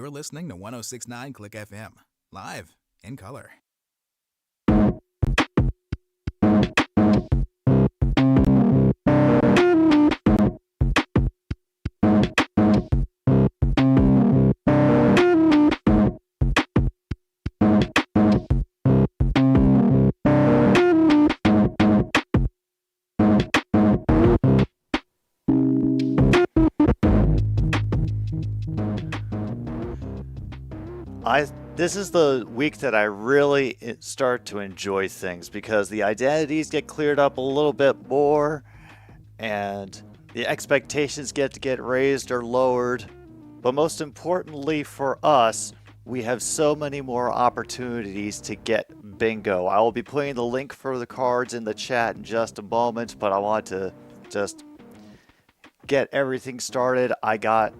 You're listening to 1069 Click FM, live in color. This is the week that I really start to enjoy things because the identities get cleared up a little bit more and the expectations get raised or lowered. But most importantly for us, we have so many more opportunities to get bingo. I will be putting the link for the cards in the chat in just a moment, but I want to just get everything started. I got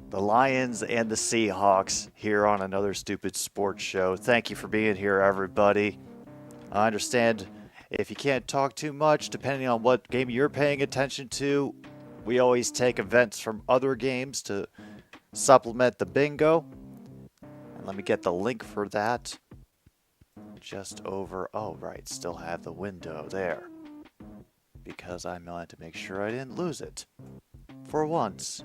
the Lions and the Seahawks here on another stupid sports show. Thank you for being here, everybody. I understand if you can't talk too much, depending on what game you're paying attention to, we always take events from other games to supplement the bingo. And let me get the link for that. Just over, oh right, still have the window there. Because I wanted to make sure I didn't lose it. For once.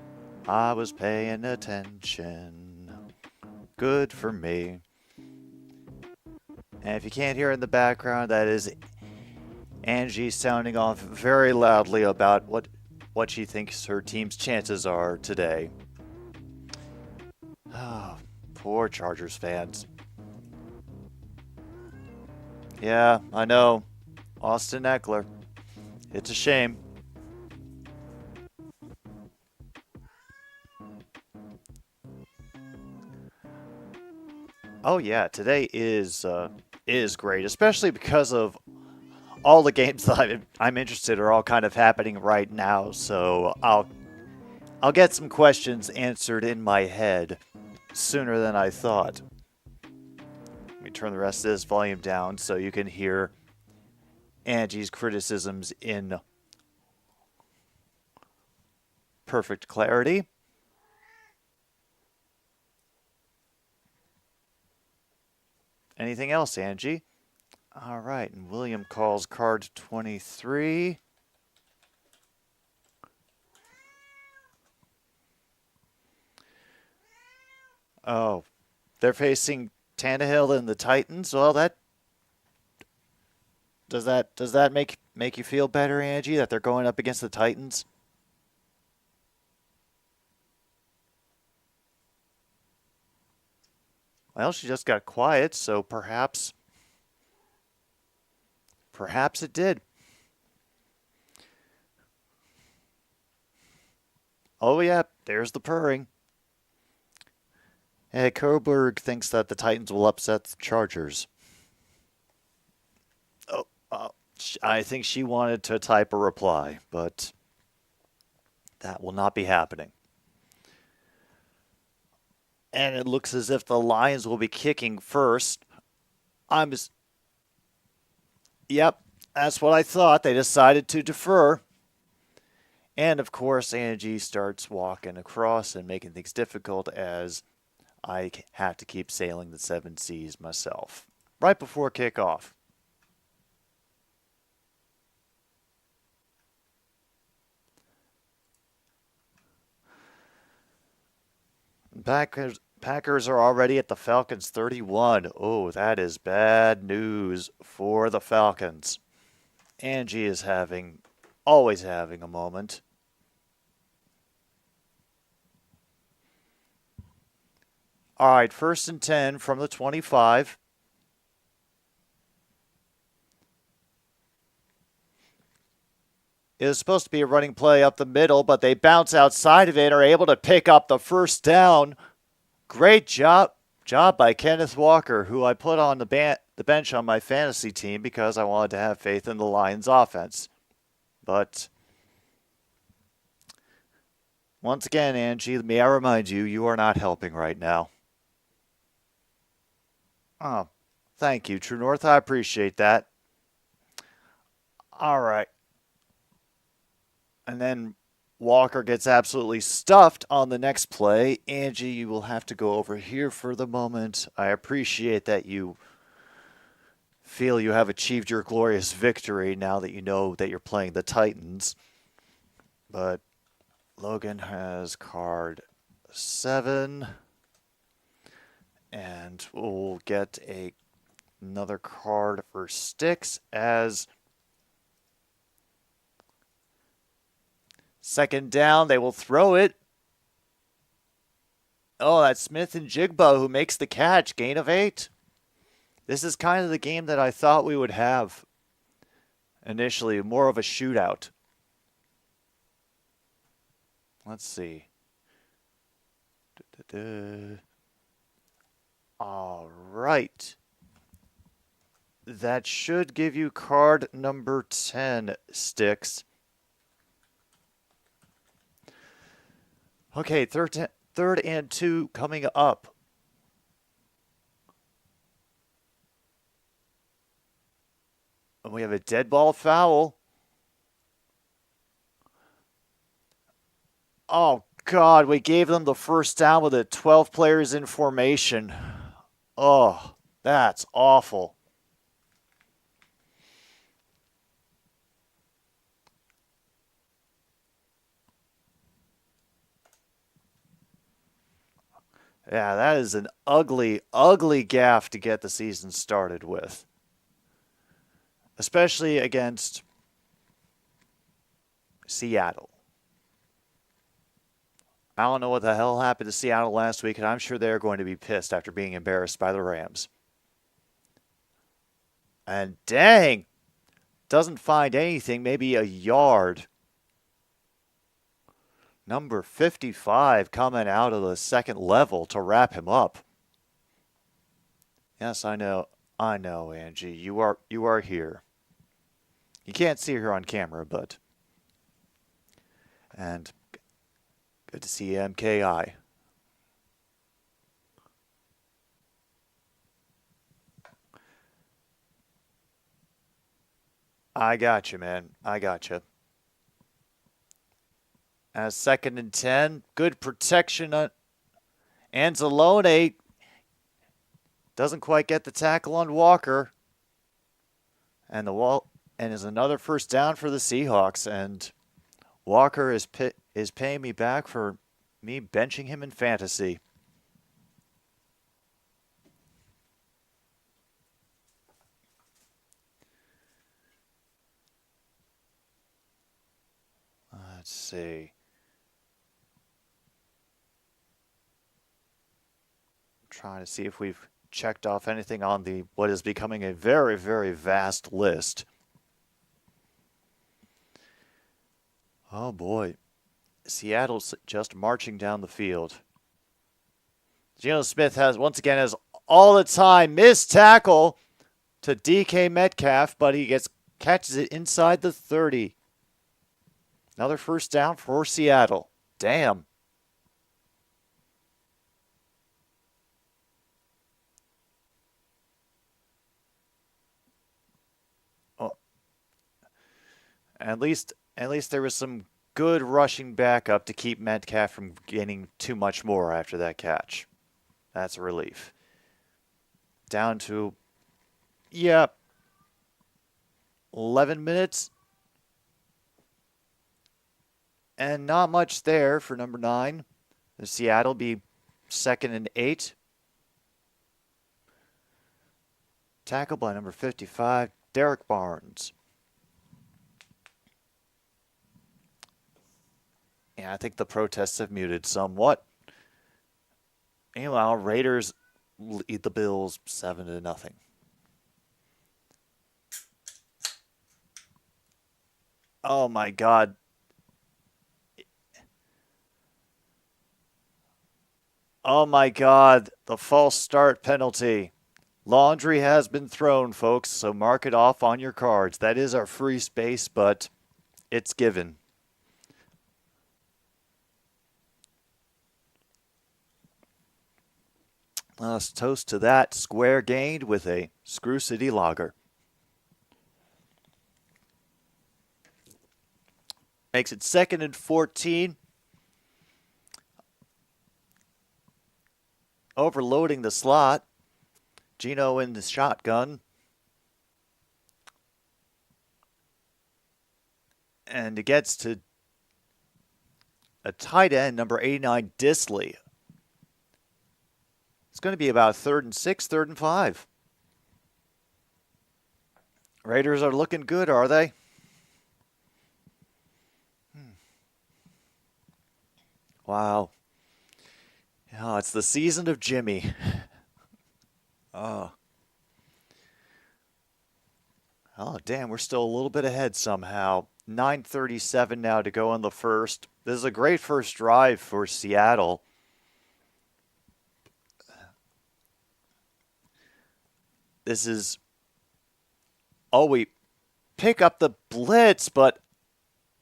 I was paying attention. Good for me. And if you can't hear in the background, that is Angie sounding off very loudly about what she thinks her team's chances are today. Oh, poor Chargers fans. Yeah, I know. Austin Eckler. It's a shame. Oh yeah, today is great, especially because of all the games that I'm interested are all kind of happening right now. So I'll get some questions answered in my head sooner than I thought. Let me turn the rest of this volume down so you can hear Angie's criticisms in perfect clarity. Anything else, Angie? All right, and William calls card 23. Oh, they're facing Tannehill and the Titans. Well, does that make you feel better, Angie, that they're going up against the Titans? Well, she just got quiet, so perhaps it did. Oh yeah, there's the purring. Hey, Koberg thinks that the Titans will upset the Chargers. Oh, I think she wanted to type a reply, but that will not be happening. And it looks as if the Lions will be kicking first. Yep, that's what I thought. They decided to defer. And of course, Angie starts walking across and making things difficult as I have to keep sailing the 7 seas myself. Right before kickoff. Packers are already at the Falcons 31. Oh, that is bad news for the Falcons. Angie is always having a moment. All right, 1st and 10 from the 25. It was supposed to be a running play up the middle, but they bounce outside of it, are able to pick up the first down. Great job by Kenneth Walker, who I put on the bench on my fantasy team because I wanted to have faith in the Lions offense. But once again, Angie, may I remind you, you are not helping right now. Oh, thank you, True North. I appreciate that. All right. And then Walker gets absolutely stuffed on the next play. Angie, you will have to go over here for the moment. I appreciate that you feel you have achieved your glorious victory now that you know that you're playing the Titans. But Logan has card 7. And we'll get another card for Sticks as second down. They will throw it. Oh, that's Smith and Jigba who makes the catch. Gain of 8. This is kind of the game that I thought we would have initially, more of a shootout. Let's see. All right. That should give you card number 10, Sticks. Okay, third and 2 coming up. And we have a dead ball foul. Oh, God, we gave them the first down with 12 players in formation. Oh, that's awful. Yeah, that is an ugly, ugly gaffe to get the season started with. Especially against Seattle. I don't know what the hell happened to Seattle last week, and I'm sure they're going to be pissed after being embarrassed by the Rams. And dang, doesn't find anything, maybe a yard. Number 55 coming out of the second level to wrap him up. Yes, I know, Angie. You are here. You can't see her on camera, but. And good to see MKI. I got you, man. I got you. As second and 10, good protection on Anzalone. Doesn't quite get the tackle on Walker. And is another first down for the Seahawks. And Walker is paying me back for me benching him in fantasy. Let's see. Trying to see if we've checked off anything on what is becoming a very, very vast list. Oh boy. Seattle's just marching down the field. Geno Smith has all the time missed tackle to DK Metcalf, but he catches it inside the 30. Another first down for Seattle. Damn. At least there was some good rushing backup to keep Metcalf from getting too much more after that catch. That's a relief. Down to, 11 minutes. And not much there for number 9. The Seattle be second and 8. Tackled by number 55, Derek Barnes. Yeah, I think the protests have muted somewhat. Meanwhile, Raiders lead the Bills 7-0. Oh my God. Oh my God, the false start penalty. Laundry has been thrown, folks, so mark it off on your cards. That is our free space, but it's given. Let's toast to that. Square gained with a Screw City lager. Makes it 2nd and 14. Overloading the slot. Gino in the shotgun. And it gets to a tight end, number 89, Disley. It's going to be about 3rd and 6, 3rd and 5. Raiders are looking good, are they? Wow. Oh, it's the season of Jimmy. Oh, damn, we're still a little bit ahead somehow. 9:37 now to go in the first. This is a great first drive for Seattle. This is... Oh, we pick up the blitz, but...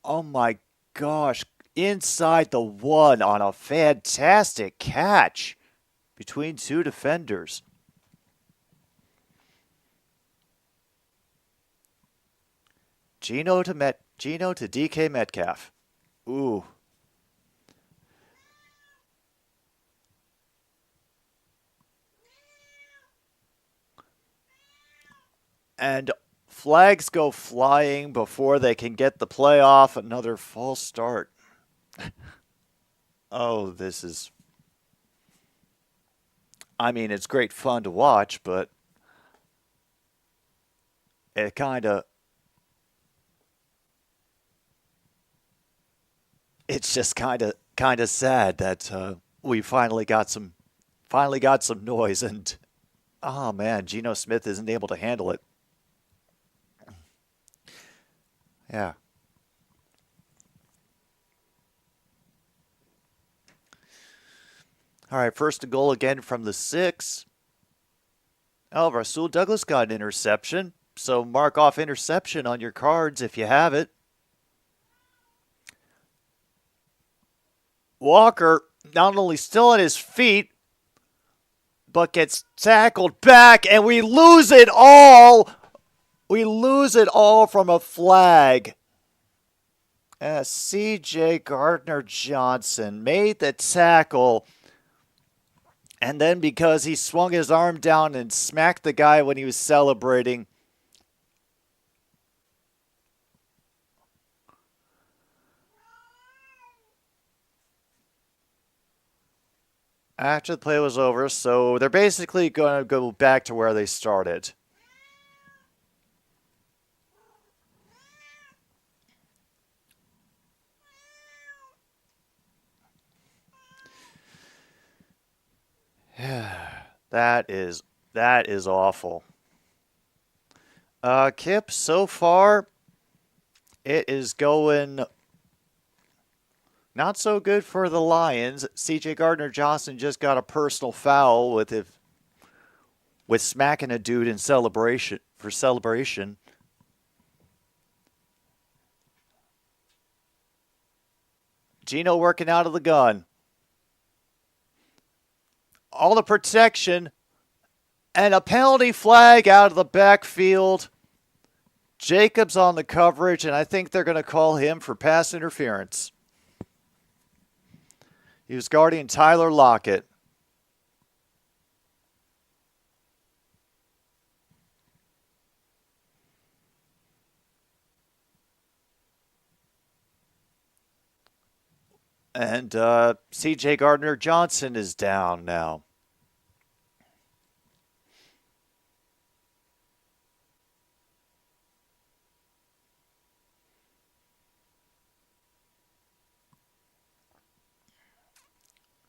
Oh my gosh. Inside the 1 on a fantastic catch between 2 defenders. Gino to DK Metcalf. Ooh. And flags go flying before they can get the play off. Another false start. Oh, this is... I mean, it's great fun to watch, but it kind of... It's just kind of sad that we finally got some noise, and oh man, Geno Smith isn't able to handle it. Yeah. All right, 1st and goal again from the 6. Oh, Rasul Douglas got an interception, so mark off interception on your cards if you have it. Walker not only still on his feet, but gets tackled back, and we lose it all. We lose it all from a flag. C.J. Gardner-Johnson made the tackle, and then because he swung his arm down and smacked the guy when he was celebrating, after the play was over, so they're basically going to go back to where they started. That is awful. Kip, so far, it is going not so good for the Lions. C.J. Gardner-Johnson just got a personal foul with smacking a dude in celebration. Gino working out of the gun. All the protection. And a penalty flag out of the backfield. Jacobs on the coverage, and I think they're going to call him for pass interference. He was guarding Tyler Lockett. And C.J. Gardner-Johnson is down now.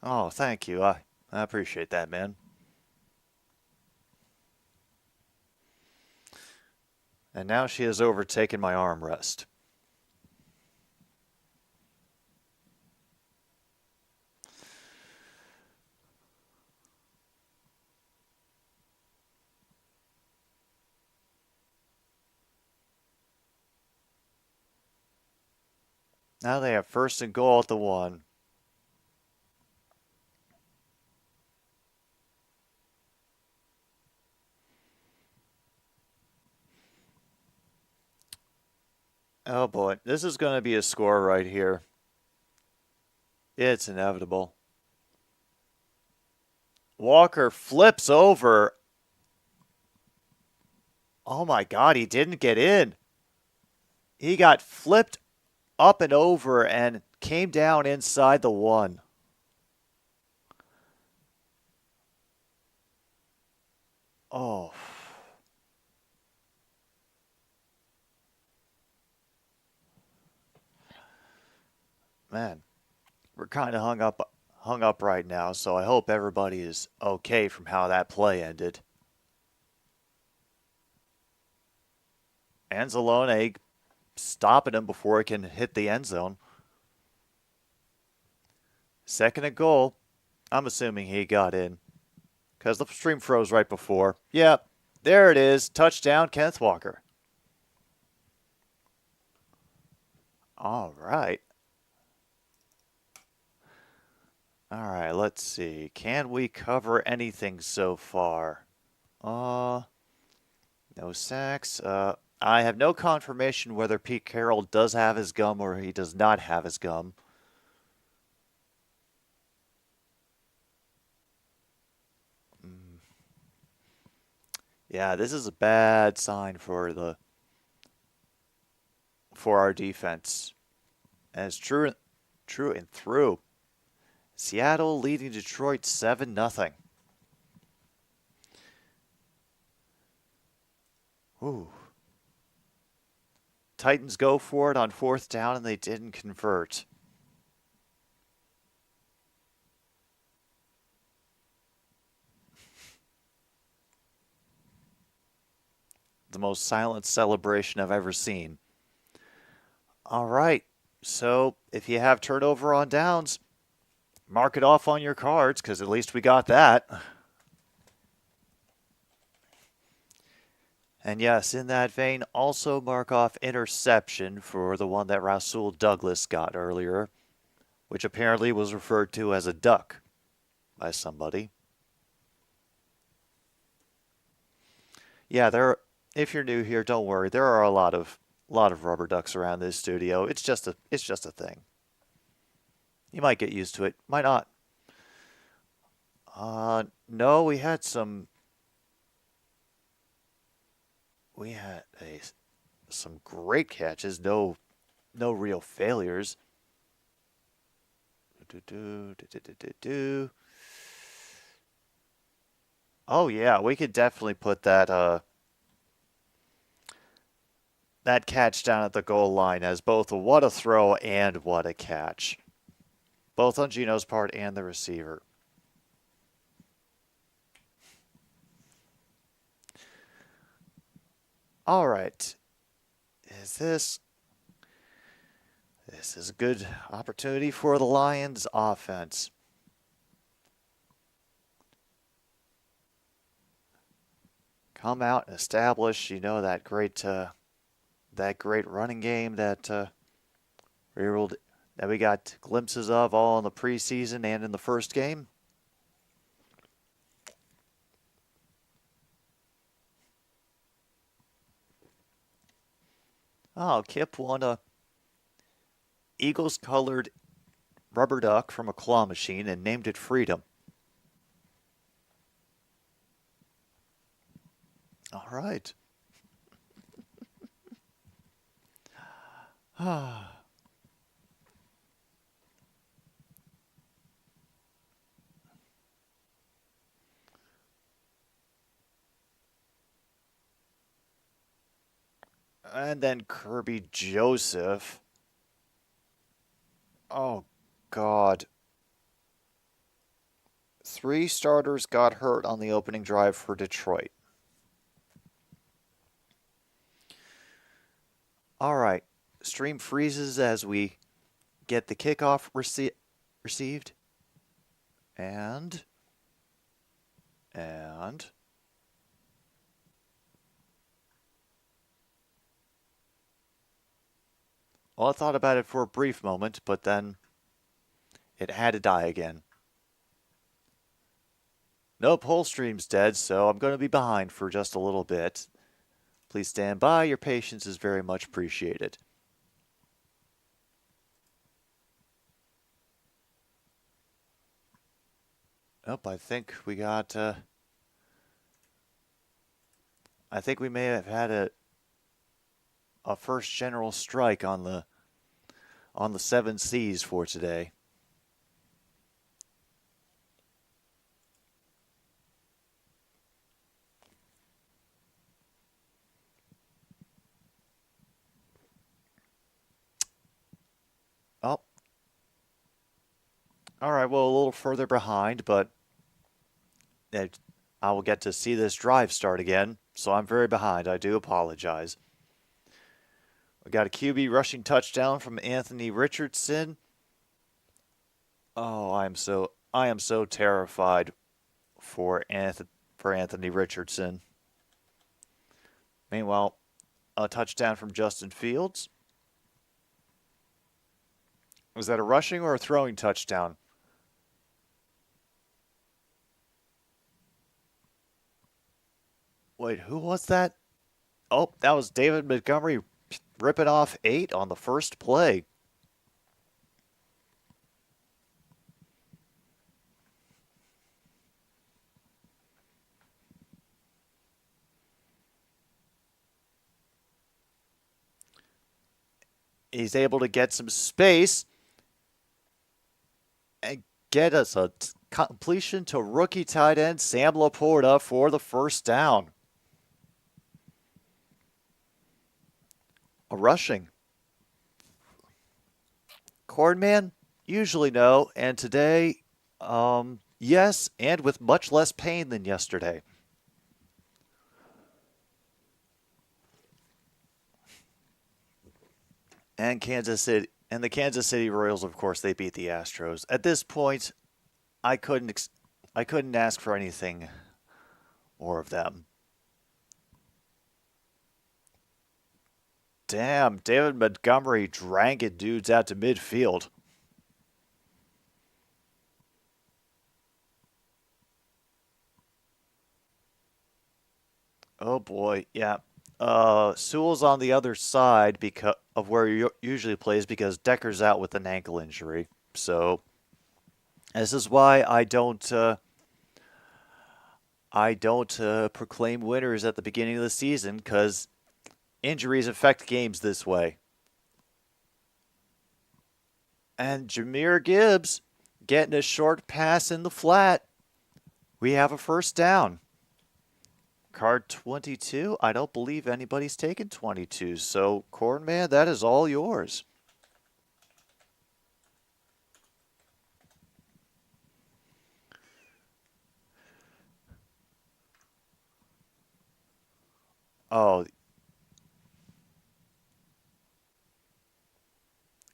Oh, thank you. I appreciate that, man. And now she has overtaken my armrest. Now they have 1st and goal at the 1. Oh boy, this is going to be a score right here. It's inevitable. Walker flips over. Oh my god, he didn't get in. He got flipped up and over and came down inside the one. Oh. Man, we're kind of hung up right now, so I hope everybody is okay from how that play ended. Anzalone stopping him before he can hit the end zone. Second and goal. I'm assuming he got in because the stream froze right before. Yep, there it is. Touchdown, Kenneth Walker. All right. All right, let's see. Can we cover anything so far? No sacks. I have no confirmation whether Pete Carroll does have his gum or he does not have his gum. Yeah, this is a bad sign for our defense. As true and through. Seattle leading Detroit 7-0. Ooh. Titans go for it on fourth down and they didn't convert. The most silent celebration I've ever seen. All right, so if you have turnover on downs, mark it off on your cards because at least we got that. And yes, in that vein, also mark off interception for the one that Rasul Douglas got earlier, which apparently was referred to as a duck by somebody. Yeah, if you're new here, don't worry. There are a lot of rubber ducks around this studio. It's just a thing. You might get used to it, might not. No, we had some great catches. No real failures. Oh yeah, we could definitely put that catch down at the goal line as both a what a throw and what a catch. Both on Gino's part and the receiver. All right. This is a good opportunity for the Lions offense. Come out and establish, that great running game that we got glimpses of all in the preseason and in the first game. Oh, Kip won a Eagles-colored rubber duck from a claw machine and named it Freedom. All right. And then Kirby Joseph. Oh, God. 3 starters got hurt on the opening drive for Detroit. All right. Stream freezes as we get the kickoff received. And well, I thought about it for a brief moment, but then it had to die again. Nope, whole stream's dead, so I'm going to be behind for just a little bit. Please stand by. Your patience is very much appreciated. Oh, I think we got. I think we may have had a first general strike on the seven seas for today. Oh, all right. Well, a little further behind, but I will get to see this drive start again. So I'm very behind. I do apologize. We got a QB rushing touchdown from Anthony Richardson. Oh, I am so terrified for Anthony Richardson. Meanwhile, a touchdown from Justin Fields. Was that a rushing or a throwing touchdown? Wait, who was that? Oh, that was David Montgomery ripping off 8 on the first play. He's able to get some space and get us a completion to rookie tight end Sam Laporta for the first down. A rushing. Cornman? Usually no, and today, yes, and with much less pain than yesterday. And the Kansas City Royals, of course, they beat the Astros. At this point, I couldn't ask for anything more of them. Damn, David Montgomery dragging dudes out to midfield. Oh boy, yeah. Sewell's on the other side because of where he usually plays because Decker's out with an ankle injury. So this is why I don't proclaim winners at the beginning of the season because injuries affect games this way. And Jahmyr Gibbs getting a short pass in the flat. We have a first down. Card 22? I don't believe anybody's taken 22. So, Cornman, that is all yours. Oh,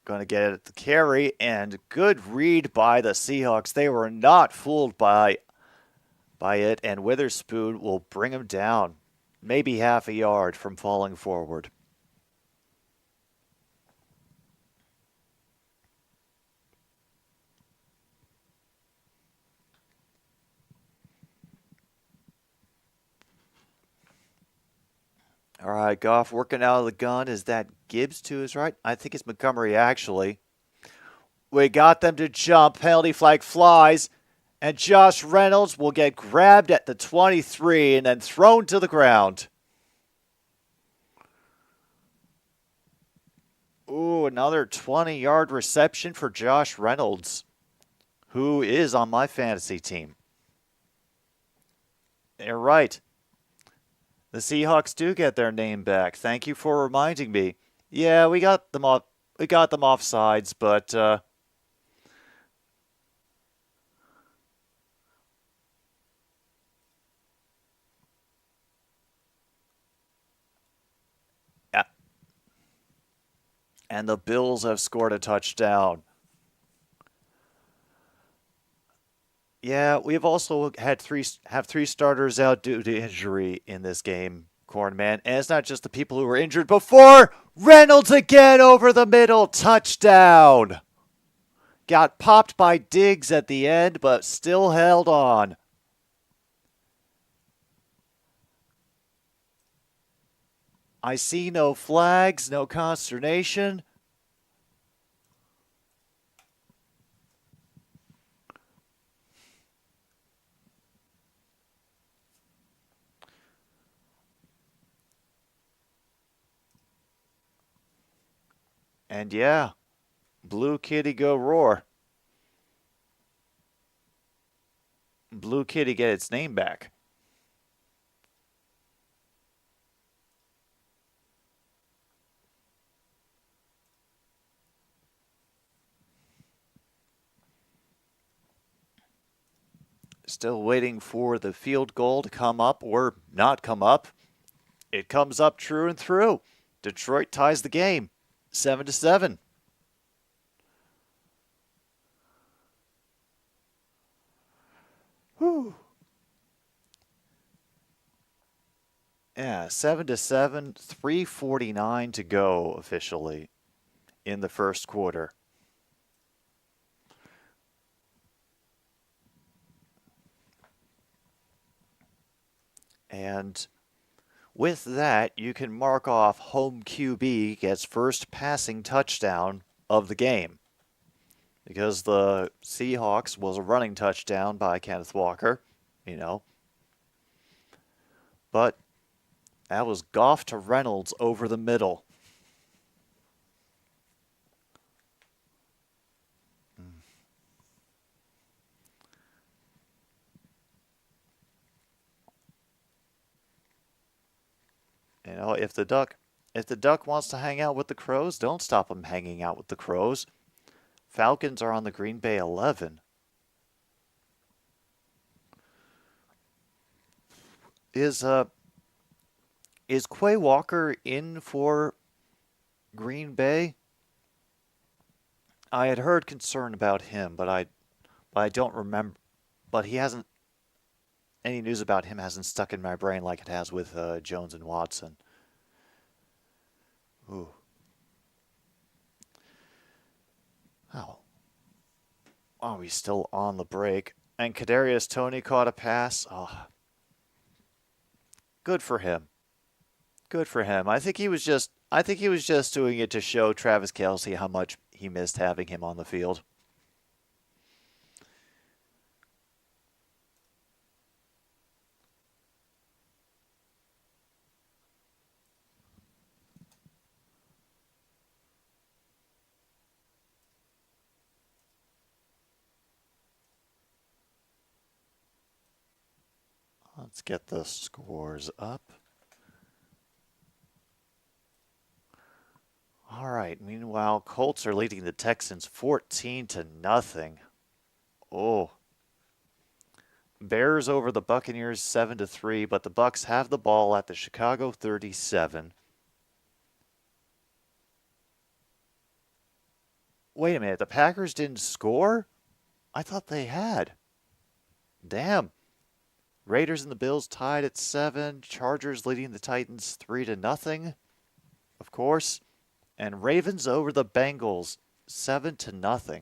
going to get it at the carry, and good read by the Seahawks. They were not fooled by it, and Witherspoon will bring him down, maybe half a yard from falling forward. All right, Goff working out of the gun. Is that Gibbs to his right? I think it's Montgomery, actually. We got them to jump. Penalty flag flies. And Josh Reynolds will get grabbed at the 23 and then thrown to the ground. Ooh, another 20-yard reception for Josh Reynolds, who is on my fantasy team. You're right. The Seahawks do get their name back. Thank you for reminding me. Yeah, we got them off. We got them off sides, but yeah. And the Bills have scored a touchdown. Yeah, we've also had three starters out due to injury in this game, Cornman. And it's not just the people who were injured before. Reynolds again over the middle, touchdown. Got popped by Diggs at the end, but still held on. I see no flags, no consternation. And yeah, Blue Kitty go roar. Blue Kitty get its name back. Still waiting for the field goal to come up or not come up. It comes up true and through. Detroit ties the game, 7-7. Whew. Yeah, 7-7, 3:49 to go officially in the first quarter. And with that, you can mark off home QB gets first passing touchdown of the game. Because the Seahawks was a running touchdown by Kenneth Walker, But that was Goff to Reynolds over the middle. If the duck wants to hang out with the Crows, don't stop him hanging out with the Crows. Falcons are on the Green Bay 11. Is Quay Walker in for Green Bay? I had heard concern about him, but I don't remember. But he hasn't. Any news about him hasn't stuck in my brain like it has with Jones and Watson. Ooh. Oh. Are we still on the break? And Kadarius Toney caught a pass. Oh. Good for him. Good for him. I think he was just doing it to show Travis Kelce how much he missed having him on the field. Let's get the scores up. All right. Meanwhile, Colts are leading the Texans 14-0. Oh. Bears over the Buccaneers 7-3, but the Bucs have the ball at the Chicago 37. Wait a minute, the Packers didn't score? I thought they had. Damn. Raiders and the Bills tied at 7. Chargers leading the Titans 3-0. Of course. And Ravens over the Bengals 7-0.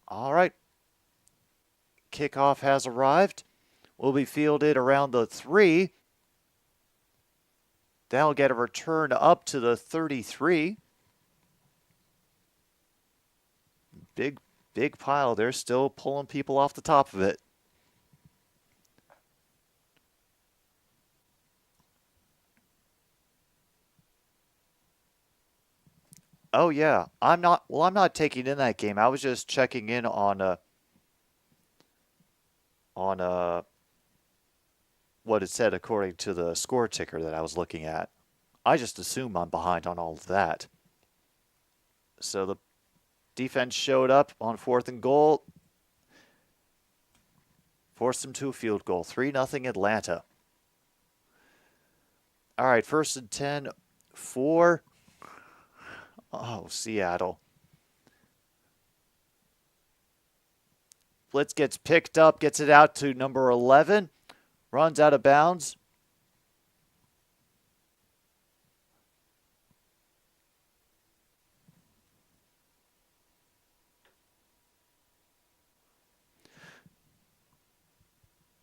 All right. Kickoff has arrived. Will be fielded around the 3. That'll get a return up to the 33. Big pile. They're still pulling people off the top of it. Oh yeah, I'm not taking in that game. I was just checking in on what it said according to the score ticker that I was looking at. I just assume I'm behind on all of that. So the defense showed up on 4th and goal. Forced them to a field goal. 3-0 Atlanta. All right, 1st and 10 for Seattle. Blitz gets picked up, gets it out to number 11. Runs out of bounds.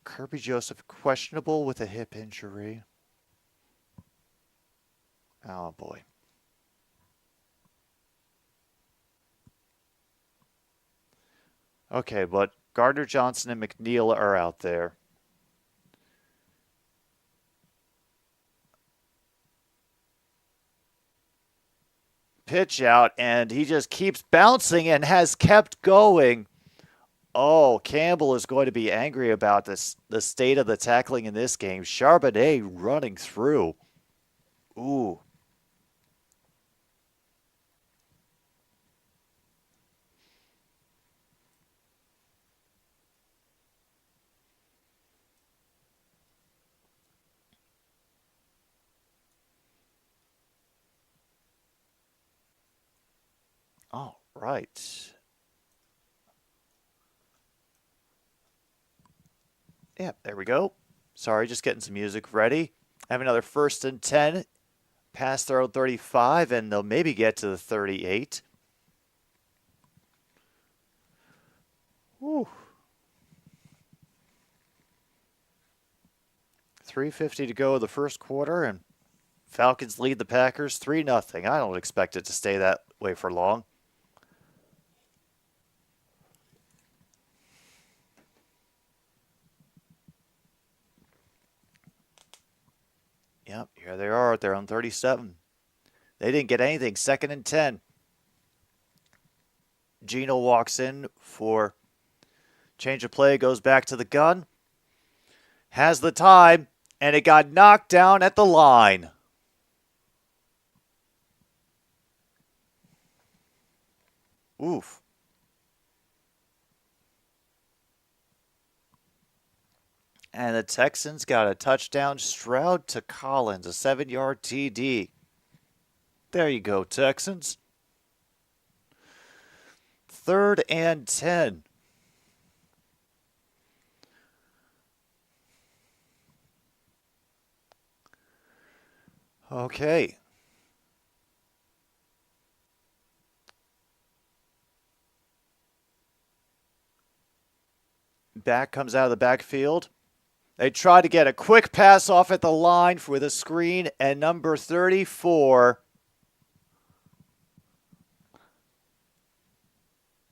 Kirby Joseph questionable with a hip injury. Oh, boy. Okay, but Gardner Johnson and McNeil are out there. pitch out, and he just keeps bouncing and has kept going. Oh, Campbell is going to be angry about this, the state of the tackling in this game. Charbonnet running through. Ooh. All right. Yeah, there we go. Sorry, just getting some music ready. Have another 1st and 10. Past their own 35, and they'll maybe get to the 38. Whew. 3:50 to go in the first quarter, and Falcons lead the Packers 3-0. I don't expect it to stay that way for long. Yep, here they are. They're on 37. They didn't get anything. 2nd and 10. Gino walks in for change of play, goes back to the gun. Has the time, and it got knocked down at the line. Oof. And the Texans got a touchdown. Stroud to Collins, a 7-yard TD. There you go, Texans. 3rd and 10. Okay. Back comes out of the backfield. They try to get a quick pass off at the line with a screen, and number 34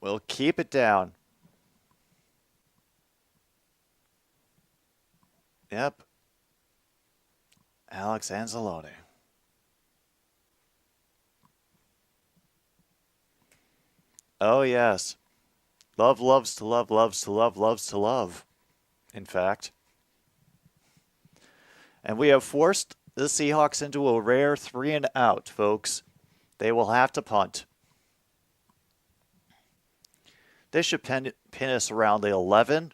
will keep it down. Yep. Alex Anzalone. Oh, yes. Love loves to love, loves to love, loves to love, in fact. And we have forced the Seahawks into a rare 3-and-out, folks. They will have to punt. This should pin us around the 11.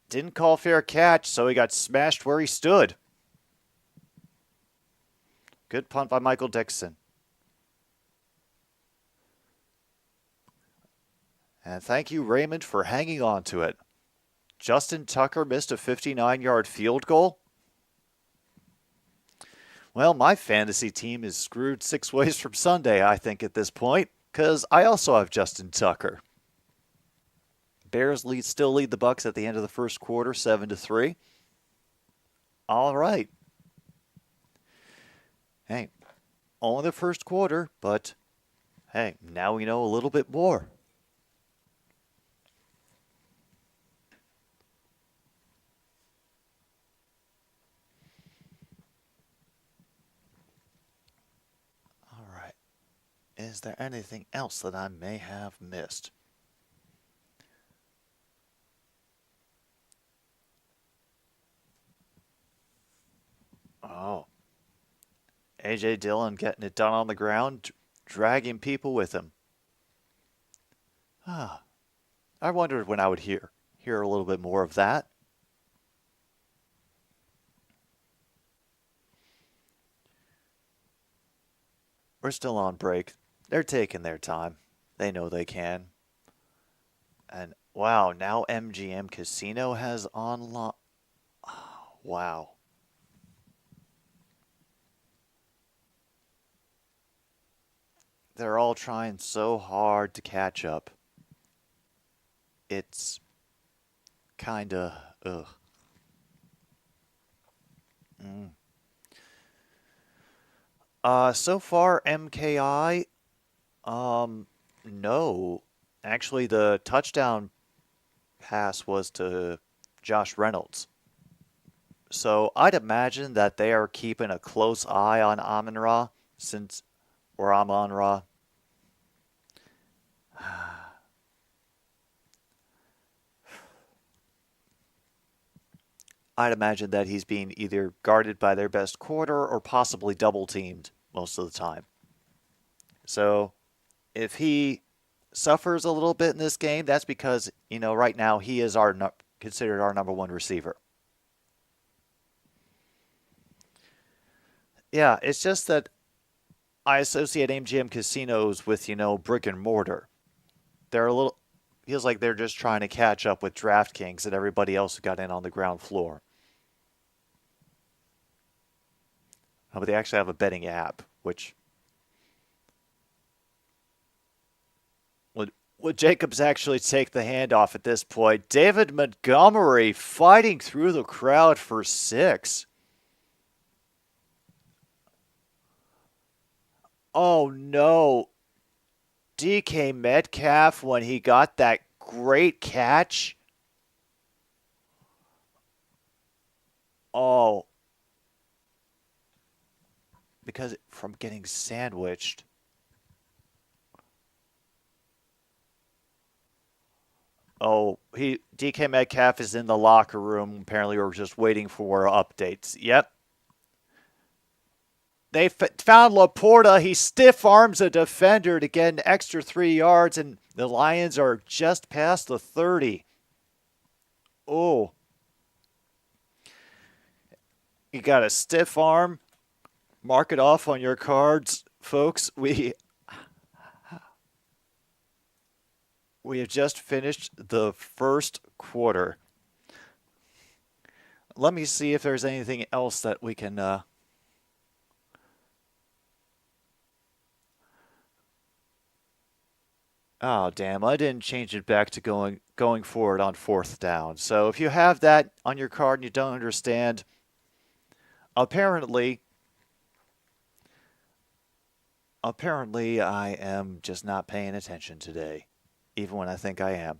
Didn't call fair catch, so he got smashed where he stood. Good punt by Michael Dixon. And thank you, Raymond, for hanging on to it. Justin Tucker missed a 59-yard field goal. Well, my fantasy team is screwed 6 ways from Sunday, I think, at this point, because I also have Justin Tucker. Bears still lead the Bucs at the end of the first quarter, 7-3. All right. Hey, only the first quarter, but hey, now we know a little bit more. Is there anything else that I may have missed? Oh. A.J. Dillon getting it done on the ground, dragging people with him. I wondered when I would hear a little bit more of that. We're still on break. They're taking their time. They know they can. And wow, now MGM Casino has online. Oh, wow. They're all trying so hard to catch up. It's kind of, ugh. So far, MKI, no. Actually, the touchdown pass was to Josh Reynolds. So I'd imagine that they are keeping a close eye on Amon-Ra since or Amon-Ra. I'd imagine that he's being either guarded by their best corner or possibly double teamed most of the time. So if he suffers a little bit in this game, that's because, right now he is considered our number one receiver. Yeah, it's just that I associate MGM casinos with, brick and mortar. Feels like they're just trying to catch up with DraftKings and everybody else who got in on the ground floor. But they actually have a betting app, which would Jacobs actually take the handoff at this point? David Montgomery fighting through the crowd for 6. Oh no. DK Metcalf when he got that great catch. Oh. Because from getting sandwiched. Oh, DK Metcalf is in the locker room. Apparently, we're just waiting for updates. Yep. They found Laporta. He stiff arms a defender to get an extra 3 yards, and the Lions are just past the 30. Oh. You got a stiff arm. Mark it off on your cards, folks. We have just finished the first quarter. Let me see if there's anything else that we can Oh, damn, I didn't change it back to going forward on 4th down. So if you have that on your card and you don't understand, apparently I am just not paying attention today, even when I think I am.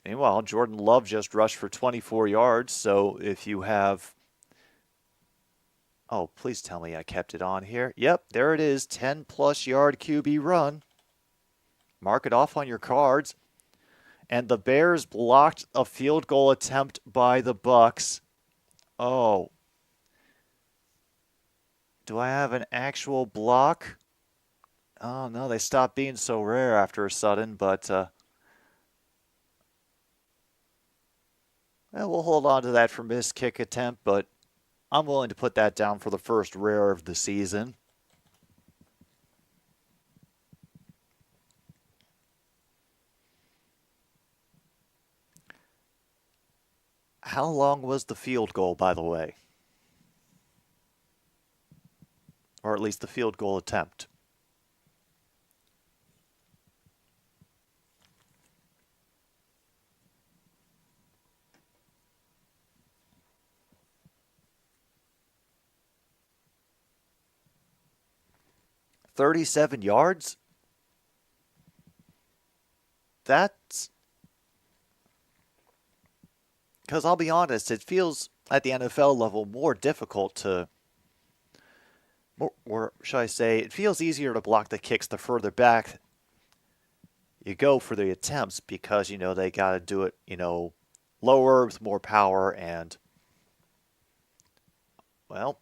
Meanwhile, Jordan Love just rushed for 24 yards, so if you have... Oh, please tell me I kept it on here. Yep, there it is, 10-plus yard QB run. Mark it off on your cards. And the Bears blocked a field goal attempt by the Bucks. Oh. Do I have an actual block? Oh, no, they stopped being so rare after a sudden, but we'll hold on to that for missed kick attempt, but I'm willing to put that down for the first rare of the season. How long was the field goal, by the way? Or at least the field goal attempt. $37 yards? That's... Because I'll be honest, it feels at the NFL level more difficult to... Or should I say, it feels easier to block the kicks the further back you go for the attempts because, they got to do it, lower with more power and, well,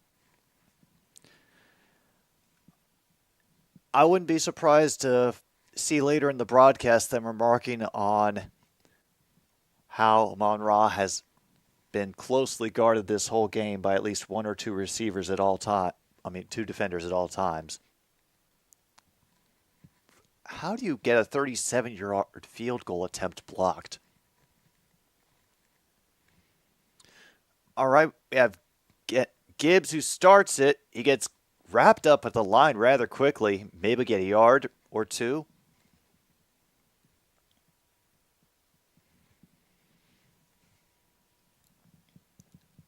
I wouldn't be surprised to see later in the broadcast them remarking on how Amon-Ra has been closely guarded this whole game by at least 1 or 2 receivers at all time. 2 defenders at all times. How do you get a 37-yard field goal attempt blocked? All right, we have Gibbs who starts it. He gets wrapped up at the line rather quickly. Maybe get a yard or 2.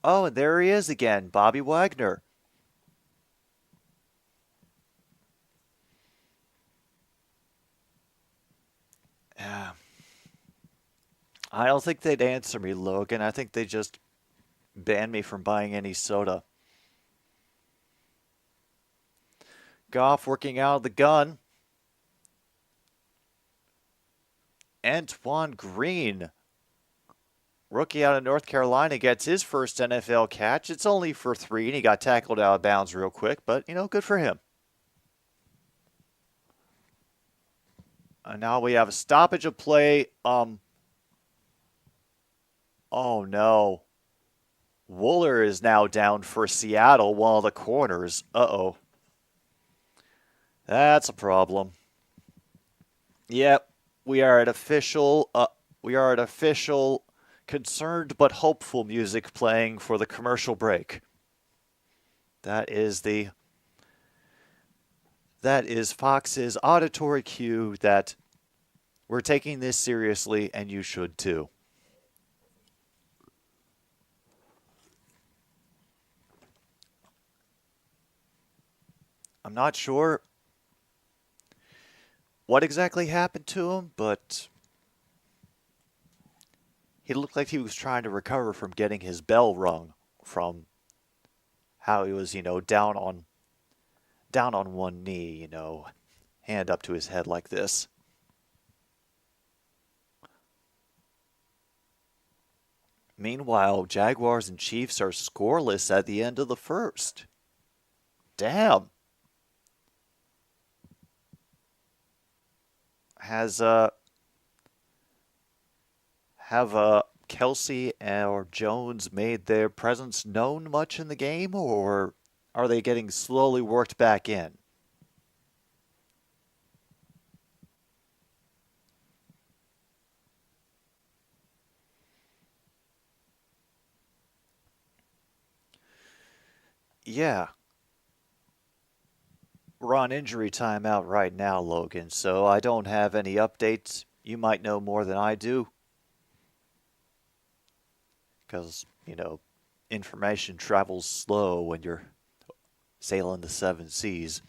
Oh, and there he is again, Bobby Wagner. Yeah. I don't think they'd answer me, Logan. I think they just ban me from buying any soda. Goff working out of the gun. Antoine Green, rookie out of North Carolina, gets his first NFL catch. It's only for 3, and he got tackled out of bounds real quick, but, good for him. And now we have a stoppage of play. Oh, no. Wooler is now down for Seattle, one of the corners. Uh-oh. That's a problem. Yep, we are at official concerned but hopeful music playing for the commercial break. That is Fox's auditory cue that we're taking this seriously, and you should too. I'm not sure what exactly happened to him, but he looked like he was trying to recover from getting his bell rung from how he was, down on one knee, hand up to his head like this. Meanwhile, Jaguars and Chiefs are scoreless at the end of the first. Damn. Have Kelsey or Jones made their presence known much in the game, or are they getting slowly worked back in? Yeah. We're on injury timeout right now, Logan, so I don't have any updates. You might know more than I do. Because, information travels slow when you're sailing the 7 seas.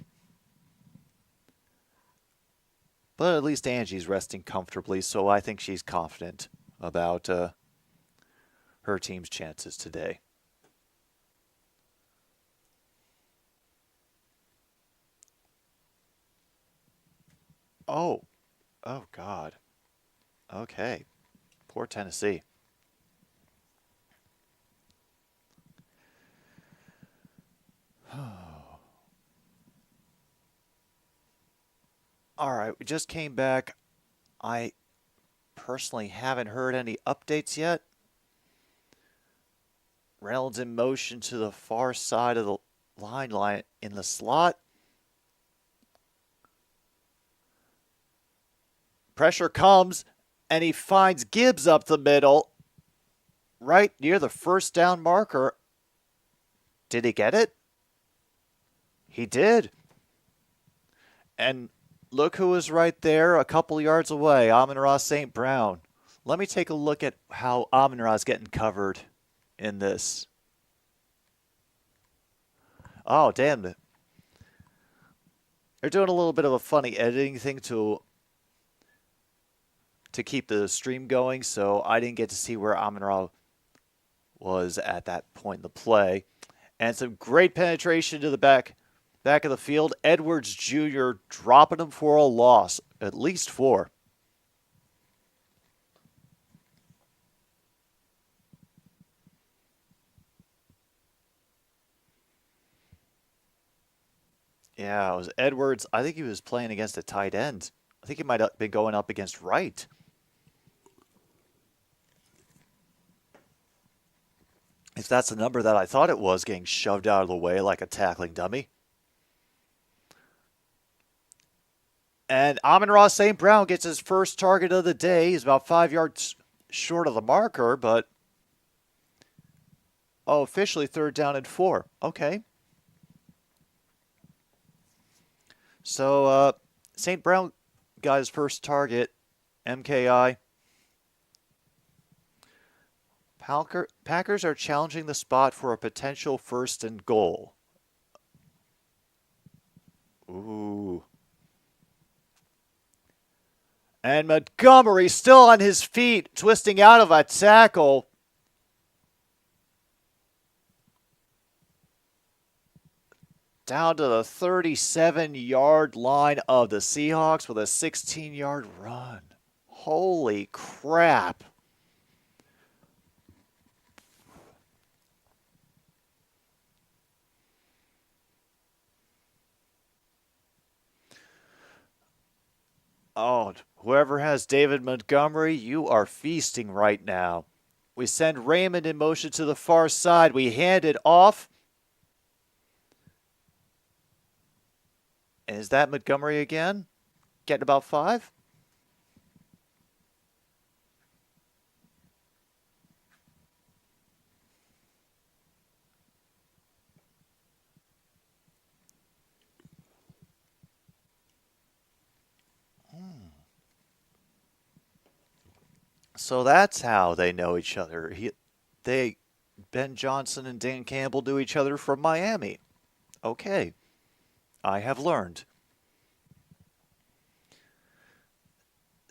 But at least Angie's resting comfortably, so I think she's confident about her team's chances today. Oh, God. Okay. Poor Tennessee. All right, we just came back. I personally haven't heard any updates yet. Reynolds in motion to the far side of the line in the slot. Pressure comes, and he finds Gibbs up the middle, right near the first down marker. Did he get it? He did. And look who was right there a couple yards away, Amon-Ra St. Brown. Let me take a look at how Amon-Ra's getting covered in this. Oh, damn it. They're doing a little bit of a funny editing thing to keep the stream going, so I didn't get to see where Amon-Ra was at that point in the play. And some great penetration to the back of the field. Edwards Jr. dropping him for a loss, at least 4. Yeah, it was Edwards. I think he was playing against a tight end. I think he might have been going up against Wright. If that's the number that I thought it was, getting shoved out of the way like a tackling dummy. And Amon-Ra St. Brown gets his first target of the day. He's about 5 yards short of the marker, but officially 3rd down and 4. Okay. So St. Brown got his first target, MKI. Packers are challenging the spot for a potential 1st and goal. Ooh. And Montgomery still on his feet, twisting out of a tackle. down to the 37-yard line of the Seahawks with a 16-yard run. Holy crap. Oh, whoever has David Montgomery, you are feasting right now. We send Raymond in motion to the far side. We hand it off. And is that Montgomery again? Getting about 5? So that's how they know each other. Ben Johnson and Dan Campbell knew each other from Miami. Okay, I have learned.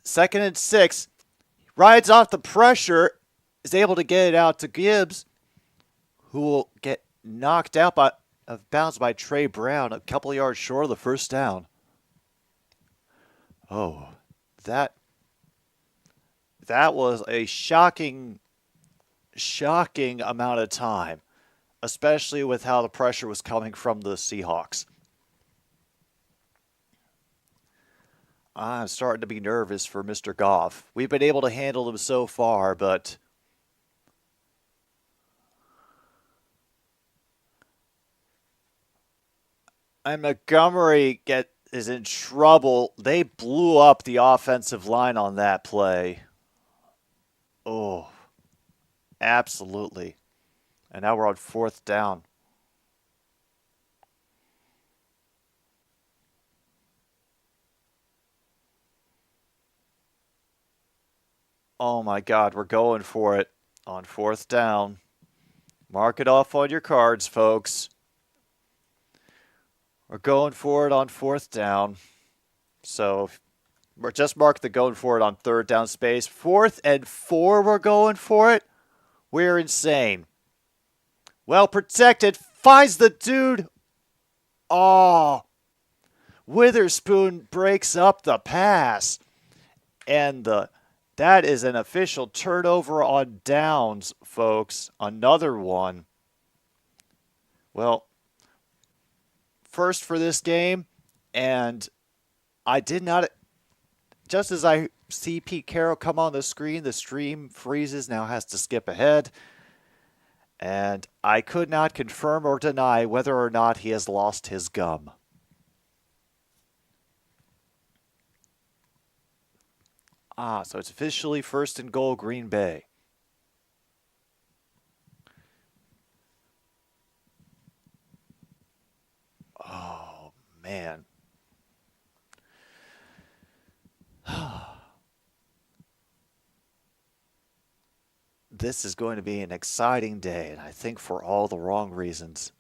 2nd and 6. Rides off the pressure, is able to get it out to Gibbs, who will get knocked out of bounds by Trey Brown, a couple of yards short of the first down. Oh, that was a shocking amount of time, especially with how the pressure was coming from the Seahawks. I'm starting to be nervous for Mr. Goff. We've been able to handle him so far, but and Montgomery is in trouble. They blew up the offensive line on that play. Oh, absolutely. And now we're on 4th down. Oh my God, we're going for it on 4th down. Mark it off on your cards, folks. We're going for it on 4th down. So we're just mark the going for it on 3rd down space. 4th and 4, we're going for it. We're insane. Well protected. Finds the dude. Oh. Witherspoon breaks up the pass. And that is an official turnover on downs, folks. Another one. Well, first for this game, and I did not, just as I see Pete Carroll come on the screen, the stream freezes, now has to skip ahead, and I could not confirm or deny whether or not he has lost his gum. So it's officially 1st and goal, Green Bay. Oh, man. This is going to be an exciting day, and I think for all the wrong reasons.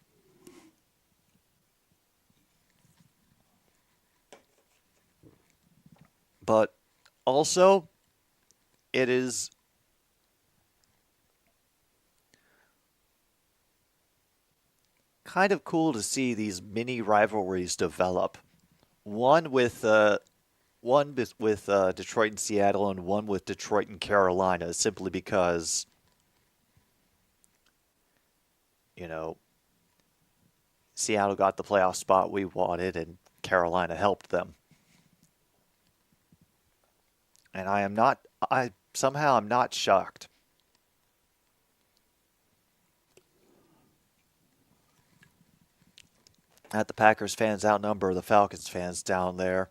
But also, it is kind of cool to see these mini rivalries develop. One with Detroit and Seattle, and one with Detroit and Carolina, simply because, Seattle got the playoff spot we wanted, and Carolina helped them. And I'm not shocked. That the Packers fans outnumber the Falcons fans down there.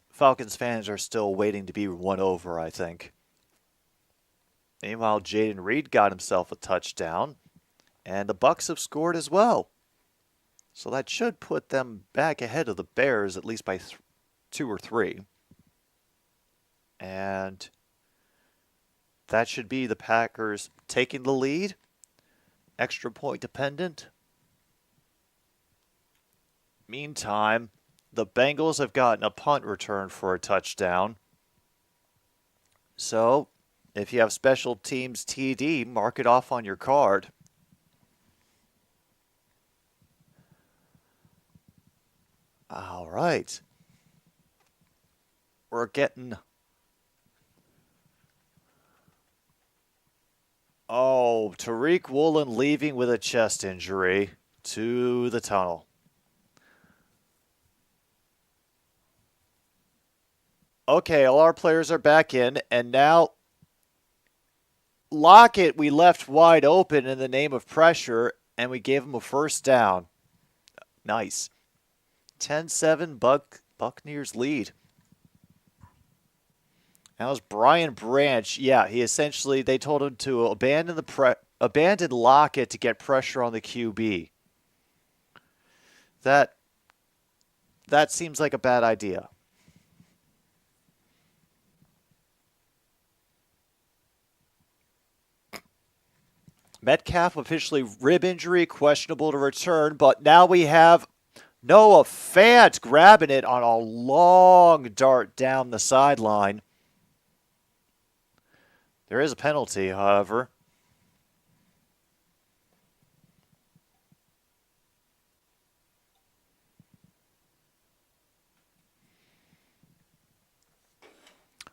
Falcons fans are still waiting to be won over, I think. Meanwhile, Jaden Reed got himself a touchdown, and the Bucs have scored as well. So that should put them back ahead of the Bears, at least by 2 or 3. And that should be the Packers taking the lead. Extra point dependent. Meantime, the Bengals have gotten a punt return for a touchdown. So, if you have special teams TD, mark it off on your card. All right. We're getting... Oh, Tariq Woolen leaving with a chest injury to the tunnel. Okay, all our players are back in, and now Lockett we left wide open in the name of pressure, and we gave him a first down. Nice. 10-7 Buccaneers lead. That was Brian Branch. Yeah, they told him to abandon Lockett to get pressure on the QB. That seems like a bad idea. Metcalf officially rib injury, questionable to return, but now we have Noah Fant grabbing it on a long dart down the sideline. There is a penalty, however.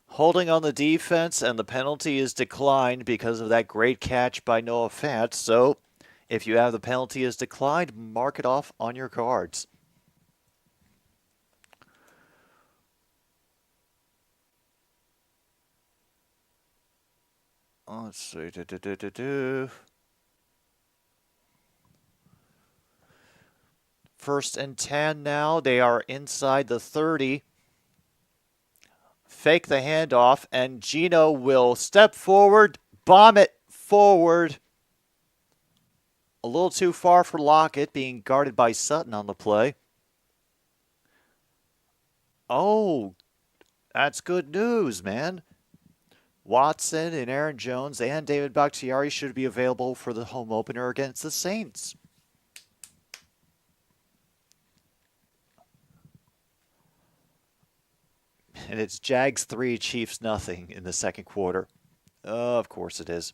Holding on the defense, and the penalty is declined because of that great catch by Noah Fant. So if you have the penalty is declined, mark it off on your cards. Let's see. First and 10 now. They are inside the 30. Fake the handoff, and Gino will step forward, bomb it forward. A little too far for Lockett, being guarded by Sutton on the play. Oh, that's good news, man. Watson and Aaron Jones and David Bakhtiari should be available for the home opener against the Saints. And it's Jags 3, Chiefs nothing in the second quarter. Of course it is.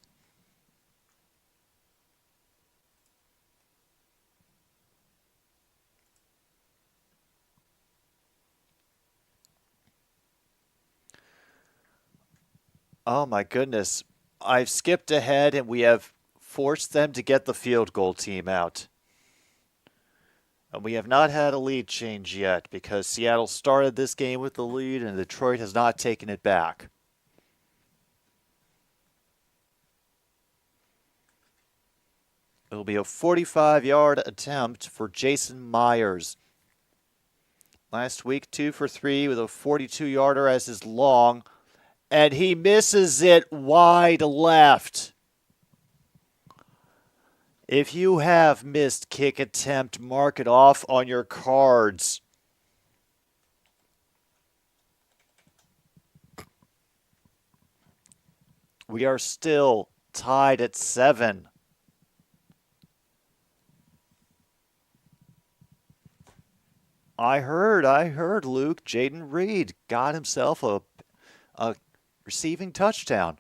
Oh my goodness. I've skipped ahead and we have forced them to get the field goal team out. And we have not had a lead change yet because Seattle started this game with the lead and Detroit has not taken it back. It'll be a 45-yard attempt for Jason Myers. Last week, 2 for 3 with a 42-yarder as his long. And he misses it wide left. If you have missed kick attempt, mark it off on your cards. We are still tied at 7. I heard, Luke. Jaden Reed got himself a receiving touchdown.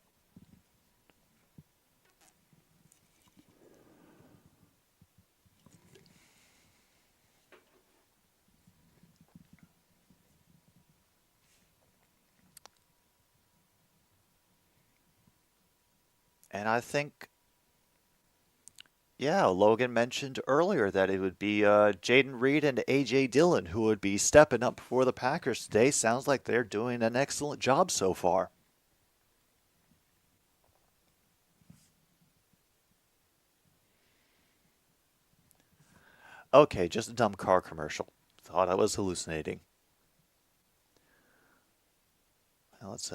And I think, yeah, Logan mentioned earlier that it would be Jaden Reed and A.J. Dillon who would be stepping up for the Packers today. Sounds like they're doing an excellent job so far. Okay, just a dumb car commercial. Thought I was hallucinating. Now let's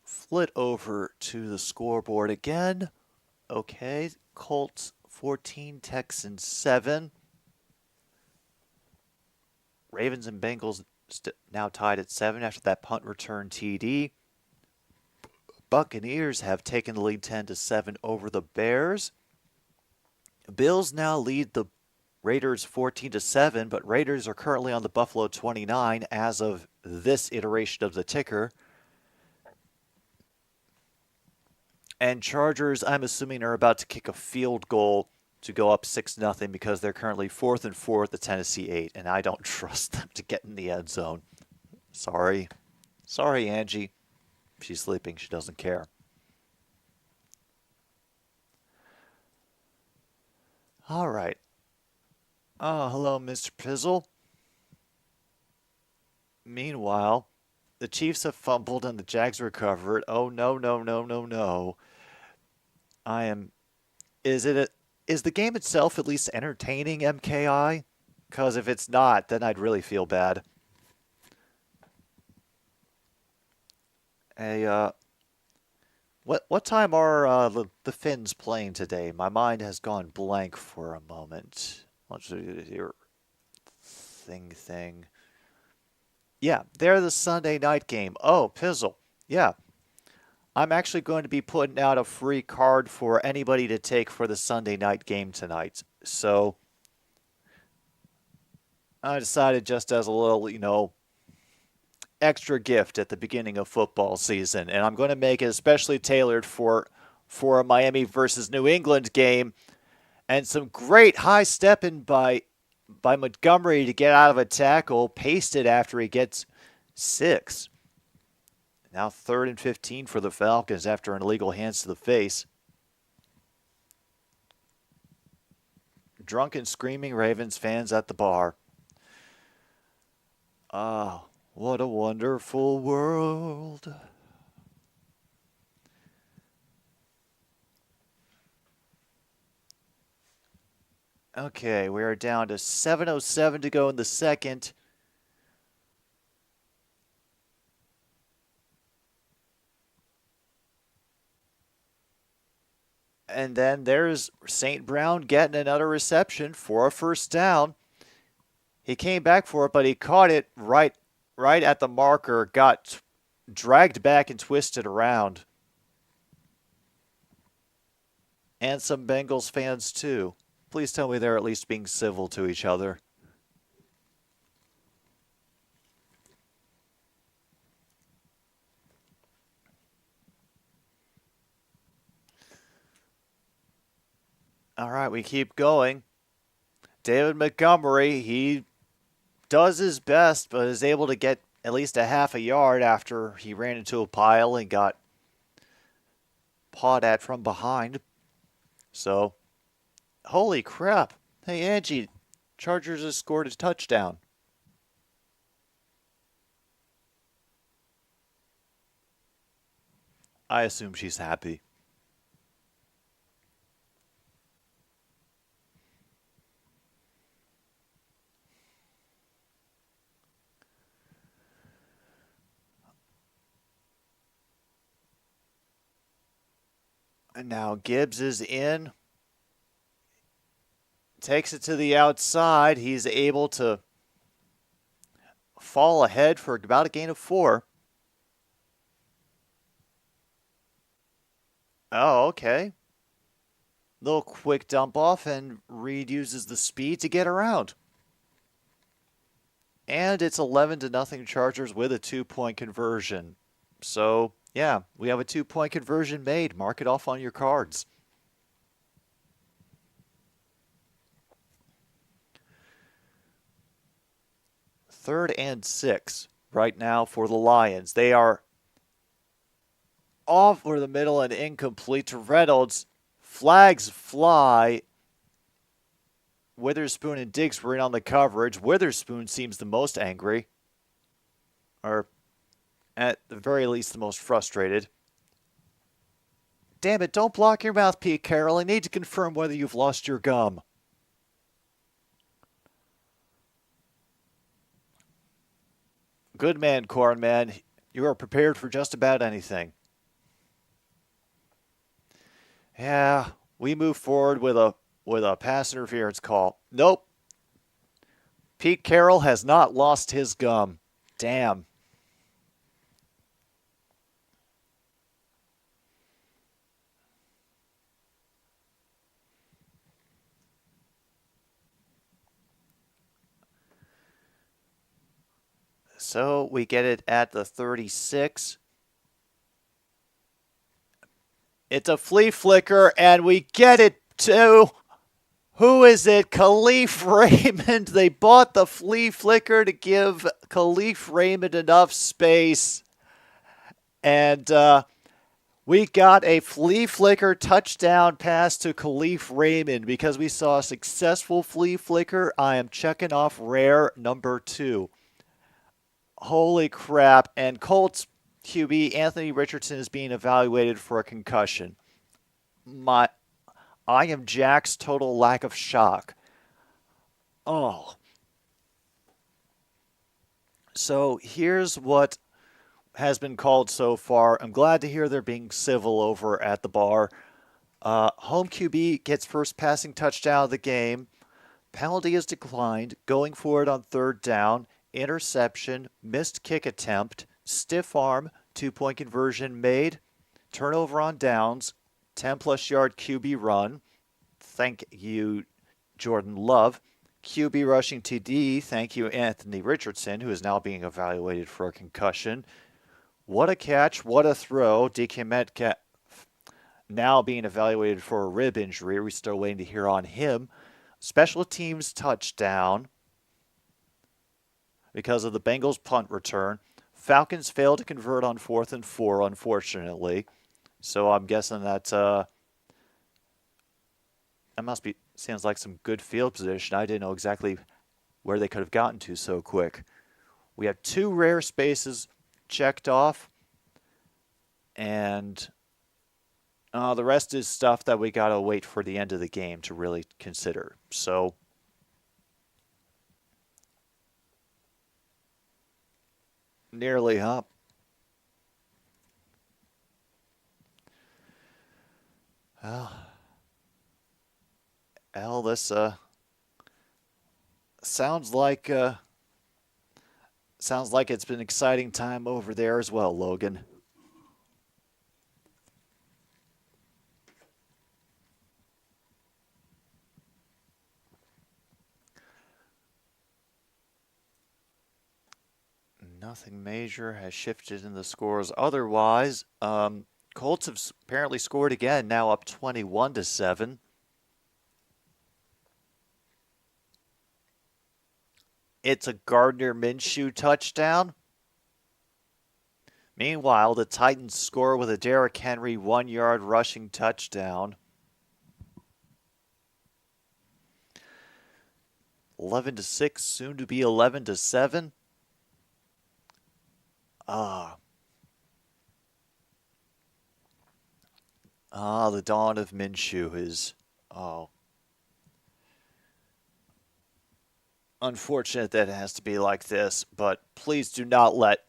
flit over to the scoreboard again. Okay, Colts 14, Texans 7. Ravens and Bengals now tied at 7 after that punt return TD. Buccaneers have taken the lead 10-7 over the Bears. Bills now lead the Raiders 14-7, but Raiders are currently on the Buffalo 29 as of this iteration of the ticker. And Chargers, I'm assuming, are about to kick a field goal to go up 6-0 because they're currently 4th and 4 at the Tennessee 8, and I don't trust them to get in the end zone. Sorry. Sorry, Angie. If she's sleeping, she doesn't care. All right. Oh, hello, Mr. Pizzle. Meanwhile, the Chiefs have fumbled and the Jags recovered. Oh, no, no, no, no, no. Is the game itself at least entertaining, MKI? Because if it's not, then I'd really feel bad. What time are the Finns playing today? My mind has gone blank for a moment. Let's do your thing. Yeah, they're the Sunday night game. Oh, Pizzle. Yeah. I'm actually going to be putting out a free card for anybody to take for the Sunday night game tonight. So I decided just as a little, extra gift at the beginning of football season. And I'm going to make it especially tailored for a Miami versus New England game. And some great high stepping by Montgomery to get out of a tackle, pasted after he gets 6. Now 3rd and 15 for the Falcons after an illegal hands to the face. Drunken screaming Ravens fans at the bar. Oh, what a wonderful world. Okay, we are down to 7:07 to go in the second. And then there's St. Brown getting another reception for a first down. He came back for it, but he caught it right at the marker, got dragged back and twisted around. And some Bengals fans too. Please tell me they're at least being civil to each other. All right, we keep going. David Montgomery, he does his best, but is able to get at least a half a yard after he ran into a pile and got pawed at from behind. So, holy crap. Hey, Angie, Chargers has scored a touchdown. I assume she's happy. And now Gibbs is in. Takes it to the outside. He's able to fall ahead for about a gain of 4. Oh, okay. Little quick dump off, and Reed uses the speed to get around. And it's 11-0 Chargers with a 2-point conversion. So, yeah, we have a 2-point conversion made. Mark it off on your cards. Third and 6 right now for the Lions. They are off for the middle and incomplete to Reynolds. Flags fly. Witherspoon and Diggs were in on the coverage. Witherspoon seems the most angry. Or at the very least the most frustrated. Damn it, don't block your mouth, Pete Carroll. I need to confirm whether you've lost your gum. Good man, Corn Man. You are prepared for just about anything. Yeah, we move forward with a pass interference call. Nope. Pete Carroll has not lost his gum. Damn. So we get it at the 36. It's a flea flicker, and we get it to Who is it? Khalif Raymond. They bought the flea flicker to give Khalif Raymond enough space. And we got a flea flicker touchdown pass to Khalif Raymond because we saw a successful flea flicker. I am checking off rare number 2. Holy crap. And Colts QB Anthony Richardson is being evaluated for a concussion. I am Jack's total lack of shock. Oh. So here's what has been called so far. I'm glad to hear they're being civil over at the bar. Home QB gets first passing touchdown of the game. Penalty is declined. Going for it on 3rd down. Interception. Missed kick attempt. Stiff arm. 2-point conversion made. Turnover on downs. 10-plus yard QB run. Thank you, Jordan Love. QB rushing TD. Thank you, Anthony Richardson, who is now being evaluated for a concussion. What a catch. What a throw. DK Metcalf now being evaluated for a rib injury. We're still waiting to hear on him. Special teams touchdown because of the Bengals punt return. Falcons failed to convert on 4th and 4, unfortunately. So I'm guessing that sounds like some good field position. I didn't know exactly where they could have gotten to so quick. We have 2 rare spaces checked off, and the rest is stuff that we got to wait for the end of the game to really consider. So nearly, huh? Well, this sounds like it's been an exciting time over there as well, Logan. Nothing major has shifted in the scores. Otherwise, Colts have apparently scored again, now up 21-7. It's a Gardner Minshew touchdown. Meanwhile, the Titans score with a Derrick Henry 1-yard rushing touchdown. 11-6, soon to be 11-7. The dawn of Minshew is, unfortunate that it has to be like this, but please do not let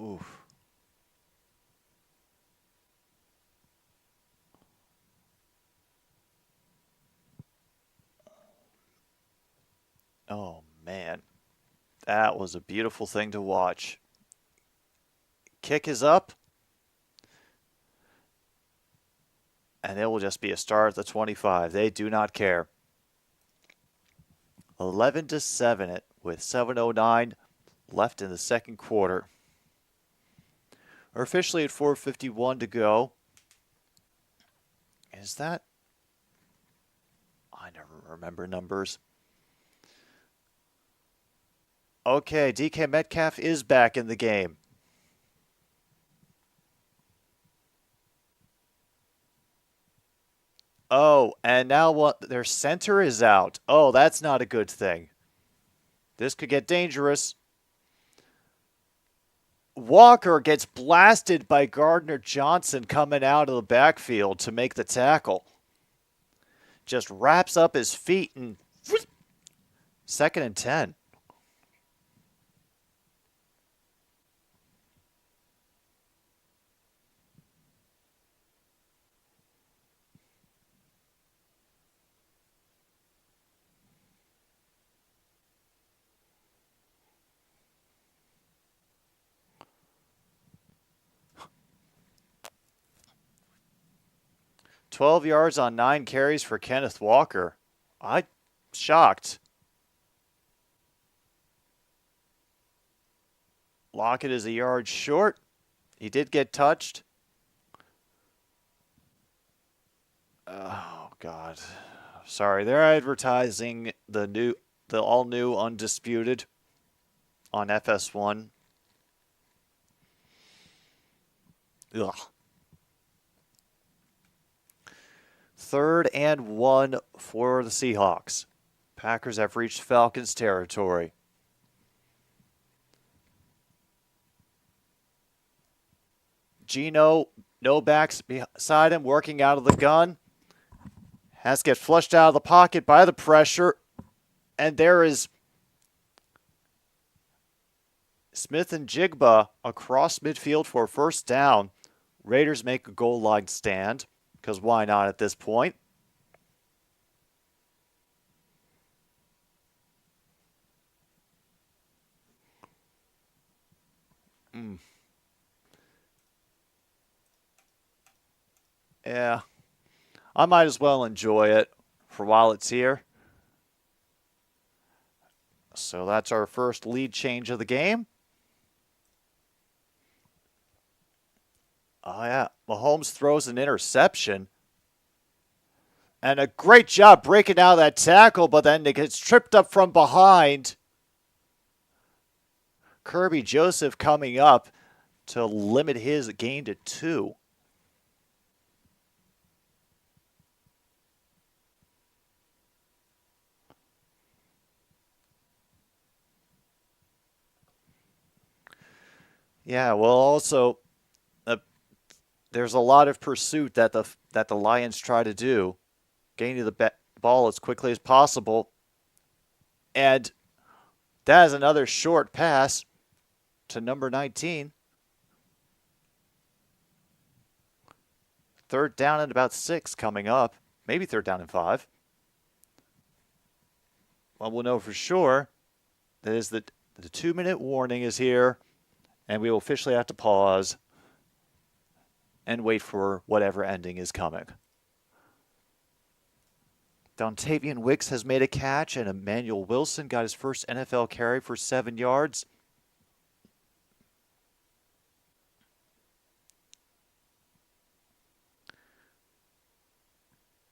oof. Oh, man. That was a beautiful thing to watch. Kick is up. And it will just be a start at the 25. They do not care. 11-7 with 7:09 left in the second quarter. We're officially at 4:51 to go. Is that? I never remember numbers. Okay, DK Metcalf is back in the game. Oh, and now what? Their center is out. Oh, that's not a good thing. This could get dangerous. Walker gets blasted by Gardner Johnson coming out of the backfield to make the tackle. Just wraps up his feet and 2nd and 10. "12 yards on 9 carries for Kenneth Walker." I'm shocked. Lockett is a yard short. He did get touched. Oh, God. Sorry, they're advertising the all-new Undisputed on FS1. Ugh. 3rd and 1 for the Seahawks. Packers have reached Falcons territory. Geno, no backs beside him, working out of the gun. Has to get flushed out of the pocket by the pressure. And there is Smith and Jigba across midfield for a first down. Raiders make a goal line stand, because why not at this point? Yeah, I might as well enjoy it for while it's here. So that's our first lead change of the game. Oh, yeah. Mahomes throws an interception. And a great job breaking out of that tackle, but then it gets tripped up from behind. Kirby Joseph coming up to limit his gain to 2. Yeah, well, also, there's a lot of pursuit that the Lions try to do, gaining the ball as quickly as possible, and that is another short pass to number 19. 3rd down and about 6 coming up, maybe 3rd down and 5. Well, we'll know for sure. That is the 2-minute warning is here, and we will officially have to pause and wait for whatever ending is coming. Dontavian Wicks has made a catch, and Emmanuel Wilson got his first NFL carry for 7 yards.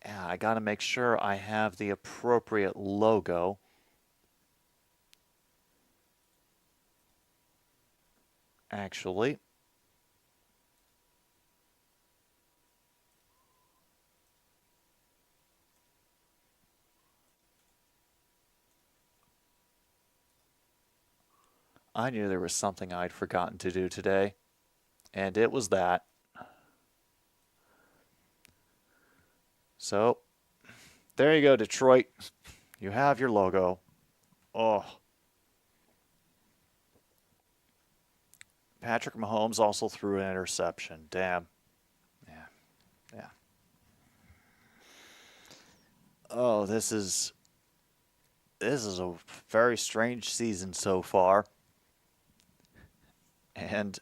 Yeah, I got to make sure I have the appropriate logo. Actually, I knew there was something I'd forgotten to do today, and it was that. So, there you go, Detroit. You have your logo. Oh. Patrick Mahomes also threw an interception. Damn. Yeah. Oh, this is a very strange season so far. And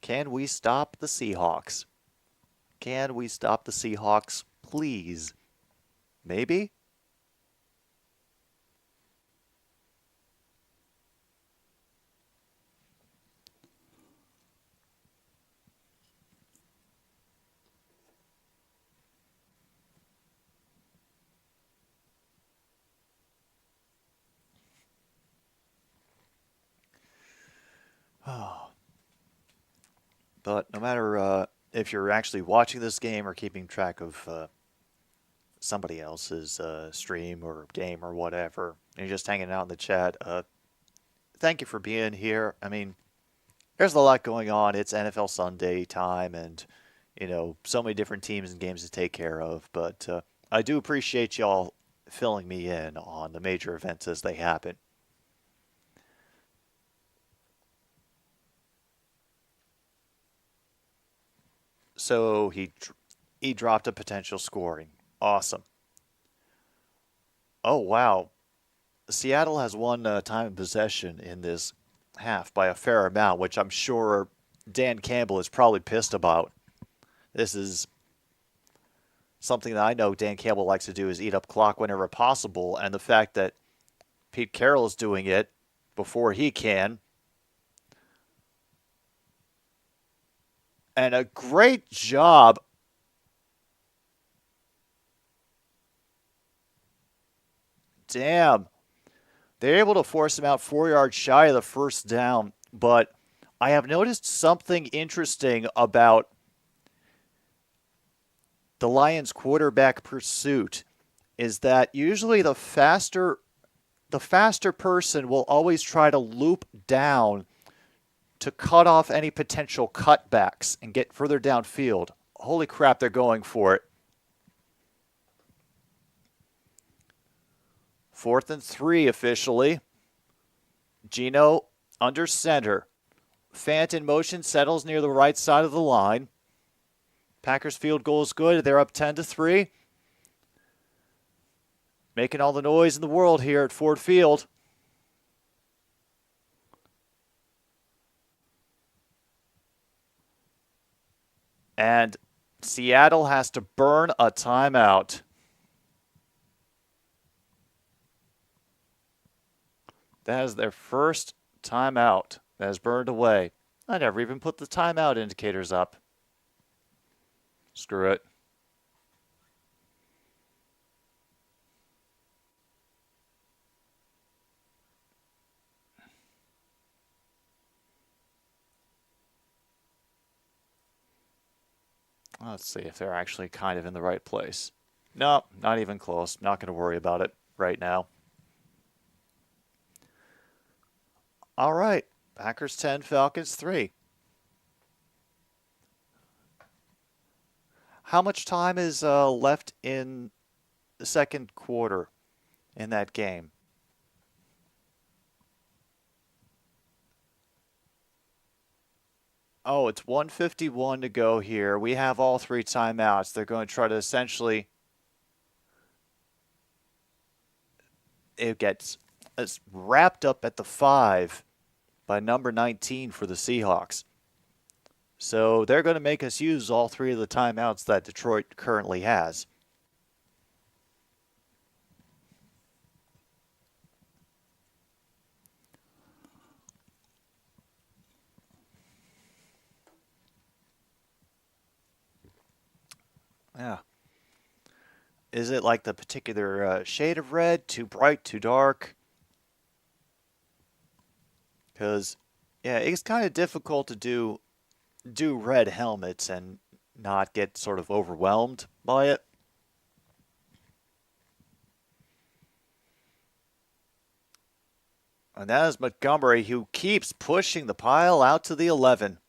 can we stop the Seahawks? Can we stop the Seahawks, please? Maybe? But no matter if you're actually watching this game or keeping track of somebody else's stream or game or whatever, and you're just hanging out in the chat, thank you for being here. I mean, there's a lot going on. It's NFL Sunday time, and so many different teams and games to take care of. But I do appreciate y'all filling me in on the major events as they happen. So he dropped a potential scoring. Awesome. Oh, wow. Seattle has won time of possession in this half by a fair amount, which I'm sure Dan Campbell is probably pissed about. This is something that I know Dan Campbell likes to do, is eat up clock whenever possible, and the fact that Pete Carroll is doing it before he can. And a great job. Damn. They're able to force him out 4 yards shy of the first down. But I have noticed something interesting about the Lions' quarterback pursuit is that usually the faster person will always try to loop down to cut off any potential cutbacks and get further downfield. Holy crap, they're going for it. 4th and 3 officially. Gino under center. Fant in motion, settles near the right side of the line. Packers field goal is good. They're up 10-3. Making all the noise in the world here at Ford Field. And Seattle has to burn a timeout. That is their first timeout that is burned away. I never even put the timeout indicators up. Screw it. Let's see if they're actually kind of in the right place. No, not even close. Not going to worry about it right now. All right. Packers 10, Falcons 3. How much time is left in the second quarter in that game? Oh, it's 1:51 to go here. We have all 3 timeouts. They're going to try to essentially... It gets wrapped up at the 5 by number 19 for the Seahawks. So they're going to make us use all 3 of the timeouts that Detroit currently has. Yeah. Is it like the particular shade of red? Too bright, too dark? Because, yeah, it's kind of difficult to do red helmets and not get sort of overwhelmed by it. And that is Montgomery, who keeps pushing the pile out to the 11.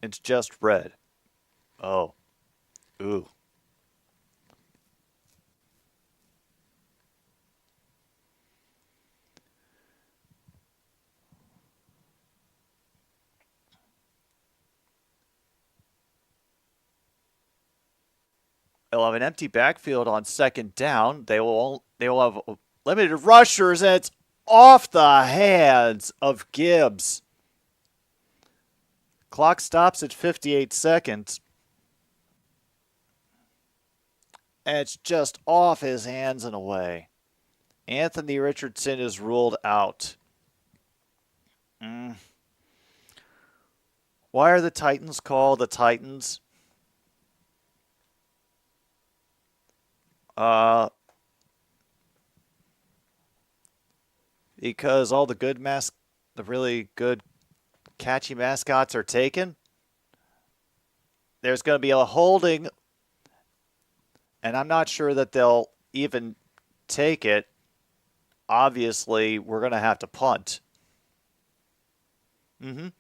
It's just red. Oh. Ooh. They'll have an empty backfield on second down. They will have limited rushers, and it's off the hands of Gibbs. Clock stops at 58 seconds. And it's just off his hands and away. Anthony Richardson is ruled out. Why are the Titans called the Titans? Because all the really good catchy mascots are taken. There's going to be a holding, and I'm not sure that they'll even take it. Obviously, we're going to have to punt. Yep.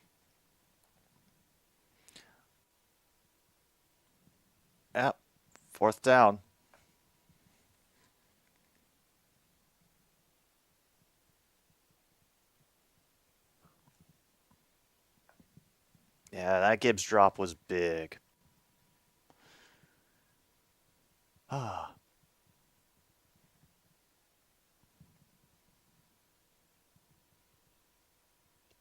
4th down. Yeah, that Gibbs drop was big.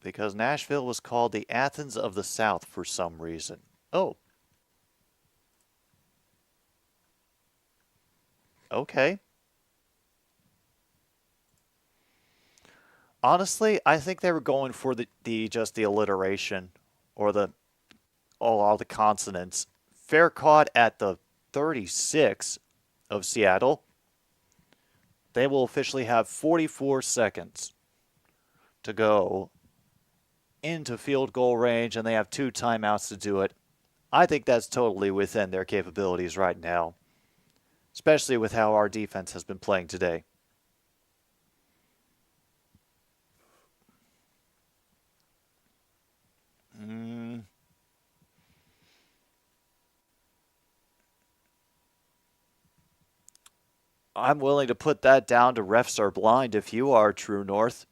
because Nashville was called the Athens of the South for some reason. Oh. Okay. Honestly, I think they were going for just the alliteration or all the consonants. Fair caught at the 36 of Seattle. They will officially have 44 seconds to go into field goal range, and they have 2 timeouts to do it. I think that's totally within their capabilities right now, especially with how our defense has been playing today. I'm willing to put that down to refs are blind if you are, True North.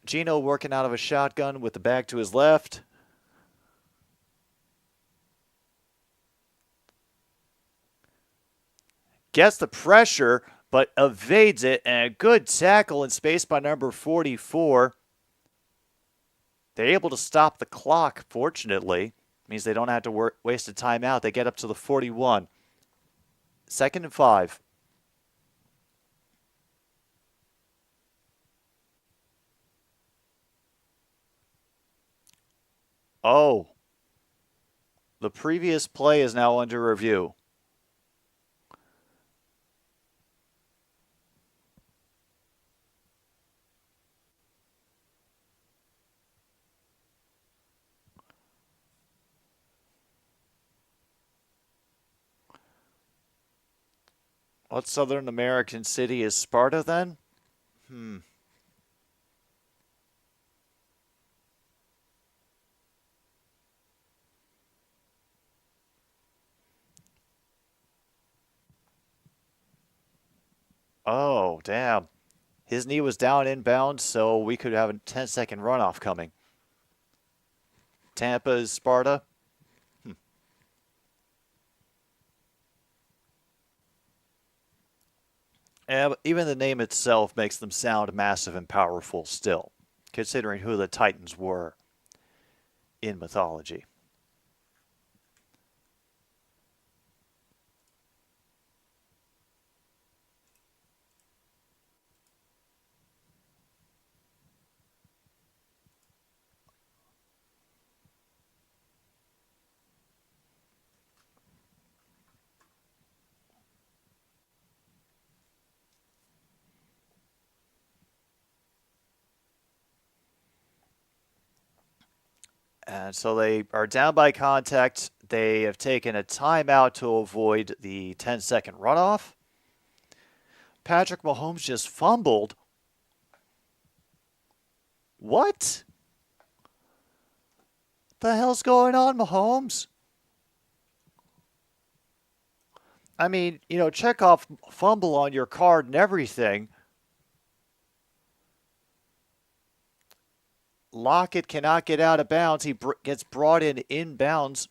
Gino working out of a shotgun with the bag to his left. Gets the pressure, but evades it, and a good tackle in space by number 44. They're able to stop the clock, fortunately. Means they don't have to waste a timeout. They get up to the 41. 2nd and 5. Oh. The previous play is now under review. What Southern American city is Sparta then? Oh, damn. His knee was down inbound, so we could have a 10-second runoff coming. Tampa is Sparta. Even the name itself makes them sound massive and powerful still, considering who the Titans were in mythology. And so they are down by contact. They have taken a timeout to avoid the 10-second runoff. Patrick Mahomes just fumbled. What? The hell's going on, Mahomes? I mean, check off fumble on your card and everything. Lockett cannot get out of bounds. He gets brought in inbounds.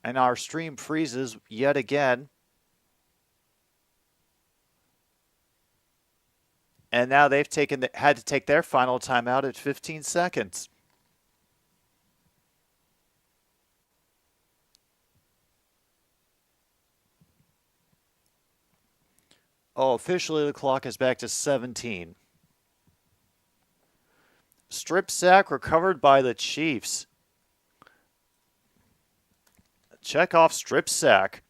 And our stream freezes yet again. And now they've had to take their final timeout at 15 seconds. Oh, officially the clock is back to 17. Strip sack recovered by the Chiefs. Check off strip sack.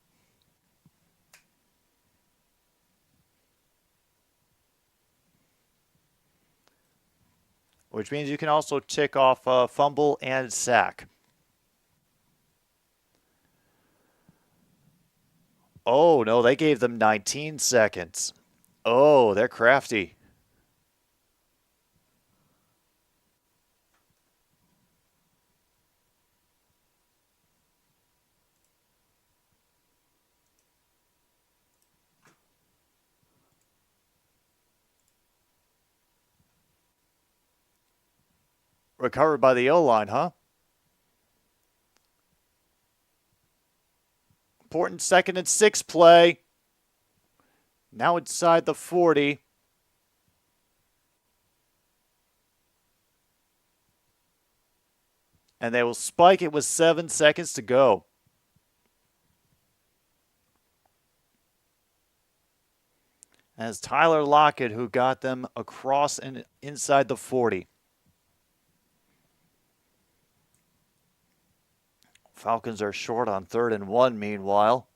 Which means you can also tick off fumble and sack. Oh, no, they gave them 19 seconds. Oh, they're crafty. Recovered by the O-line, huh? important 2nd and 6 play. Now inside the 40. And they will spike it with 7 seconds to go. As Tyler Lockett, who got them across and inside the 40. Falcons are short on 3rd and 1, meanwhile.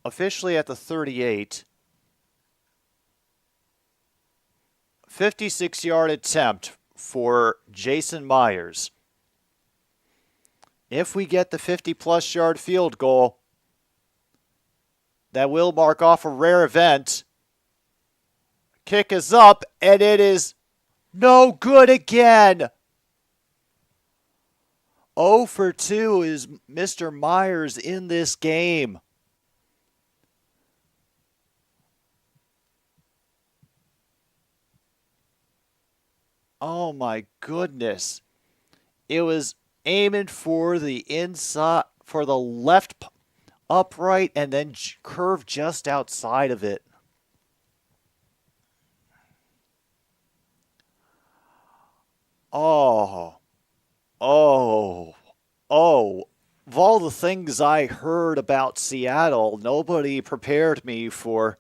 Officially at the 38. 56-yard attempt for Jason Myers. If we get the 50-plus yard field goal, that will mark off a rare event. Kick is up, and it is no good again. 0 for 2 is Mr. Myers in this game. Oh my goodness. It was aiming for the inside, for the left upright, and then curved just outside of it. Oh. Of all the things I heard about Seattle, nobody prepared me for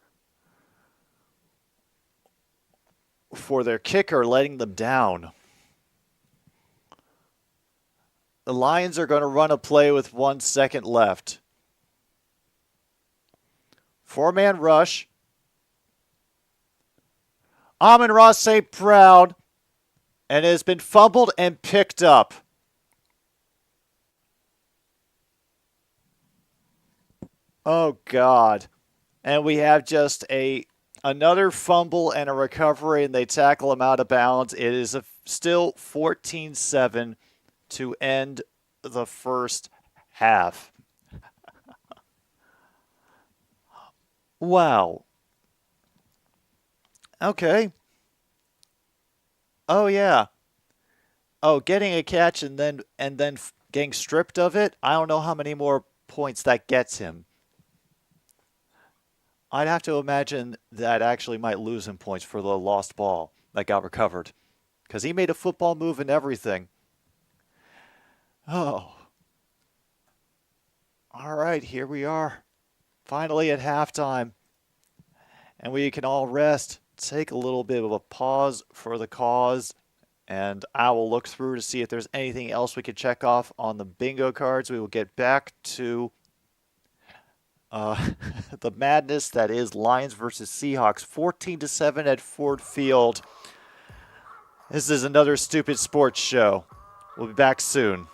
their kicker letting them down. The Lions are going to run a play with 1 second left. 4-man rush. Amon-Ra St. Brown, and it has been fumbled and picked up. Oh, God. And we have just another fumble and a recovery, and they tackle him out of bounds. It is still 14-7 to end the first half. Wow. Okay. Oh, yeah. Oh, getting a catch and then getting stripped of it, I don't know how many more points that gets him. I'd have to imagine that actually might lose him points for the lost ball that got recovered. Because he made a football move and everything. Oh. All right, here we are. Finally at halftime. And we can all rest. Take a little bit of a pause for the cause. And I will look through to see if there's anything else we could check off on the bingo cards. We will get back to the madness that is Lions versus Seahawks, 14-7 at Ford Field. This is another stupid sports show. We'll be back soon.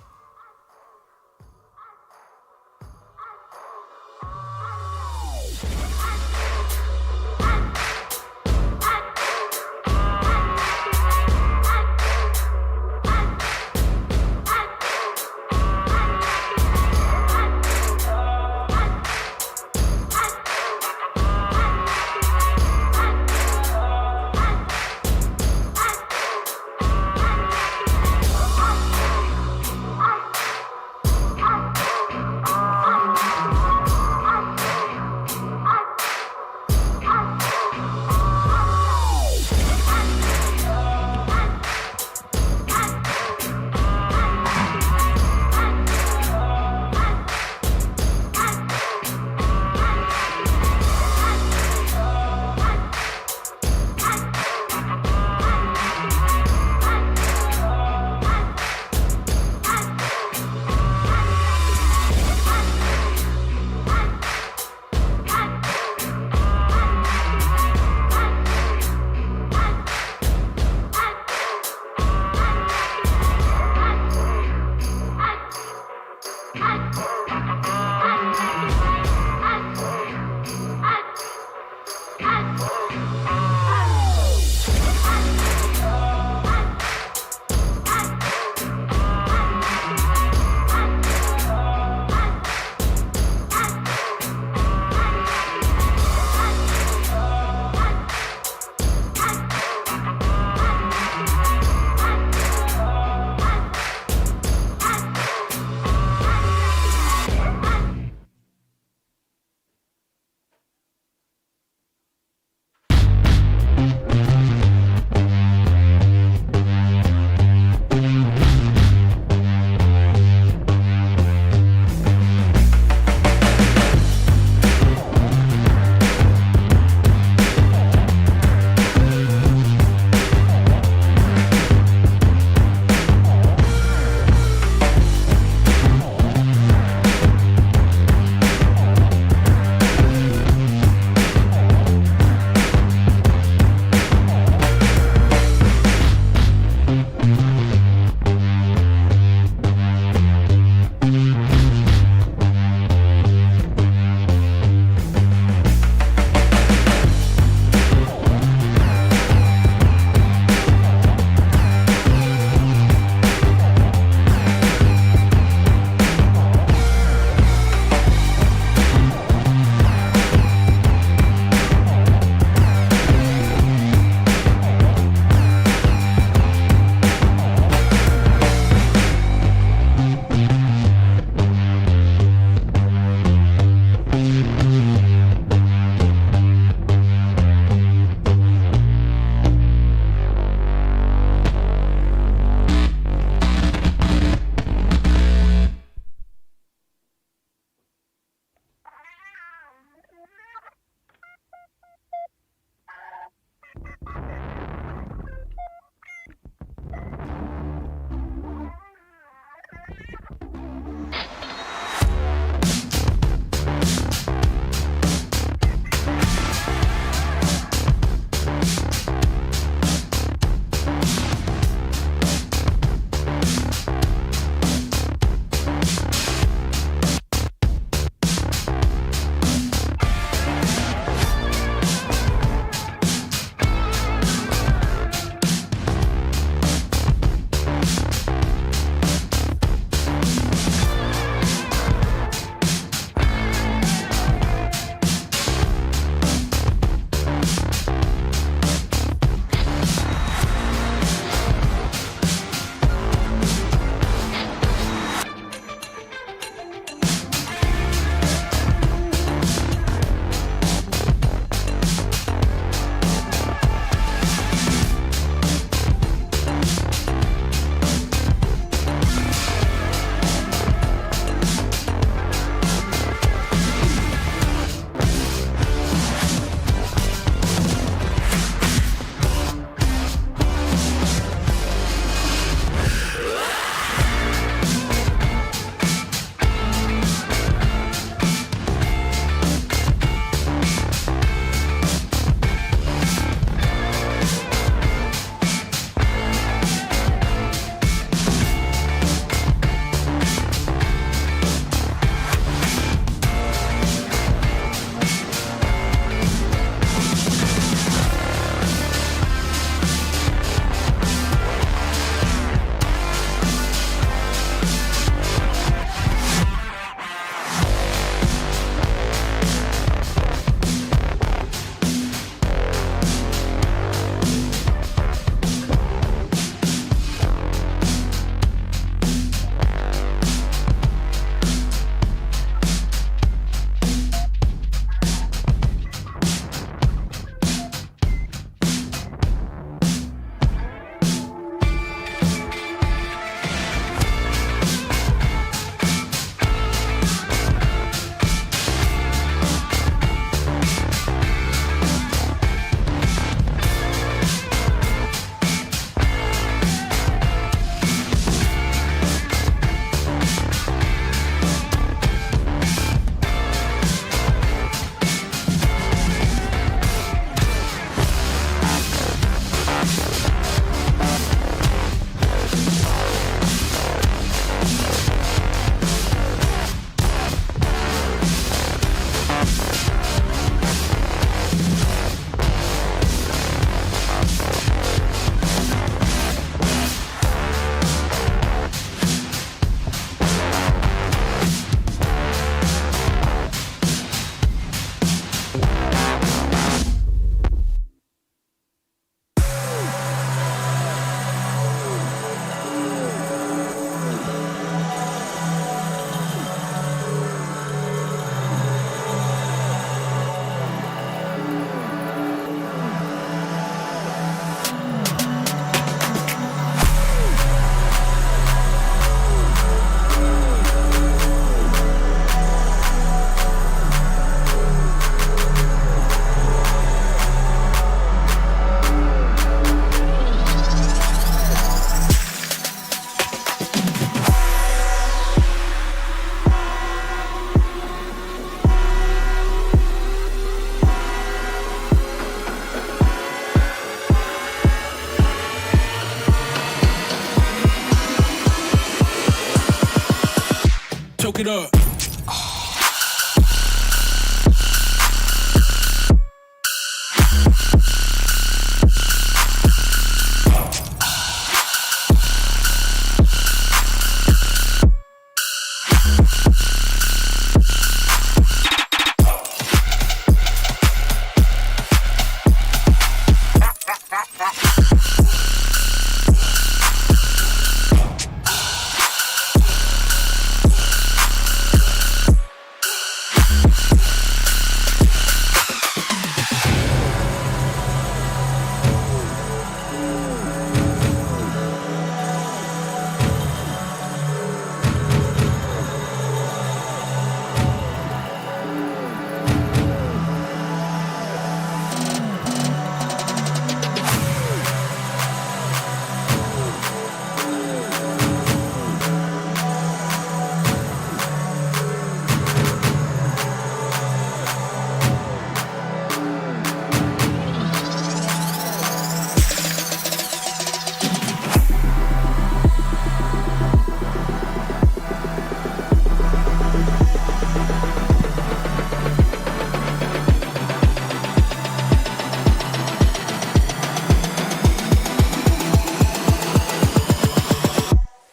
choke it up.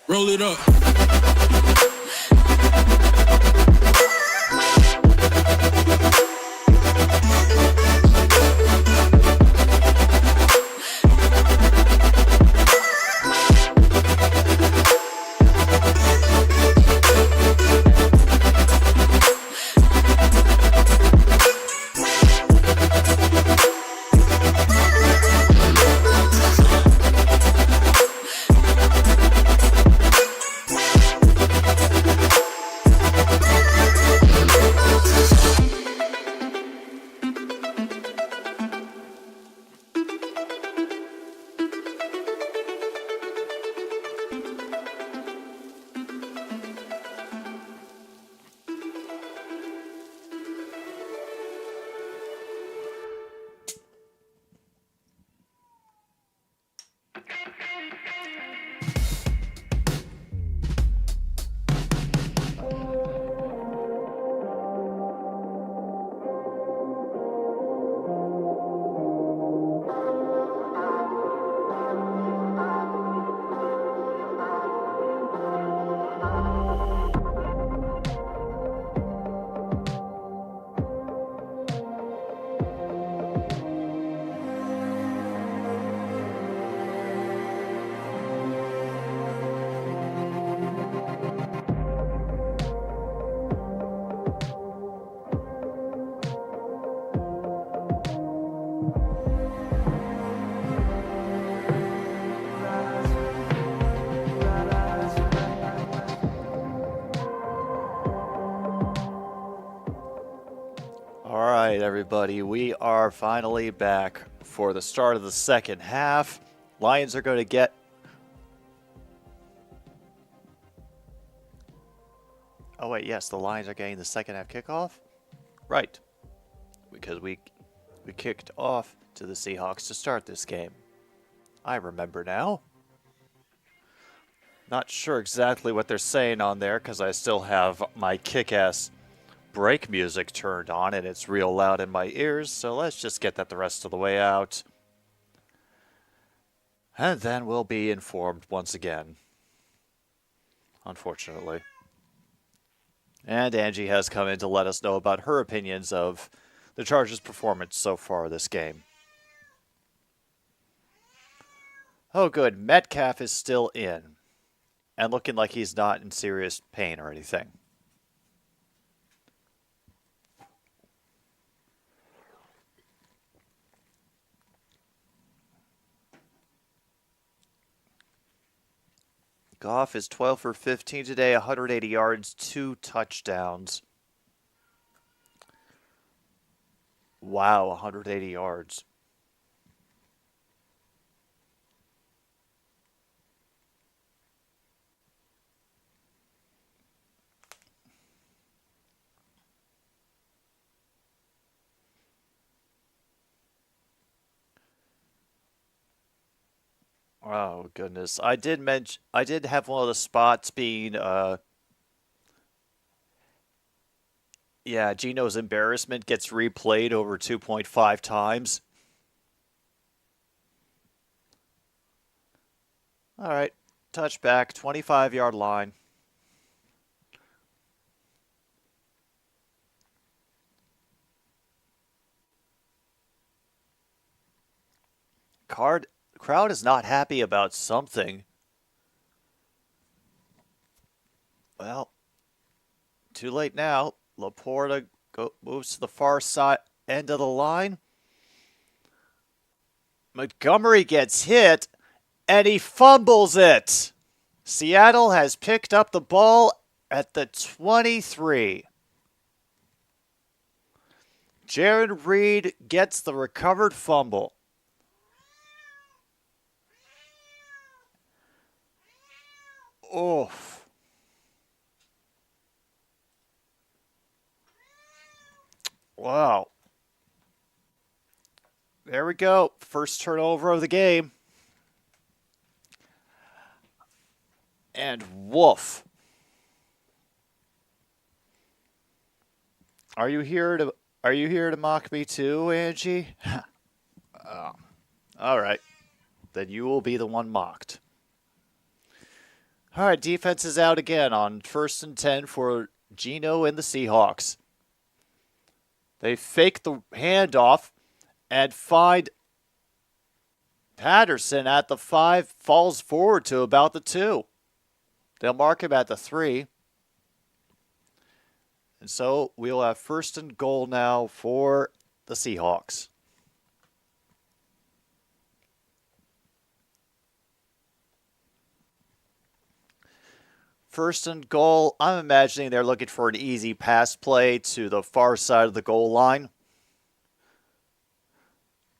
Roll it up. Alright, everybody, we are finally back for the start of the second half. Lions are going to get... Oh wait, yes, the Lions are getting the second half kickoff? Right, because we kicked off to the Seahawks to start this game. I remember now. Not sure exactly what they're saying on there because I still have my kick-ass break music turned on and it's real loud in my ears, so let's just get that the rest of the way out. And then we'll be informed once again. Unfortunately. And Angie has come in to let us know about her opinions of the Chargers' performance so far this game. Oh good, Metcalf is still in. And looking like he's not in serious pain or anything. Goff is 12 for 15 today, 180 yards, 2 touchdowns. Wow, 180 yards. Oh goodness! I did have one of the spots being Yeah, Gino's embarrassment gets replayed over 2.5 times. All right, touchback, 25-yard line. Crowd is not happy about something. Well, too late now. Laporta moves to the far side end of the line. Montgomery gets hit, and he fumbles it. Seattle has picked up the ball at the 23. Jaron Reed gets the recovered fumble. Oof. Wow. There we go. First turnover of the game. And woof. Are you here to mock me too, Angie? All right. Then you will be the one mocked. All right, defense is out again on 1st and 10 for Gino and the Seahawks. They fake the handoff and find Patterson at the 5, falls forward to about the 2. They'll mark him at the 3. And so we'll have 1st and goal now for the Seahawks. First and goal, I'm imagining they're looking for an easy pass play to the far side of the goal line.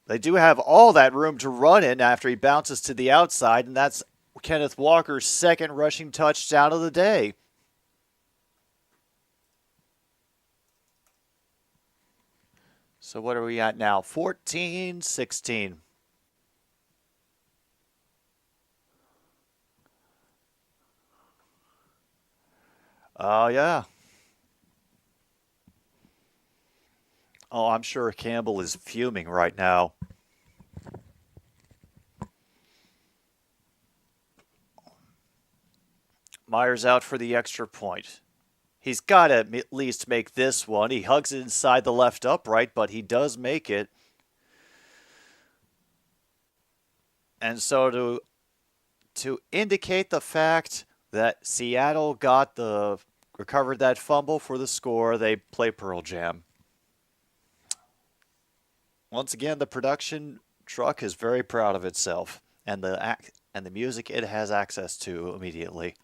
They do have all that room to run in after he bounces to the outside, and that's Kenneth Walker's 2nd rushing touchdown of the day. So what are we at now? 14-16. Oh, yeah. Oh, I'm sure Campbell is fuming right now. Myers out for the extra point. He's got to at least make this one. He hugs it inside the left upright, but he does make it. And so to indicate the fact that Seattle recovered that fumble for the score, they play Pearl Jam. Once again, the production truck is very proud of itself and the music it has access to immediately.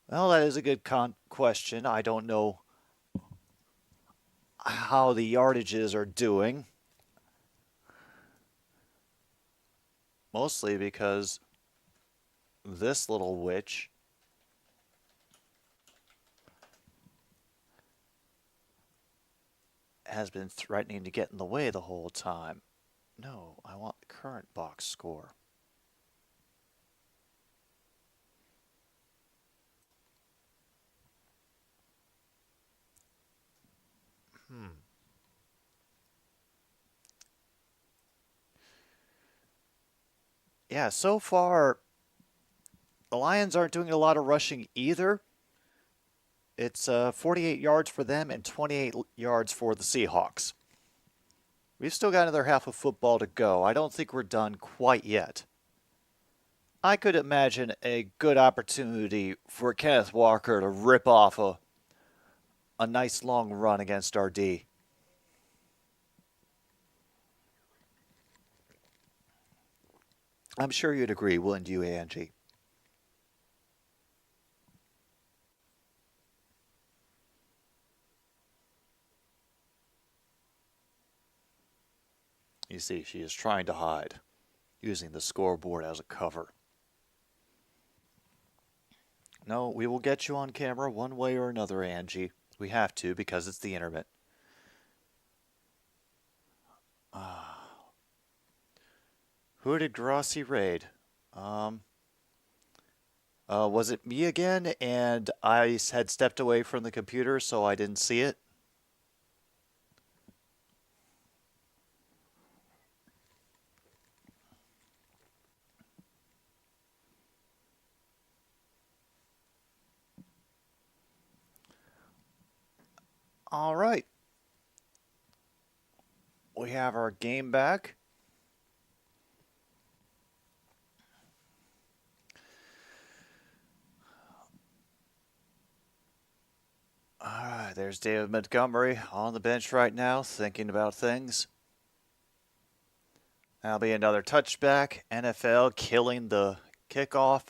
Well, that is a good question. I don't know how the yardages are doing. Mostly because this little witch has been threatening to get in the way the whole time. No, I want the current box score. Yeah, so far, the Lions aren't doing a lot of rushing either. It's 48 yards for them and 28 yards for the Seahawks. We've still got another half of football to go. I don't think we're done quite yet. I could imagine a good opportunity for Kenneth Walker to rip off a nice long run against our D. I'm sure you'd agree, wouldn't you, Angie? You see, she is trying to hide, using the scoreboard as a cover. No, we will get you on camera one way or another, Angie. We have to because it's the internet. Who did Grossi raid? Was it me again? And I had stepped away from the computer, so I didn't see it. All right. We have our game back. All right, there's David Montgomery on the bench right now, thinking about things. That'll be another touchback. NFL killing the kickoff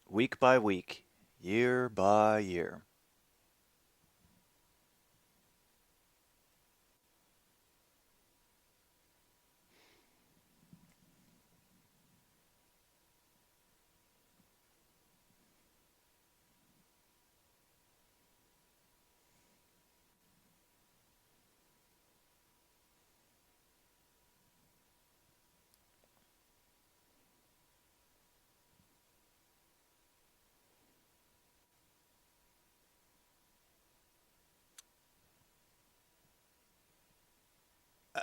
week by week, year by year.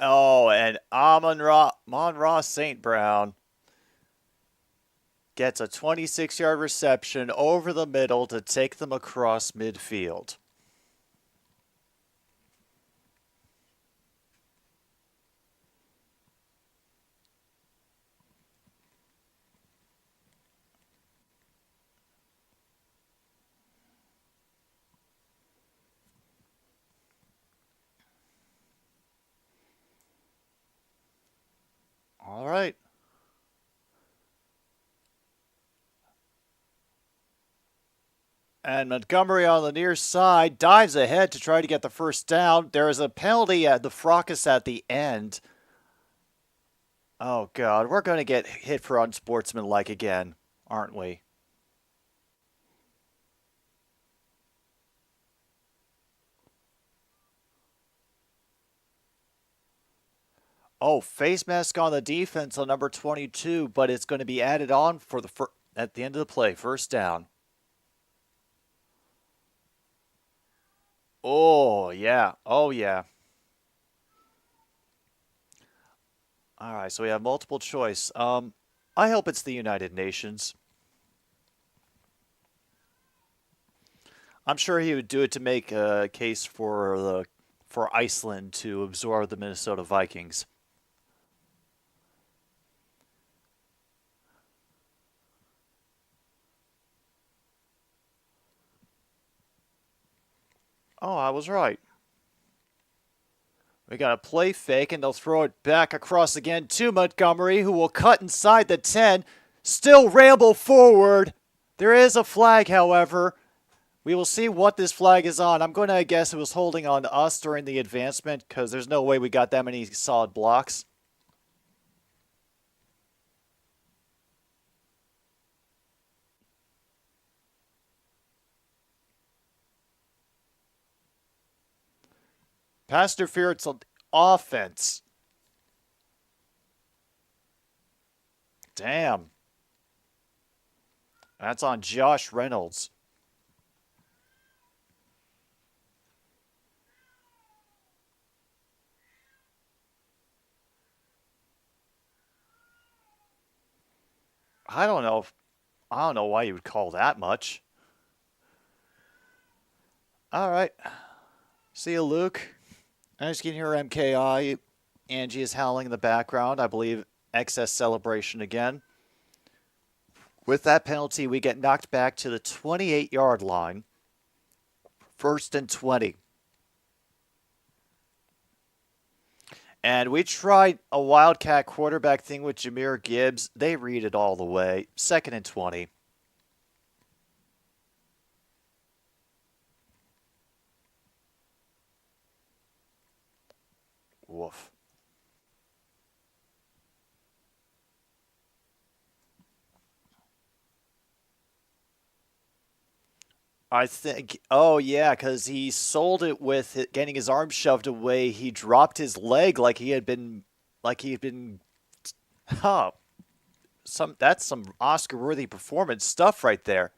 Oh, and Amon-Ra St. Brown gets a 26-yard reception over the middle to take them across midfield. All right. And Montgomery on the near side dives ahead to try to get the first down. There is a penalty at the fracas at the end. Oh, God. We're going to get hit for unsportsmanlike again, aren't we? Oh, face mask on the defense on number 22, but it's going to be added on for at the end of the play. First down. Oh, yeah. Oh, yeah. All right, so we have multiple choice. I hope it's the United Nations. I'm sure he would do it to make a case for Iceland to absorb the Minnesota Vikings. Oh, I was right. We got a play fake, and they'll throw it back across again to Montgomery, who will cut inside the 10. Still ramble forward. There is a flag, however. We will see what this flag is on. I'm going to guess it was holding on to us during the advancement, because there's no way we got that many solid blocks. Pass interference on offense. Damn. That's on Josh Reynolds. I don't know why you would call that much. All right. See you, Luke. As you can hear MKI, Angie is howling in the background. I believe excess celebration again. With that penalty, we get knocked back to the 28-yard line. 1st and 20. And we tried a wildcat quarterback thing with Jahmyr Gibbs. They read it all the way. 2nd and 20. Woof. I think, oh yeah, because he sold it with it, getting his arm shoved away. He dropped his leg huh. That's some Oscar-worthy performance stuff right there.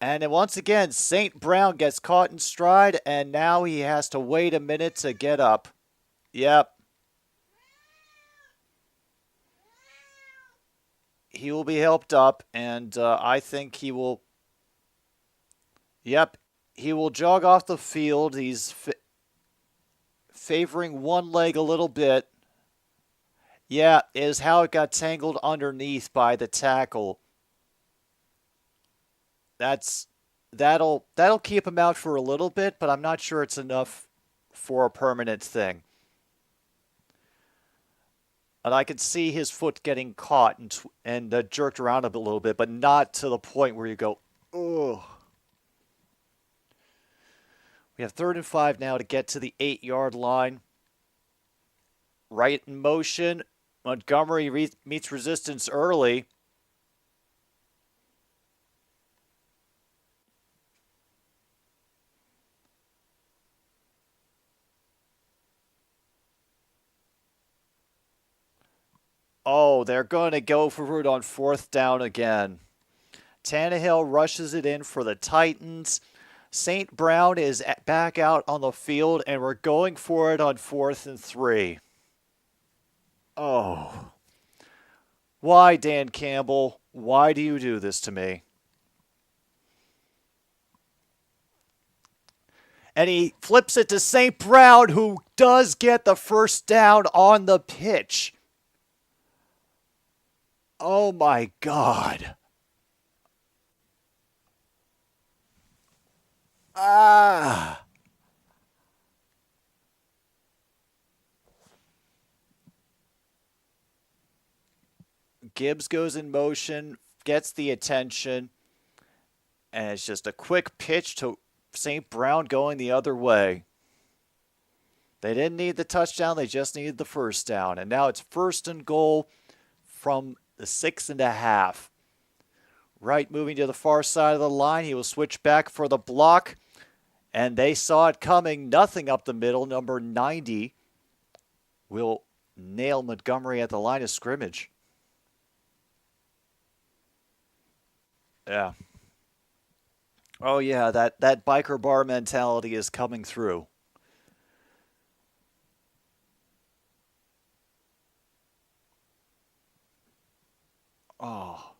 And then once again, St. Brown gets caught in stride, and now he has to wait a minute to get up. Yep. He will be helped up, and I think he will... Yep, he will jog off the field. He's favoring one leg a little bit. Yeah, is how it got tangled underneath by the tackle. That'll keep him out for a little bit, but I'm not sure it's enough for a permanent thing. And I could see his foot getting caught and jerked around a little bit, but not to the point where you go, ugh. We have 3rd and 5 now to get to the 8-yard line. Right in motion. Montgomery meets resistance early. Oh, they're going to go for it on 4th down again. Tannehill rushes it in for the Titans. St. Brown is back out on the field, and we're going for it on 4th and 3. Oh. Why, Dan Campbell? Why do you do this to me? And he flips it to St. Brown, who does get the first down on the pitch. Oh, my God. Ah. Gibbs goes in motion, gets the attention, and it's just a quick pitch to St. Brown going the other way. They didn't need the touchdown, they just needed the first down. And now it's 1st and goal from the 6.5. Wright moving to the far side of the line. He will switch back for the block. And they saw it coming. Nothing up the middle. Number 90 will nail Montgomery at the line of scrimmage. Yeah. Oh, yeah, that biker bar mentality is coming through. Oh.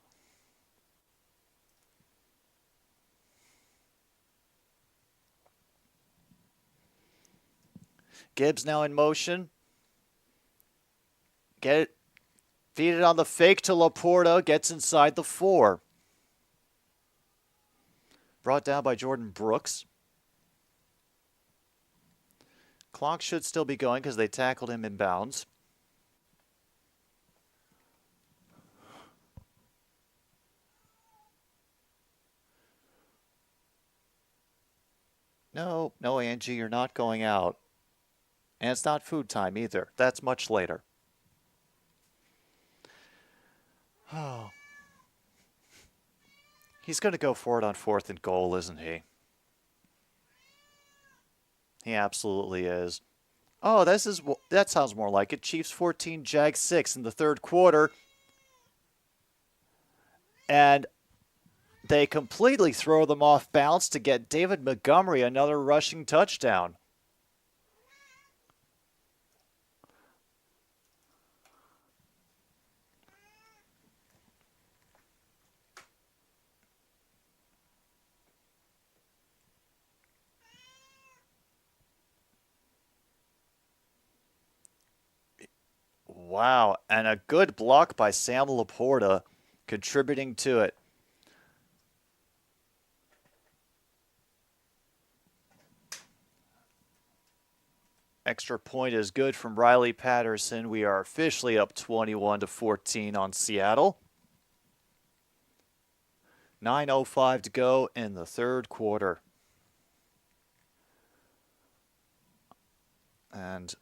Gibbs now in motion. Get it. Feed it on the fake to Laporta. Gets inside the 4. Brought down by Jordan Brooks. Clock should still be going because they tackled him in bounds. No, Angie, you're not going out. And it's not food time either. That's much later. Oh. He's going to go for it on 4th and goal, isn't he? He absolutely is. Oh, that sounds more like it. Chiefs 14, Jags 6 in the 3rd quarter. And they completely throw them off balance to get David Montgomery another rushing touchdown. Wow, and a good block by Sam Laporta contributing to it. Extra point is good from Riley Patterson. We are officially up 21-14 on Seattle. 9:05 to go in the 3rd quarter. And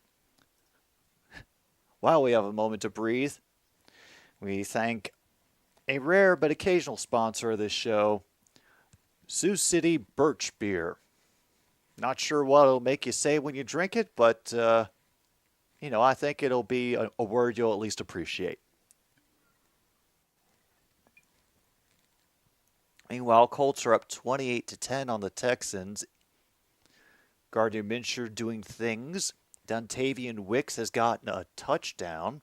while we have a moment to breathe, we thank a rare but occasional sponsor of this show, Sioux City Birch Beer. Not sure what it'll make you say when you drink it, but, I think it'll be a word you'll at least appreciate. Meanwhile, Colts are up 28-10 on the Texans. Gardner Minshew doing things. Dontavian Wicks has gotten a touchdown.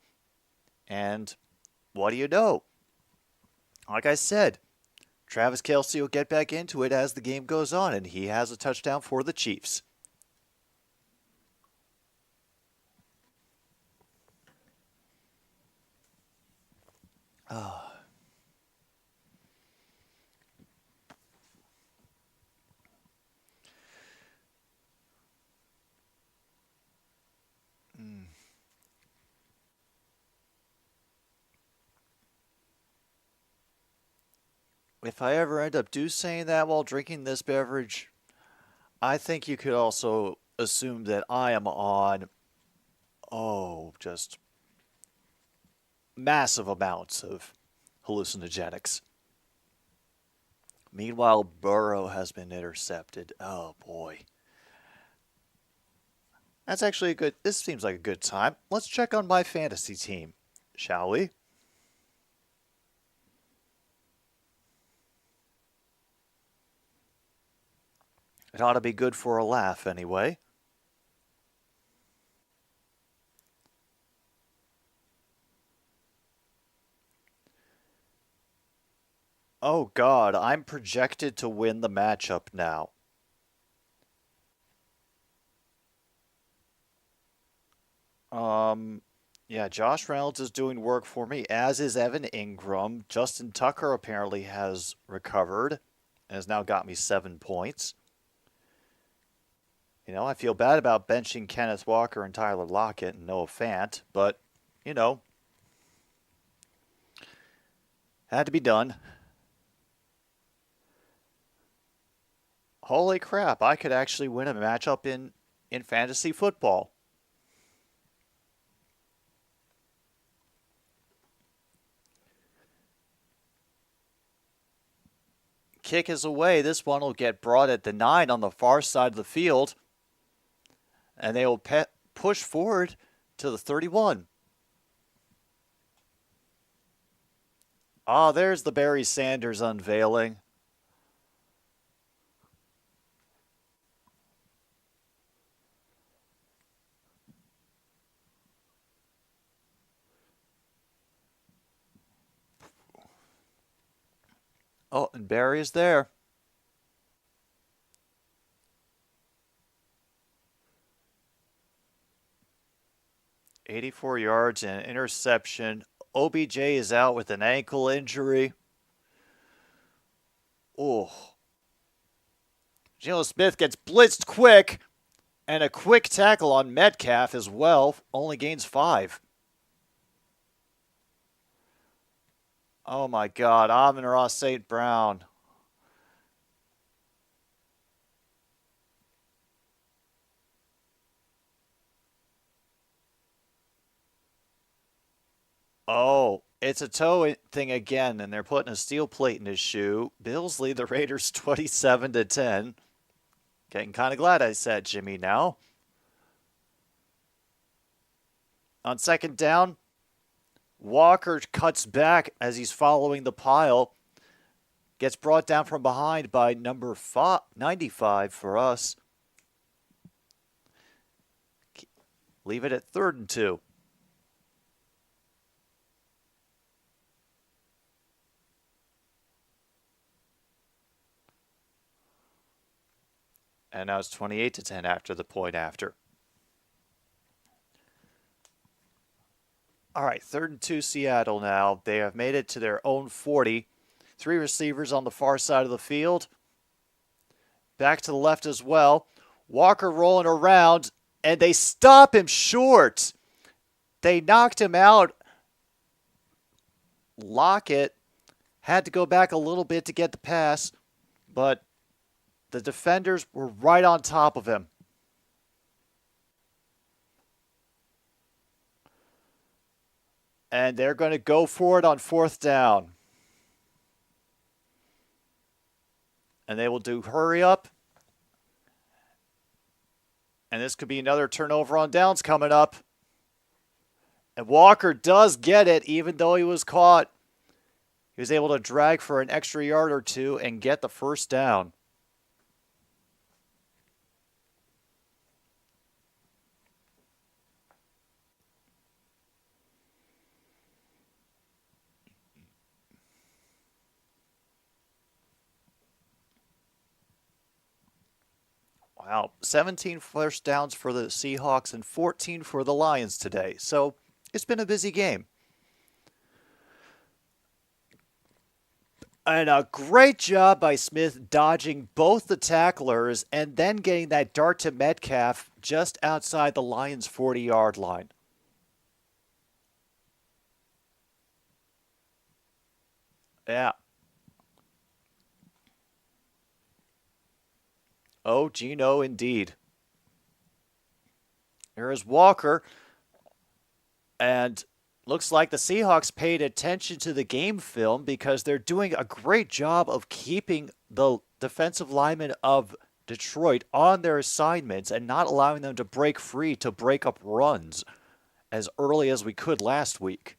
And what do you know? Like I said, Travis Kelce will get back into it as the game goes on, and he has a touchdown for the Chiefs. If I ever end up saying that while drinking this beverage, I think you could also assume that I am on, just massive amounts of hallucinogenics. Meanwhile, Burrow has been intercepted. Oh, boy. That's actually this seems like a good time. Let's check on my fantasy team, shall we? It ought to be good for a laugh anyway. Oh God, I'm projected to win the matchup now. Yeah, Josh Reynolds is doing work for me, as is Evan Ingram. Justin Tucker apparently has recovered and has now got me 7 points. I feel bad about benching Kenneth Walker and Tyler Lockett and Noah Fant, but, had to be done. Holy crap, I could actually win a matchup in fantasy football. Kick is away. This one will get brought at the 9 on the far side of the field. And they will push forward to the 31. There's the Barry Sanders unveiling. Oh, and Barry is there. "84 yards and an interception. OBJ is out with an ankle injury." Oh. Geno Smith gets blitzed quick, and a quick tackle on Metcalf as well. Only gains 5. Oh my God, Amon-Ra St. Brown. Oh, it's a toe thing again, and they're putting a steel plate in his shoe. Bills lead the Raiders 27-10. Getting kind of glad I said Jimmy now. On second down, Walker cuts back as he's following the pile. Gets brought down from behind by number 95 for us. Leave it at 3rd and 2. And now it's 28-10 after the point after. All right, 3rd and 2 Seattle now. They have made it to their own 40. 3 receivers on the far side of the field. Back to the left as well. Walker rolling around, and they stop him short. They knocked him out. Lockett had to go back a little bit to get the pass, but the defenders were right on top of him. And they're going to go for it on 4th down. And they will do hurry up. And this could be another turnover on downs coming up. And Walker does get it, even though he was caught He was able to drag for an extra yard or two and get the first down. Wow, 17 first downs for the Seahawks and 14 for the Lions today. So it's been a busy game. And a great job by Smith dodging both the tacklers and then getting that dart to Metcalf just outside the Lions' 40-yard line. Yeah. Oh, Gino, indeed. Here is Walker. And looks like the Seahawks paid attention to the game film because they're doing a great job of keeping the defensive linemen of Detroit on their assignments and not allowing them to break free to break up runs as early as we could last week.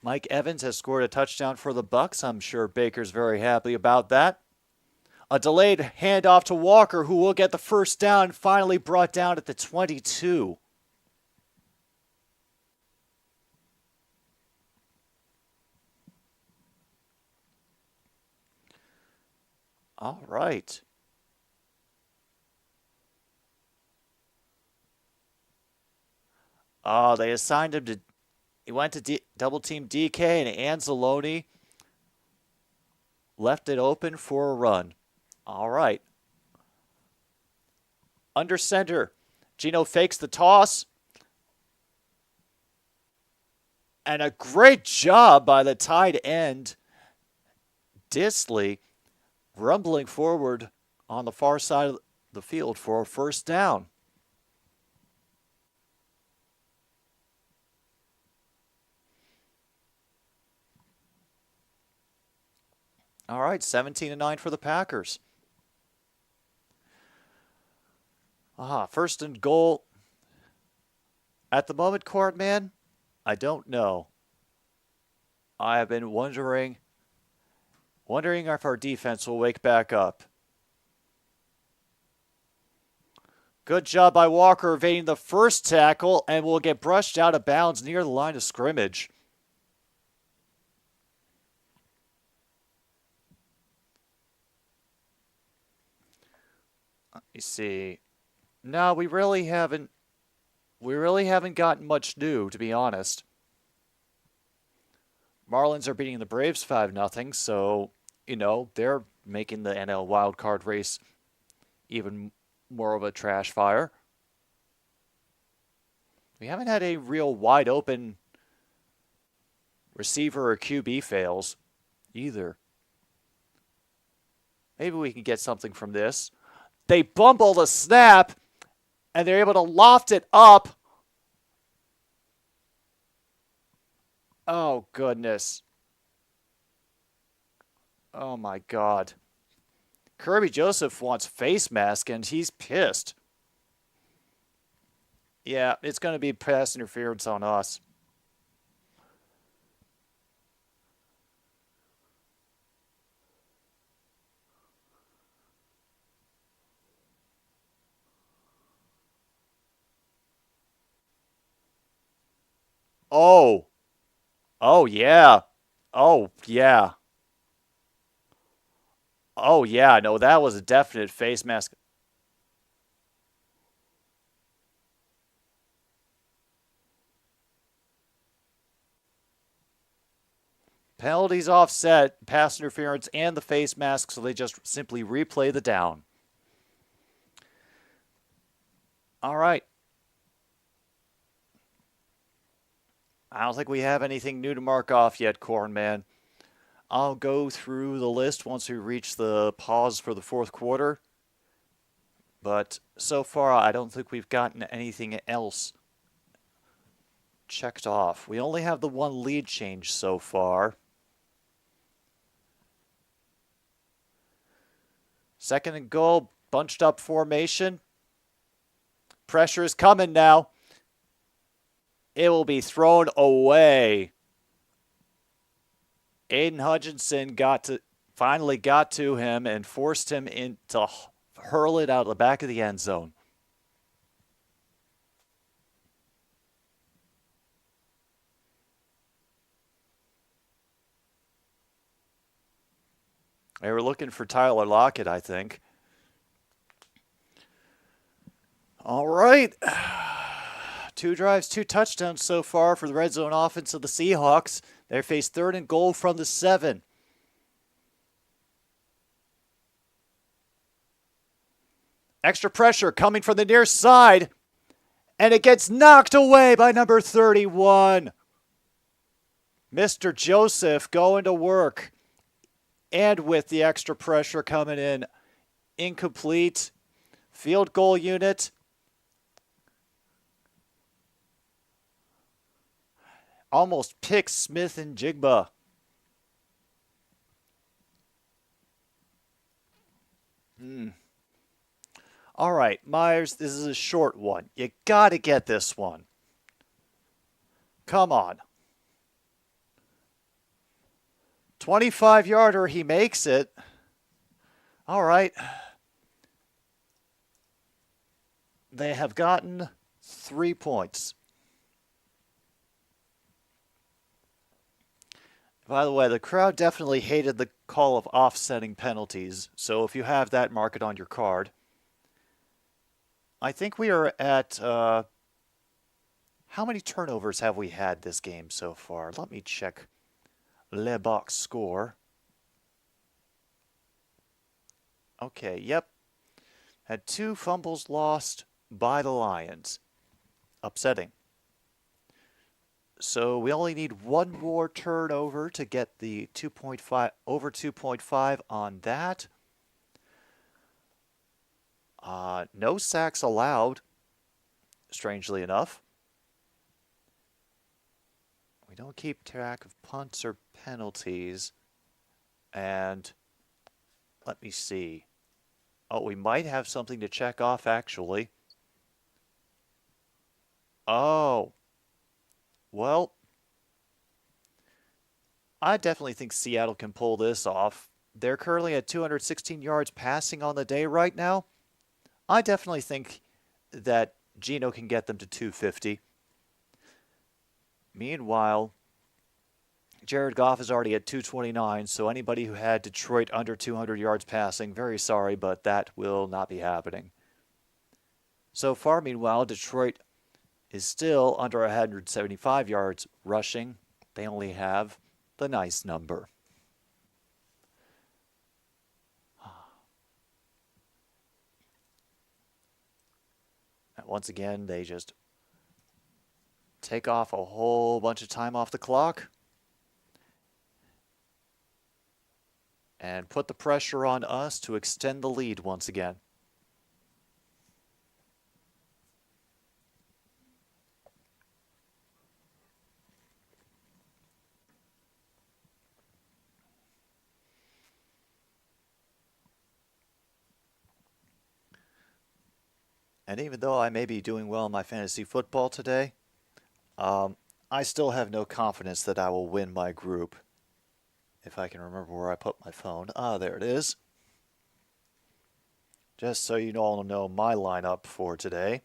Mike Evans has scored a touchdown for the Bucks. I'm sure Baker's very happy about that. A delayed handoff to Walker, who will get the first down, finally brought down at the 22. All right. Oh, they assigned him to... He went to double team DK, and Anzalone left it open for a run. All right. Under center, Gino fakes the toss. And a great job by the tight end, Disley, rumbling forward on the far side of the field for a first down. All right, 17-9 for the Packers. First and goal. At the moment, Courtman, I don't know. I have been wondering if our defense will wake back up. Good job by Walker evading the first tackle and will get brushed out of bounds near the line of scrimmage. Let me see. No, we really haven't gotten much new, to be honest. Marlins are beating the Braves 5-0, so, they're making the NL wildcard race even more of a trash fire. We haven't had a real wide open receiver or QB fails either. Maybe we can get something from this. They bumble the snap, and they're able to loft it up. Oh, goodness. Oh, my God. Kirby Joseph wants face mask, and he's pissed. Yeah, it's going to be pass interference on us. Oh. Oh, yeah. Oh, yeah. Oh, yeah. No, that was a definite face mask. Penalties offset, pass interference, and the face mask, so they just simply replay the down. All right. I don't think we have anything new to mark off yet, Cornman. I'll go through the list once we reach the pause for the fourth quarter. But so far, I don't think we've gotten anything else checked off. We only have the one lead change so far. Second and goal, bunched up formation. Pressure is coming now. It will be thrown away. Aiden Hutchinson finally got to him and forced him to hurl it out the back of the end zone. They were looking for Tyler Lockett, I think. All right. 2 drives, 2 touchdowns so far for the red zone offense of the Seahawks. They face 3rd and goal from the 7. Extra pressure coming from the near side. And it gets knocked away by number 31. Mr. Joseph going to work. And with the extra pressure coming in, incomplete. Field goal unit. Almost Pitx, Smith, and Jigba. All right, Myers, this is a short one. You got to get this one. Come on. 25-yarder, he makes it. All right. They have gotten 3 points. By the way, the crowd definitely hated the call of offsetting penalties, so if you have that, mark it on your card. I think we are at, how many turnovers have we had this game so far? Let me check Le Box score. Okay, yep. Had 2 fumbles lost by the Lions. Upsetting. So we only need 1 more turnover to get the 2.5 over 2.5 on that. No sacks allowed, strangely enough. We don't keep track of punts or penalties. And let me see. Oh, we might have something to check off, actually. Oh. Well, I definitely think Seattle can pull this off. They're currently at 216 yards passing on the day right now. I definitely think that Geno can get them to 250. Meanwhile, Jared Goff is already at 229, so anybody who had Detroit under 200 yards passing, very sorry, but that will not be happening. So far, meanwhile, Detroit is still under 175 yards rushing. They only have the nice number. And once again, they just take off a whole bunch of time off the clock and put the pressure on us to extend the lead once again. And even though I may be doing well in my fantasy football today, I still have no confidence that I will win my group. If I can remember where I put my phone. Ah, there it is. Just so you all know my lineup for today.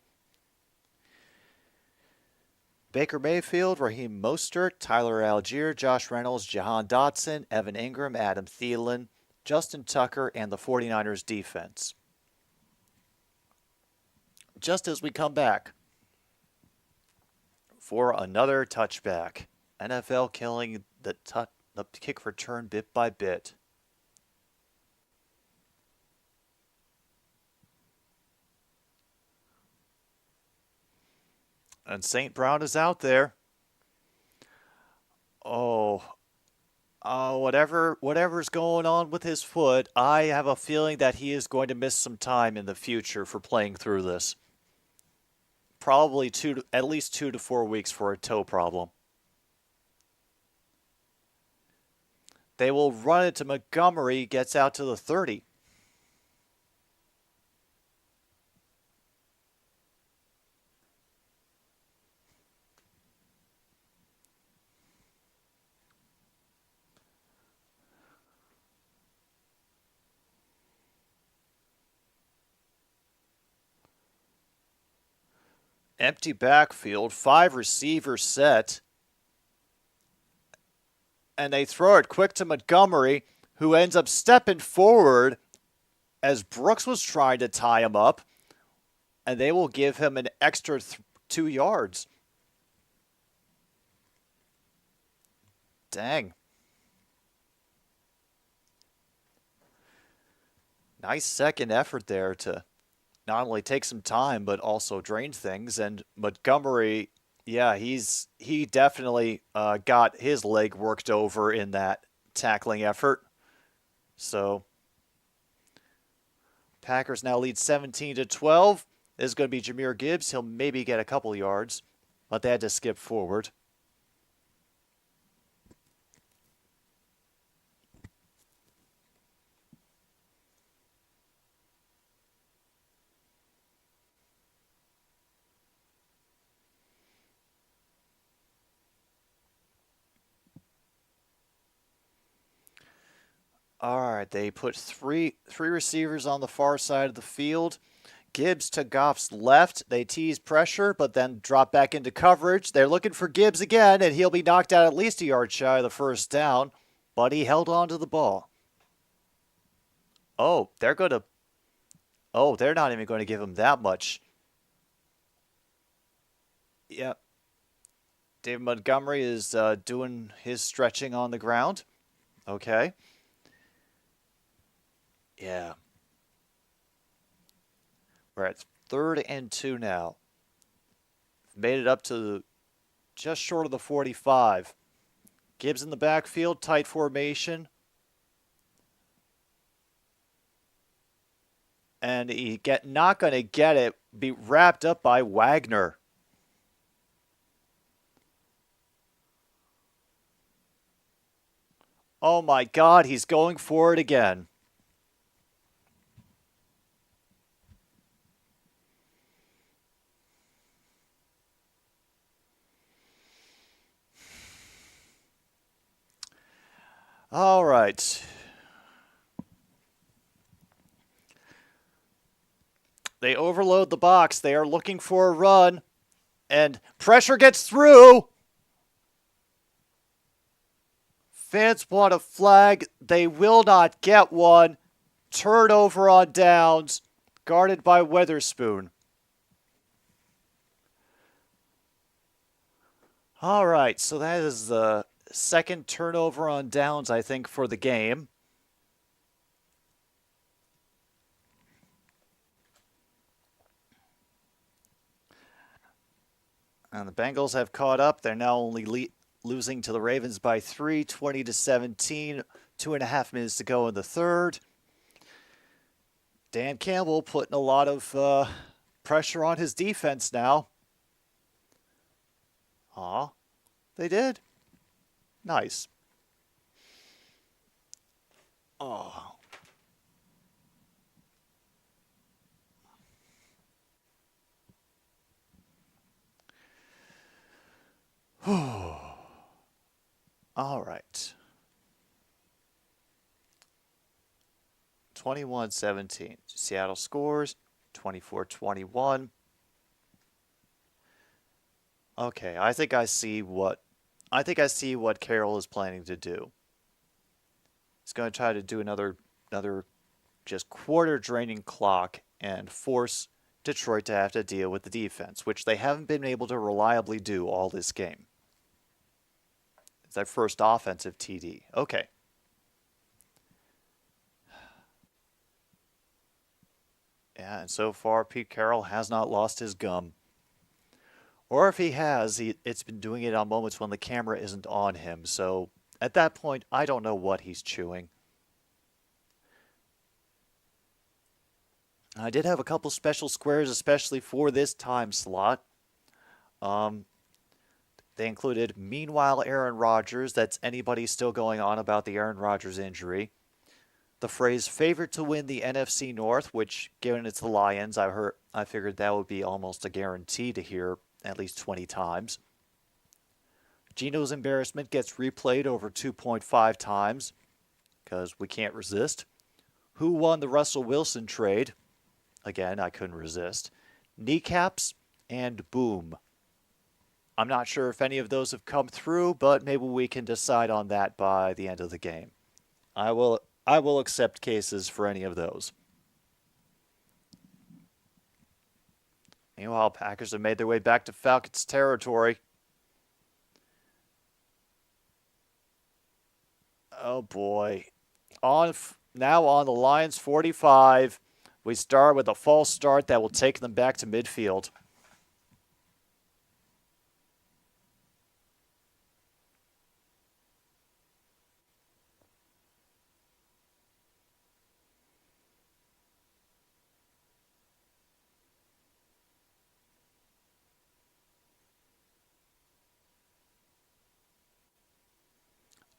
Baker Mayfield, Raheem Mostert, Tyler Algier, Josh Reynolds, Jahan Dotson, Evan Ingram, Adam Thielen, Justin Tucker, and the 49ers defense. Just as we come back for another touchback. NFL killing the kick return bit by bit. And St. Brown is out there. Whatever's going on with his foot, I have a feeling that he is going to miss some time in the future for playing through this. Probably at least 2 to 4 weeks for a toe problem. They will run it to Montgomery, gets out to the 30. Empty backfield, 5 receiver set. And they throw it quick to Montgomery, who ends up stepping forward as Brooks was trying to tie him up. And they will give him an extra 2 yards. Dang. Nice second effort there to not only take some time, but also drain things. And Montgomery, yeah, he definitely got his leg worked over in that tackling effort. So Packers now lead 17-12. This is going to be Jahmyr Gibbs. He'll maybe get a couple yards, but they had to skip forward. All right, they put three receivers on the far side of the field. Gibbs to Goff's left. They tease pressure, but then drop back into coverage. They're looking for Gibbs again, and he'll be knocked out at least a yard shy of the first down, but he held on to the ball. Oh, they're not even going to give him that much. Yep. David Montgomery is doing his stretching on the ground. Okay. Yeah. We're at 3rd and 2 now. Made it up to just short of the 45. Gibbs in the backfield, tight formation. And not going to get it. Be wrapped up by Wagner. Oh my God, he's going for it again. All right. They overload the box. They are looking for a run. And pressure gets through. Fans want a flag. They will not get one. Turnover on downs. Guarded by Witherspoon. All right, so that is the second turnover on downs, I think, for the game. And the Bengals have caught up. They're now only losing to the Ravens by 3, 20-17. 2.5 minutes to go in the third. Dan Campbell putting a lot of pressure on his defense now. Aw, they did. Nice. Oh. All right. 21-17. Seattle scores. 24-21. Okay, I think I see what Karl is planning to do. He's going to try to do another just quarter draining clock and force Detroit to have to deal with the defense, which they haven't been able to reliably do all this game. It's their first offensive TD. Okay. Yeah, and so far Pete Carroll has not lost his gum. Or if he has, it's been doing it on moments when the camera isn't on him. So at that point, I don't know what he's chewing. I did have a couple special squares, especially for this time slot. They included Meanwhile Aaron Rodgers. That's anybody still going on about the Aaron Rodgers injury. The phrase favorite to win the NFC North, which given it's the Lions, I figured that would be almost a guarantee to hear at least 20 times. Geno's embarrassment gets replayed over 2.5 times because we can't resist. Who won the Russell Wilson trade? Again, I couldn't resist. Kneecaps and boom. I'm not sure if any of those have come through, but maybe we can decide on that by the end of the game. I will accept cases for any of those. Meanwhile, Packers have made their way back to Falcons territory. Oh boy. Now on the Lions 45, we start with a false start that will take them back to midfield.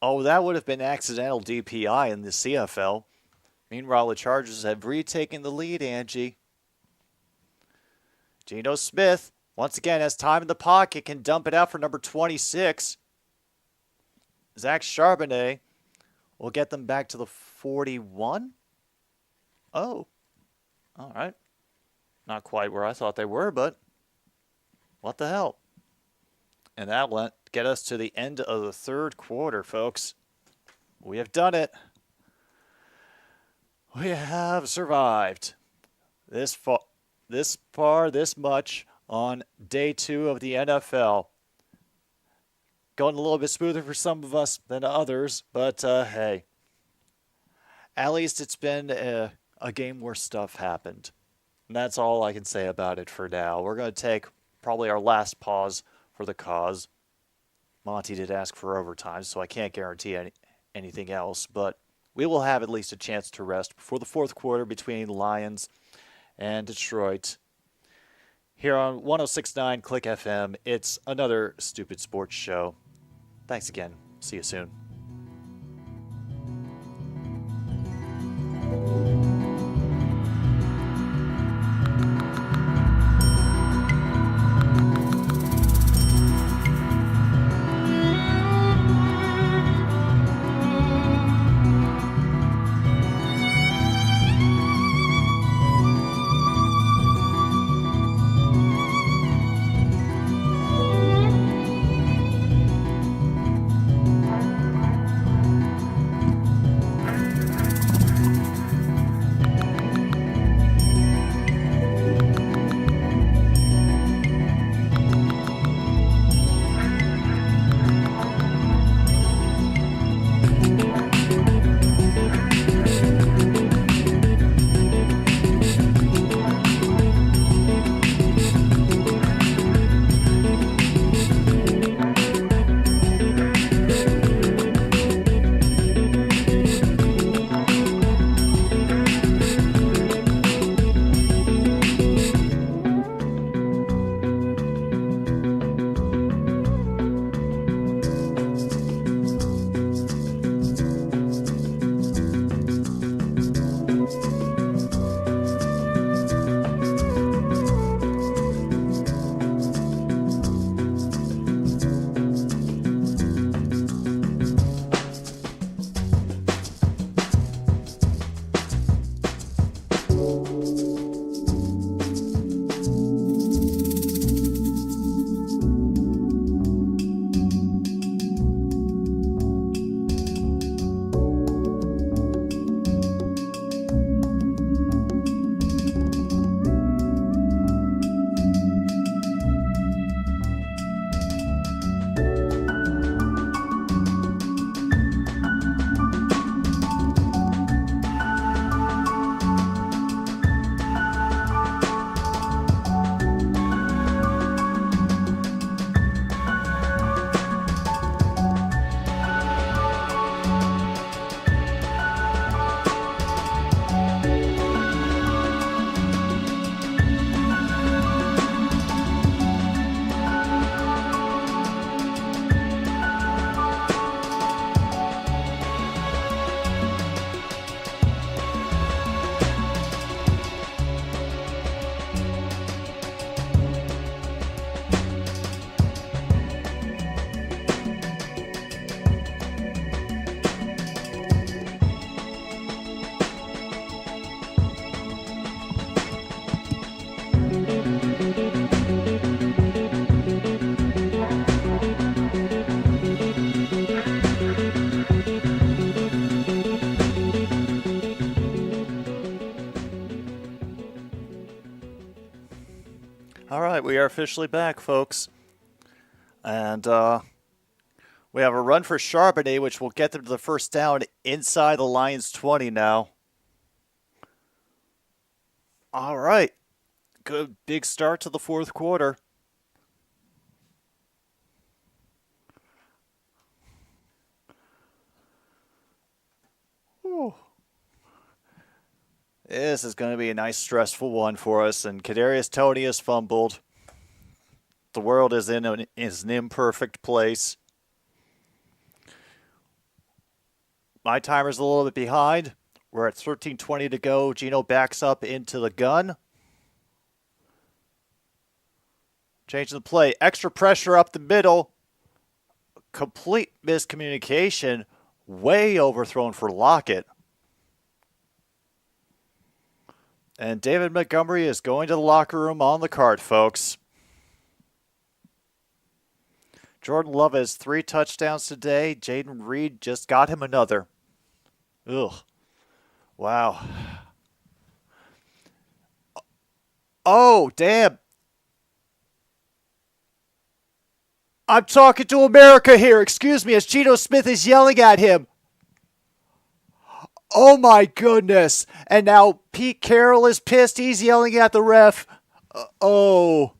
Oh, that would have been accidental DPI in the CFL. Meanwhile, the Chargers have retaken the lead, Angie. Geno Smith, once again, has time in the pocket, can dump it out for number 26. Zach Charbonnet will get them back to the 41. Oh, all right. Not quite where I thought they were, but what the hell? And that will get us to the end of the third quarter, folks. We have done it. We have survived this much on day 2 of the NFL. Going a little bit smoother for some of us than others, but hey. At least it's been a game where stuff happened. And that's all I can say about it for now. We're going to take probably our last pause for the cause. Monty did ask for overtime, so I can't guarantee anything else, but we will have at least a chance to rest before the fourth quarter between Lions and Detroit. Here on 106.9 Click FM, it's another Stupid Sports Show. Thanks again. See you soon. All right, we are officially back, folks. And we have a run for Charbonnet, which will get them to the first down inside the Lions' 20 now. All right. Good big start to the fourth quarter. Whew. This is going to be a nice, stressful one for us. And Kadarius Toney has fumbled. The world is in an imperfect place. My timer's a little bit behind. We're at 13:20 to go. Gino backs up into the gun. Changing the play. Extra pressure up the middle. Complete miscommunication. Way overthrown for Lockett. And David Montgomery is going to the locker room on the cart, folks. Jordan Love has 3 touchdowns today. Jaden Reed just got him another. Ugh. Wow. Oh, damn. I'm talking to America here. Excuse me, as Geno Smith is yelling at him. Oh, my goodness. And now Pete Carroll is pissed. He's yelling at the ref. Oh.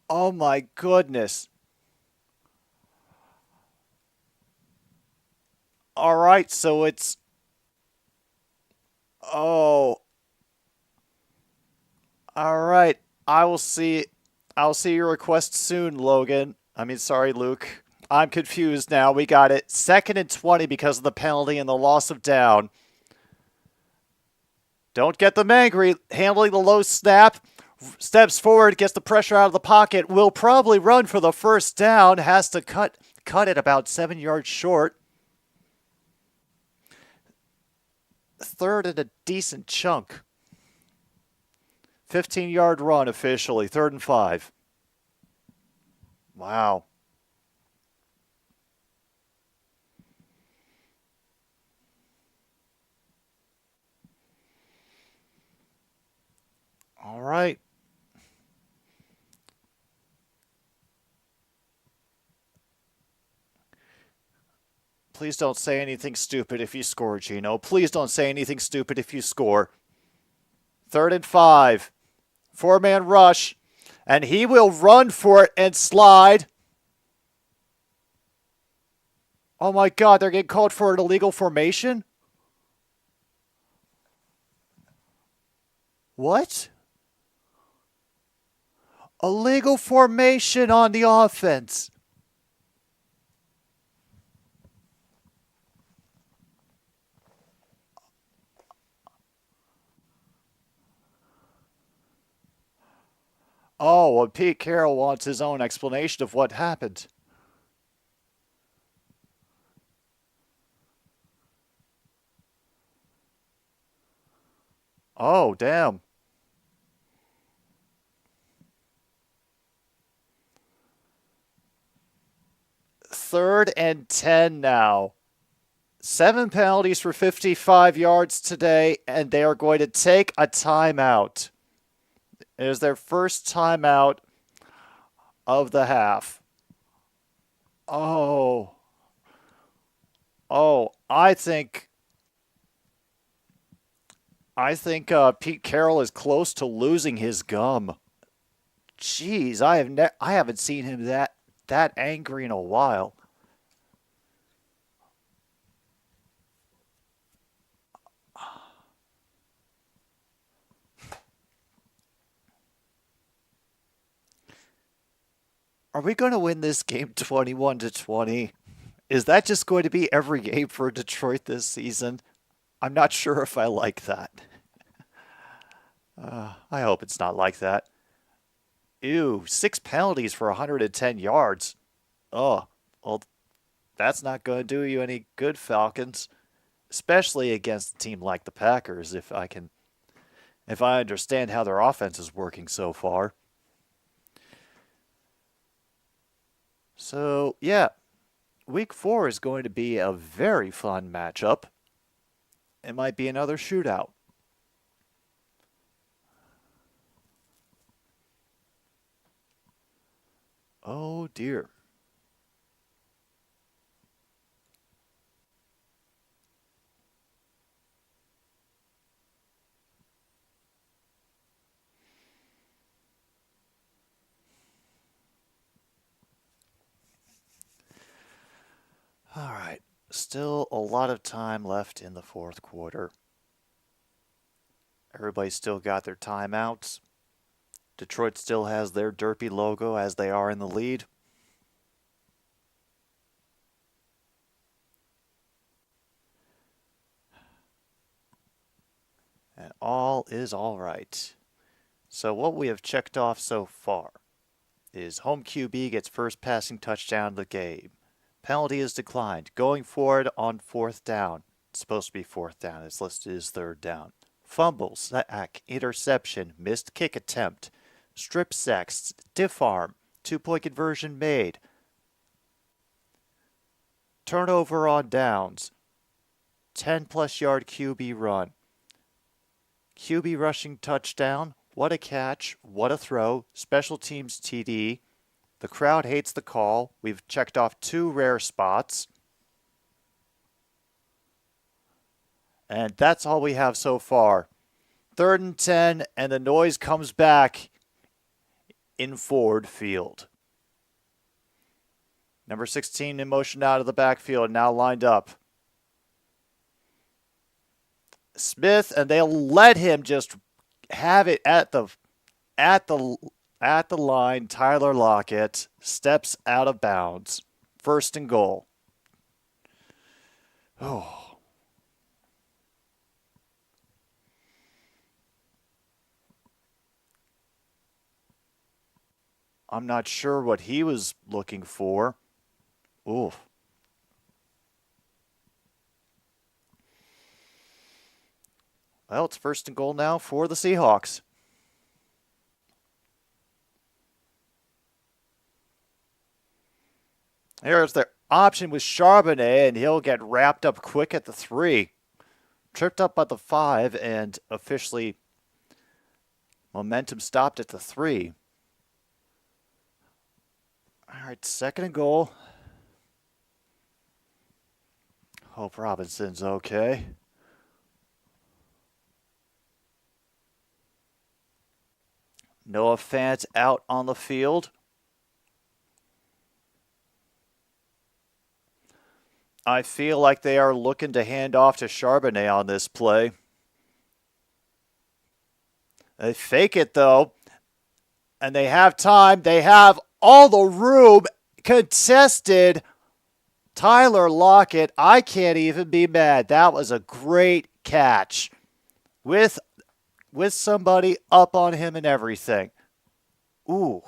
Oh, my goodness. All right, so it's... Oh. All right. I'll see your request soon, Logan. Sorry, Luke. I'm confused now. We got it. 2nd and 20 because of the penalty and the loss of down. Don't get them angry. Handling the low snap. Steps forward, gets the pressure out of the pocket. Will probably run for the first down. Has to cut it about 7 yards short. 3rd and a decent chunk. 15-yard run officially. 3rd and 5. Wow. All right. Please don't say anything stupid if you score, Gino. Please don't say anything stupid if you score. 3rd and 5. 4-man rush. And he will run for it and slide. Oh my God, they're getting called for an illegal formation? What? Illegal formation on the offense. Oh, well, Pete Carroll wants his own explanation of what happened. Oh, damn. Third and 10 now. 7 penalties for 55 yards today, and they are going to take a timeout. It is their first timeout of the half. Oh, I think Pete Carroll is close to losing his gum. Jeez, I haven't seen him that angry in a while. Are we going to win this game 21-20? Is that just going to be every game for Detroit this season? I'm not sure if I like that. I hope it's not like that. Ew, 6 penalties for 110 yards. Oh, well, that's not going to do you any good, Falcons. Especially against a team like the Packers, if I understand how their offense is working so far. So, yeah. Week 4 is going to be a very fun matchup. It might be another shootout. Oh dear. All right, still a lot of time left in the fourth quarter. Everybody's still got their timeouts. Detroit still has their derpy logo as they are in the lead. And all is all right. So what we have checked off so far is home QB gets first passing touchdown of the game. Penalty is declined. Going forward on fourth down. It's supposed to be fourth down. It's listed as third down. Fumble, sack, interception, missed kick attempt, strip sack, stiff arm, 2-point conversion made, turnover on downs, 10-plus yard QB run, QB rushing touchdown, what a catch, what a throw, special teams TD. The crowd hates the call. We've checked off 2 rare spots. And that's all we have so far. 3rd and 10, and the noise comes back in Ford Field. Number 16 in motion out of the backfield, now lined up. Smith, and they'll let him just have it at the line. Tyler Lockett steps out of bounds. 1st and goal. Oh. I'm not sure what he was looking for. Oof. Well, it's 1st and goal now for the Seahawks. Here's their option with Charbonnet, and he'll get wrapped up quick at the 3. Tripped up at the 5, and officially momentum stopped at the 3. All right, 2nd and goal. Hope Robinson's okay. Noah Fant out on the field. I feel like they are looking to hand off to Charbonnet on this play. They fake it, though, and they have time. They have all the room contested. Tyler Lockett, I can't even be mad. That was a great catch with somebody up on him and everything. Ooh.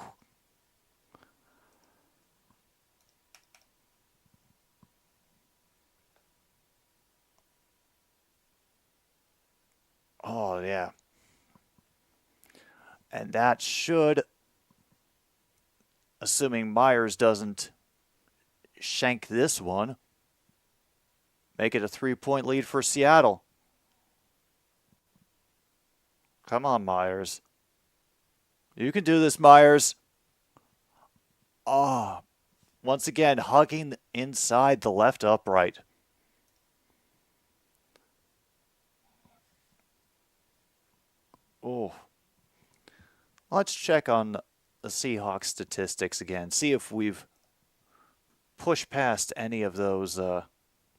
Oh, yeah. And that should, assuming Myers doesn't shank this one, make it a 3-point lead for Seattle. Come on, Myers. You can do this, Myers. Oh, once again, hugging inside the left upright. Oh. Let's check on the Seahawks statistics again. See if we've pushed past any of those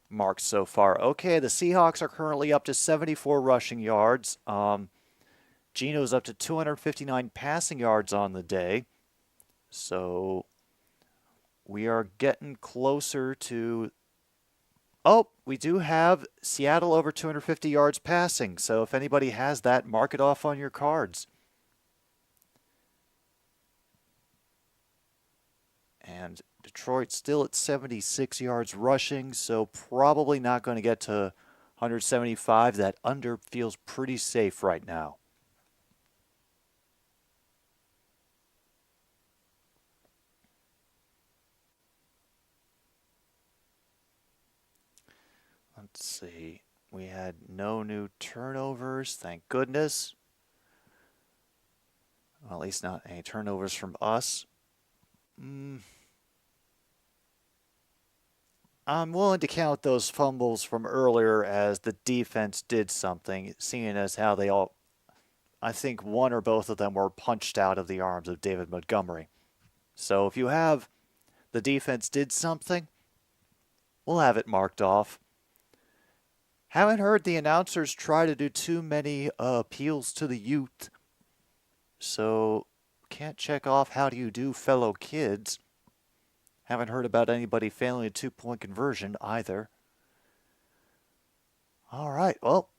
marks so far. Okay, the Seahawks are currently up to 74 rushing yards. Geno's up to 259 passing yards on the day. So we are getting closer to... Oh, we do have Seattle over 250 yards passing. So if anybody has that, mark it off on your cards. And Detroit still at 76 yards rushing, so probably not going to get to 175. That under feels pretty safe right now. Let's see. We had no new turnovers, thank goodness. Well, at least not any turnovers from us. I'm willing to count those fumbles from earlier as the defense did something, seeing as how they all, I think one or both of them were punched out of the arms of David Montgomery. So if you have the defense did something, we'll have it marked off. Haven't heard the announcers try to do too many appeals to the youth. So can't check off how do you do, fellow kids. Haven't heard about anybody failing a 2-point conversion either. All right, well,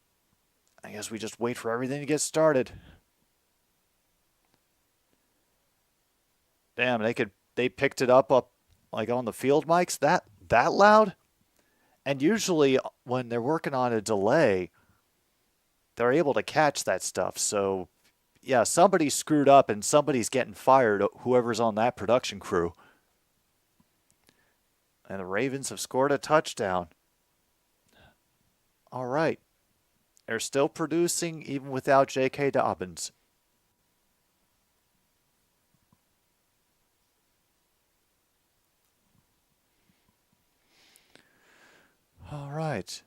I guess we just wait for everything to get started. Damn, they picked it up like on the field mics that loud? And usually when they're working on a delay, they're able to catch that stuff. So, yeah, somebody screwed up and somebody's getting fired, whoever's on that production crew. And the Ravens have scored a touchdown. All right. They're still producing even without J.K. Dobbins. All right.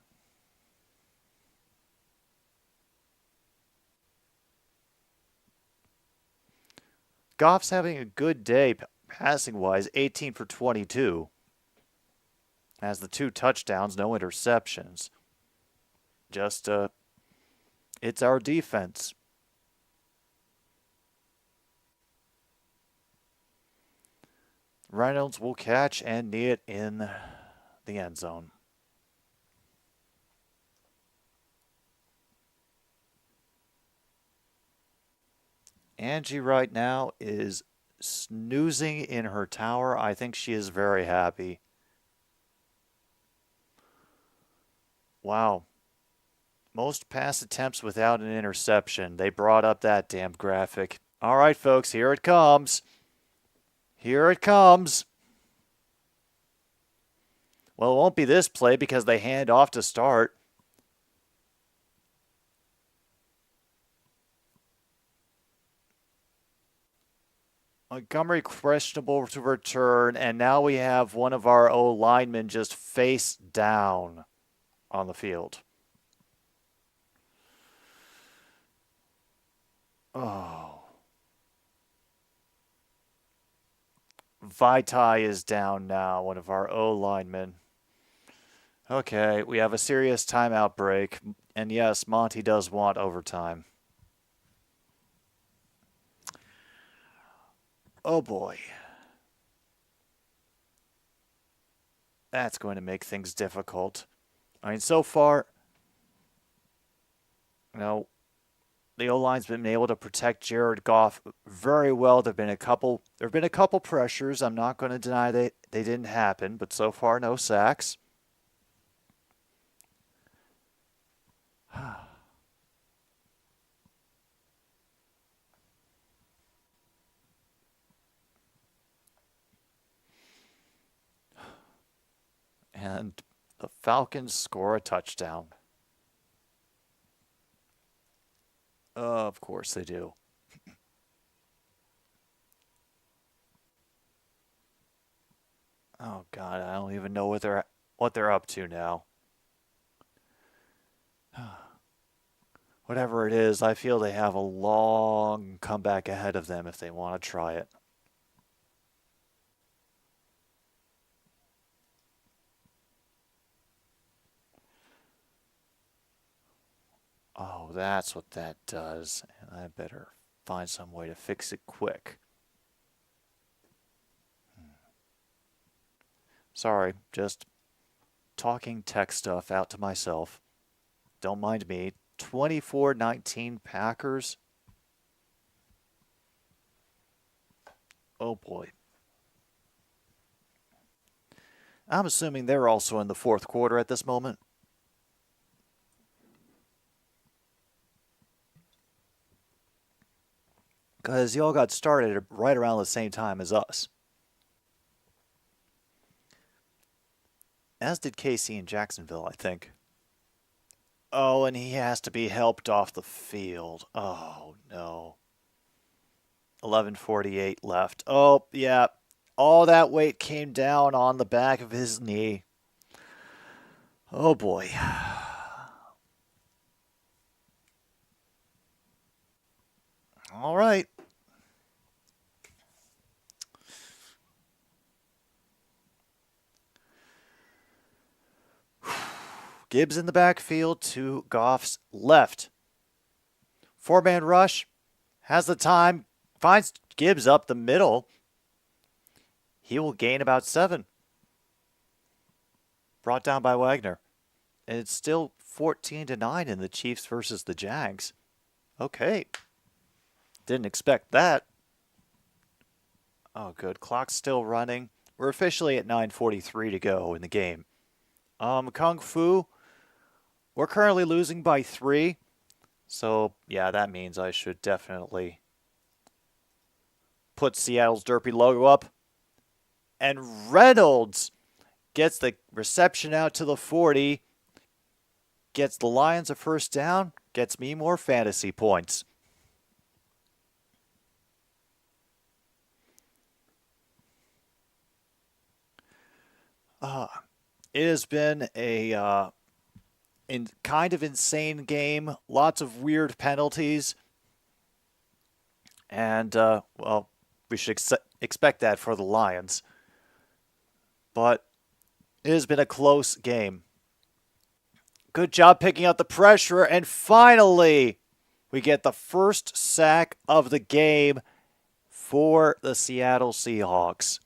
Goff's having a good day passing-wise, 18 for 22. Has the 2 touchdowns, no interceptions. Just, it's our defense. Reynolds will catch and knee it in the end zone. Angie right now is snoozing in her tower. I think she is very happy. Wow. Most pass attempts without an interception. They brought up that damn graphic. All right, folks, here it comes. Here it comes. Well, it won't be this play because they hand off to start. Montgomery questionable to return, and now we have one of our O linemen just face down on the field. Oh. Vitae is down now, one of our O linemen. Okay, we have a serious timeout break, and yes, Monty does want overtime. Oh boy. That's going to make things difficult. I mean, so far, the O-line's been able to protect Jared Goff very well. There have been a couple pressures. I'm not going to deny they didn't happen, but so far, no sacks. And the Falcons score a touchdown. Of course they do. Oh God, I don't even know what they're up to now. Whatever it is, I feel they have a long comeback ahead of them if they want to try it. Oh, that's what that does. And I better find some way to fix it quick. Sorry, just talking tech stuff out to myself. Don't mind me. 24-19 Packers. Oh boy. I'm assuming they're also in the fourth quarter at this moment. Because y'all got started right around the same time as us. As did KC and Jacksonville, I think. Oh, and he has to be helped off the field. Oh, no. 11:48 left. Oh, yeah. All that weight came down on the back of his knee. Oh, boy. All right. Gibbs in the backfield to Goff's left. Four-man rush. Has the time. Finds Gibbs up the middle. He will gain about 7. Brought down by Wagner. And it's still 14-9 in the Chiefs versus the Jags. Okay. Didn't expect that. Oh, good. Clock's still running. We're officially at 9:43 to go in the game. Kung Fu, we're currently losing by 3. So, yeah, that means I should definitely put Seattle's Derpy logo up. And Reynolds gets the reception out to the 40. Gets the Lions a first down. Gets me more fantasy points. It has been a kind of insane game. Lots of weird penalties. And, well, we should expect that for the Lions. But it has been a close game. Good job picking up the pressure. And finally, we get the first sack of the game for the Seattle Seahawks.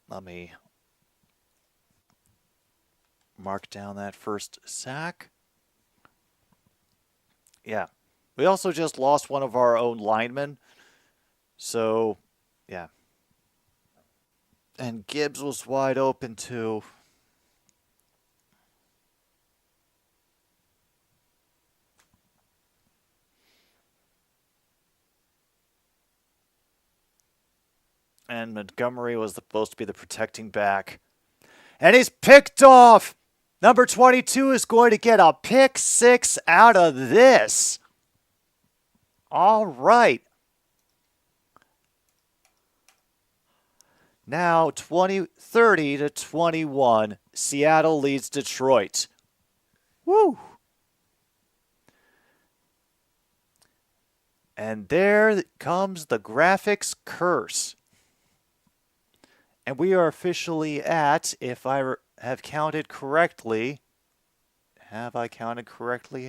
Let me mark down that first sack. Yeah. We also just lost one of our own linemen. So, yeah. And Gibbs was wide open too. And Montgomery was supposed to be the protecting back. And he's picked off. Number 22 is going to get a pick 6 out of this. All right. Now 30-21. Seattle leads Detroit. Woo! And there comes the graphics curse. And we are officially at, if I have counted correctly, have I counted correctly?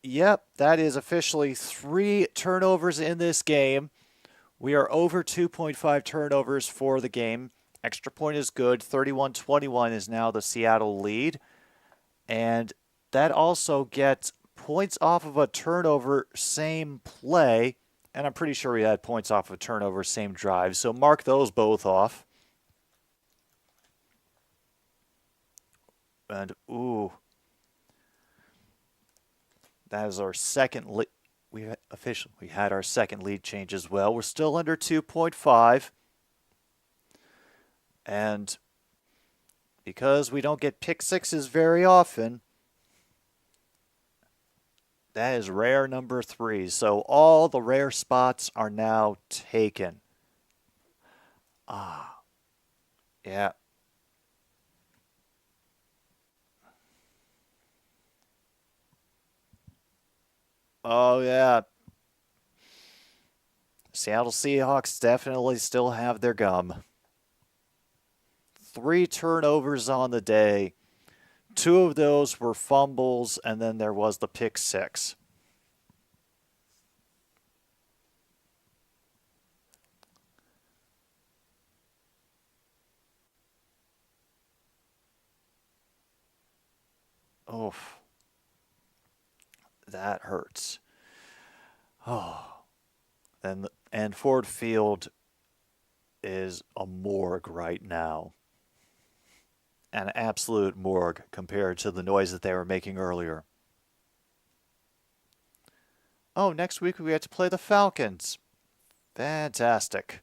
Yep, that is officially 3 turnovers in this game. We are over 2.5 turnovers for the game. Extra point is good. 31-21 is now the Seattle lead. And that also gets points off of a turnover, same play. And I'm pretty sure we had points off of a turnover, same drive. So mark those both off. And, ooh. That is our second lead. We had our second lead change as well. We're still under 2.5. And because we don't get pick sixes very often, that is rare number 3. So all the rare spots are now taken. Yeah. Oh, yeah. Seattle Seahawks definitely still have their gum. 3 turnovers on the day. 2 of those were fumbles, and then there was the pick 6. Oof. That hurts. Oh. And Ford Field is a morgue right now. An absolute morgue compared to the noise that they were making earlier. Oh, next week we have to play the Falcons. Fantastic.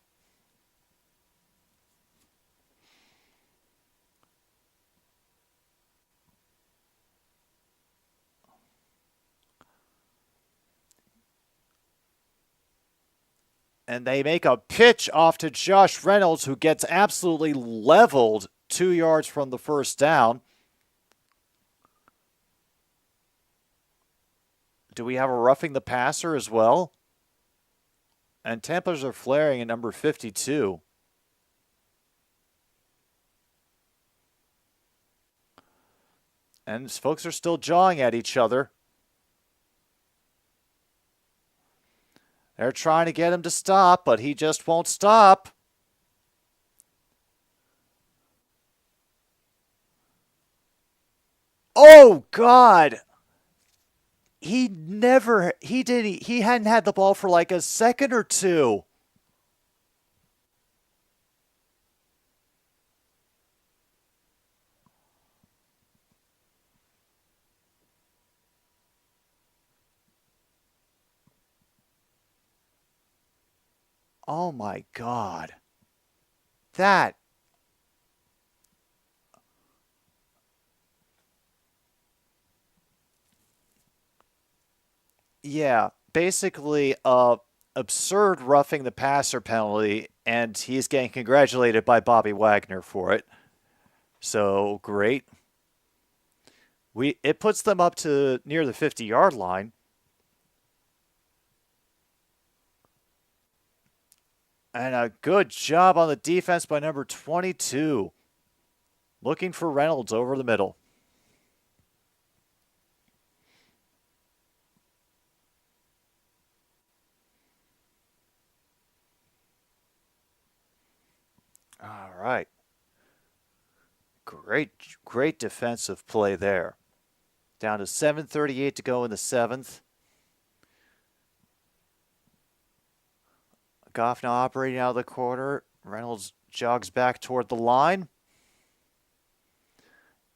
And they make a pitch off to Josh Reynolds, who gets absolutely leveled 2 yards from the first down. Do we have a roughing the passer as well? And tempers are flaring at number 52. And folks are still jawing at each other. They're trying to get him to stop, but he just won't stop. Oh, God. He hadn't had the ball for like a second or two. Oh my God. That. Yeah, basically absurd roughing the passer penalty, and he's getting congratulated by Bobby Wagner for it. So great. It puts them up to near the 50-yard line. And a good job on the defense by number 22. Looking for Reynolds over the middle. All right. Great defensive play there. Down to 7:38 to go in the 7th. Goff now operating out of the corner. Reynolds jogs back toward the line.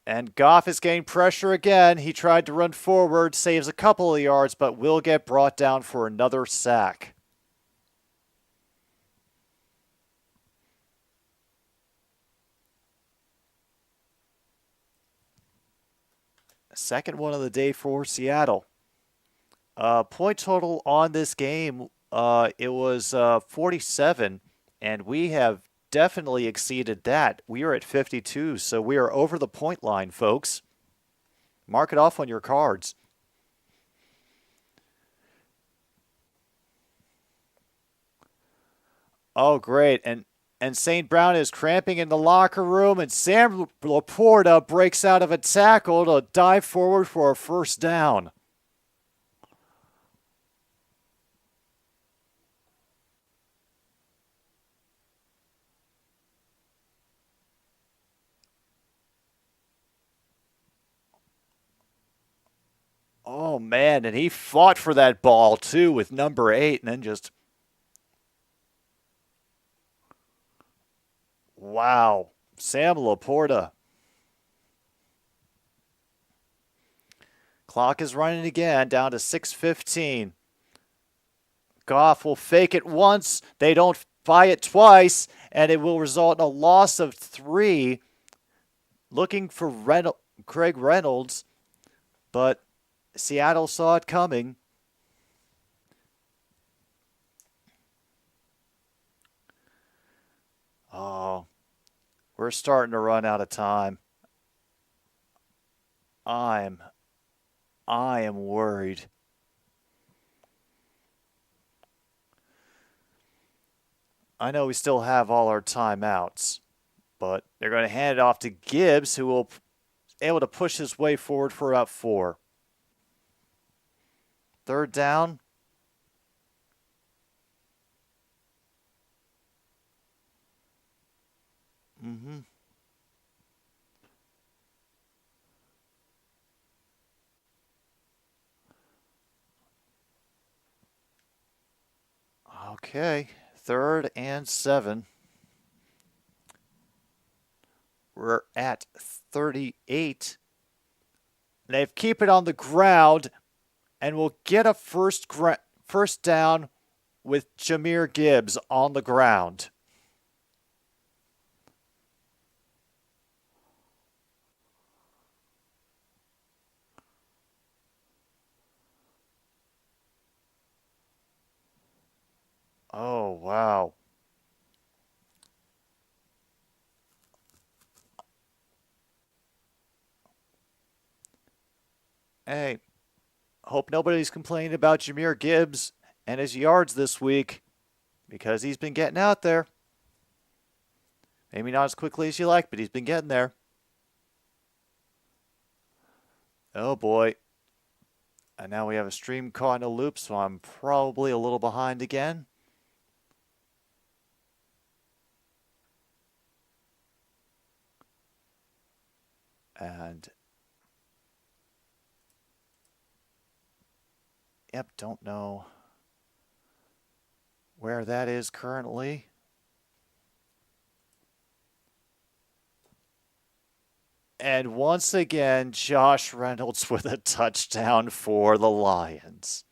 And Goff is getting pressure again. He tried to run forward, saves a couple of yards, but will get brought down for another sack. Second one of the day for Seattle. Point total on this game, it was 47, and we have definitely exceeded that. We are at 52, so we are over the point line, folks. Mark it off on your cards. Oh, great. And St. Brown is cramping in the locker room, and Sam Laporta breaks out of a tackle to dive forward for a first down. Oh, man, and he fought for that ball, too, with number 8, and then just... Wow. Sam Laporta. Clock is running again, down to 6:15. Goff will fake it once. They don't buy it twice, and it will result in a loss of 3. Looking for Craig Reynolds, but Seattle saw it coming. Oh, we're starting to run out of time. I am worried. I know we still have all our timeouts, but they're going to hand it off to Gibbs, who will be able to push his way forward for about 4. Third down. Okay, 3rd and 7. We're at 38. They keep it on the ground, and we'll get a first down with Jahmyr Gibbs on the ground. Oh, wow. Hey, hope nobody's complaining about Jahmyr Gibbs and his yards this week because he's been getting out there. Maybe not as quickly as you like, but he's been getting there. Oh boy. And now we have a stream caught in a loop, so I'm probably a little behind again. And yep, don't know where that is currently. And once again, Josh Reynolds with a touchdown for the Lions.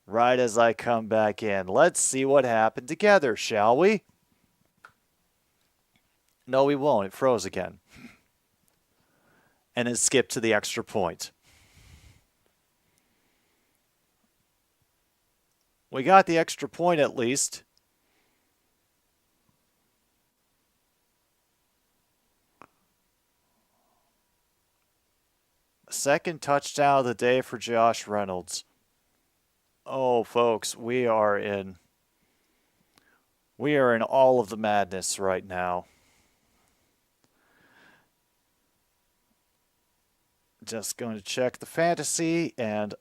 Right as I come back in. Let's see what happened together, shall we? No, we won't. It froze again. And it skipped to the extra point. We got the extra point at least. Second touchdown of the day for Josh Reynolds. Oh, folks, we are in all of the madness right now. Just going to check the fantasy, and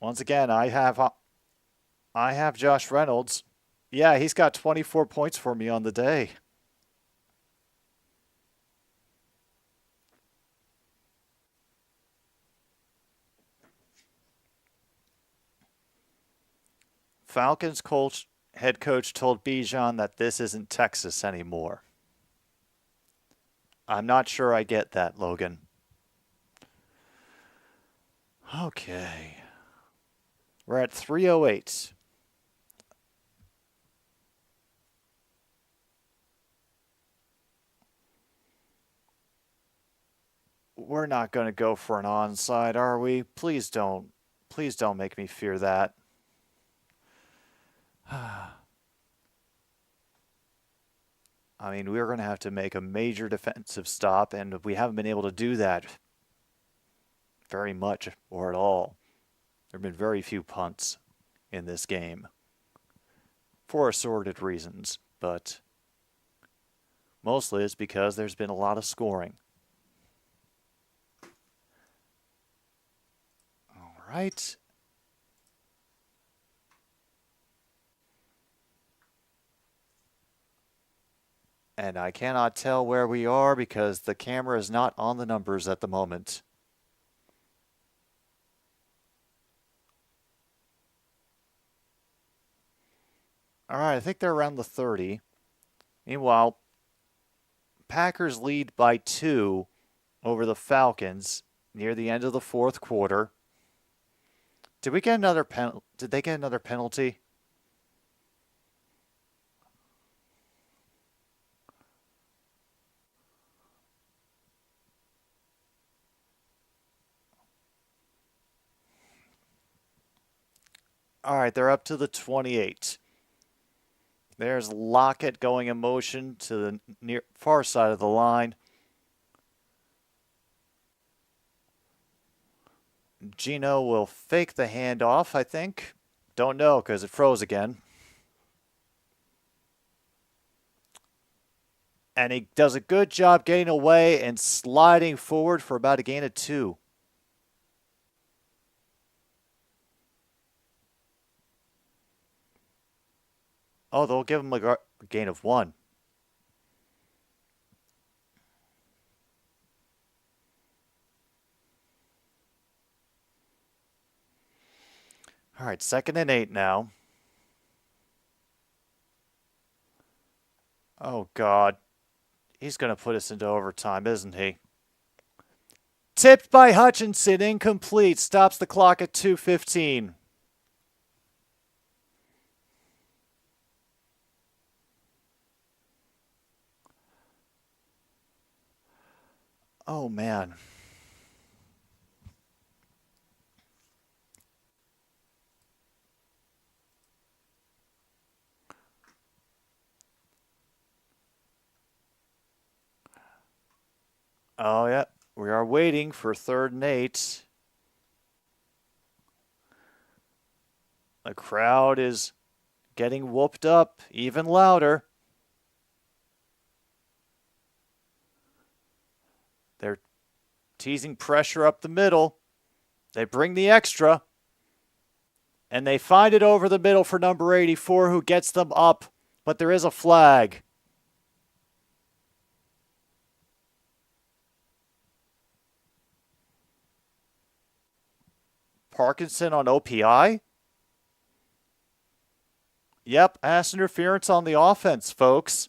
once again, I have Josh Reynolds. Yeah, he's got 24 points for me on the day. Falcons head coach told Bijan that this isn't Texas anymore. I'm not sure I get that, Logan. Okay. We're at 3:08. We're not going to go for an onside, are we? Please don't. Please don't make me fear that. I mean, we're going to have to make a major defensive stop, and we haven't been able to do that very much or at all. There have been very few punts in this game for assorted reasons, but mostly it's because there's been a lot of scoring. All right. And I cannot tell where we are because the camera is not on the numbers at the moment. All right, I think they're around the 30. Meanwhile, Packers lead by 2 over the Falcons near the end of the fourth quarter. Did we get another penalty? Did they get another penalty? All right, they're up to the 28. There's Lockett going in motion to the far side of the line. Gino will fake the handoff, I think. Don't know because it froze again. And he does a good job getting away and sliding forward for about a gain of 2. Oh, they'll give him a gain of 1. All right, 2nd and 8 now. Oh, God. He's going to put us into overtime, isn't he? Tipped by Hutchinson, incomplete. Stops the clock at 2:15. Oh, man. Oh, yeah. We are waiting for 3rd and 8. The crowd is getting whooped up even louder. They're teasing pressure up the middle. They bring the extra. And they find it over the middle for number 84, who gets them up. But there is a flag. Parkinson on OPI? Yep, pass interference on the offense, folks.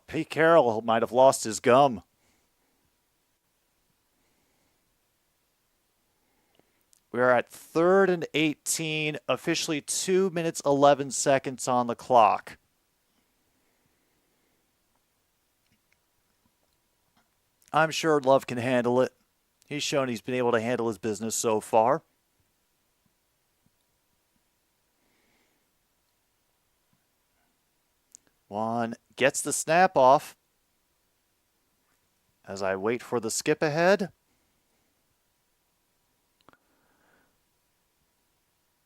Pete Carroll might have lost his gum. We're at 3rd and 18, officially 2 minutes 11 seconds on the clock. I'm sure Love can handle it. He's shown he's been able to handle his business so far. Juan gets the snap off as I wait for the skip ahead.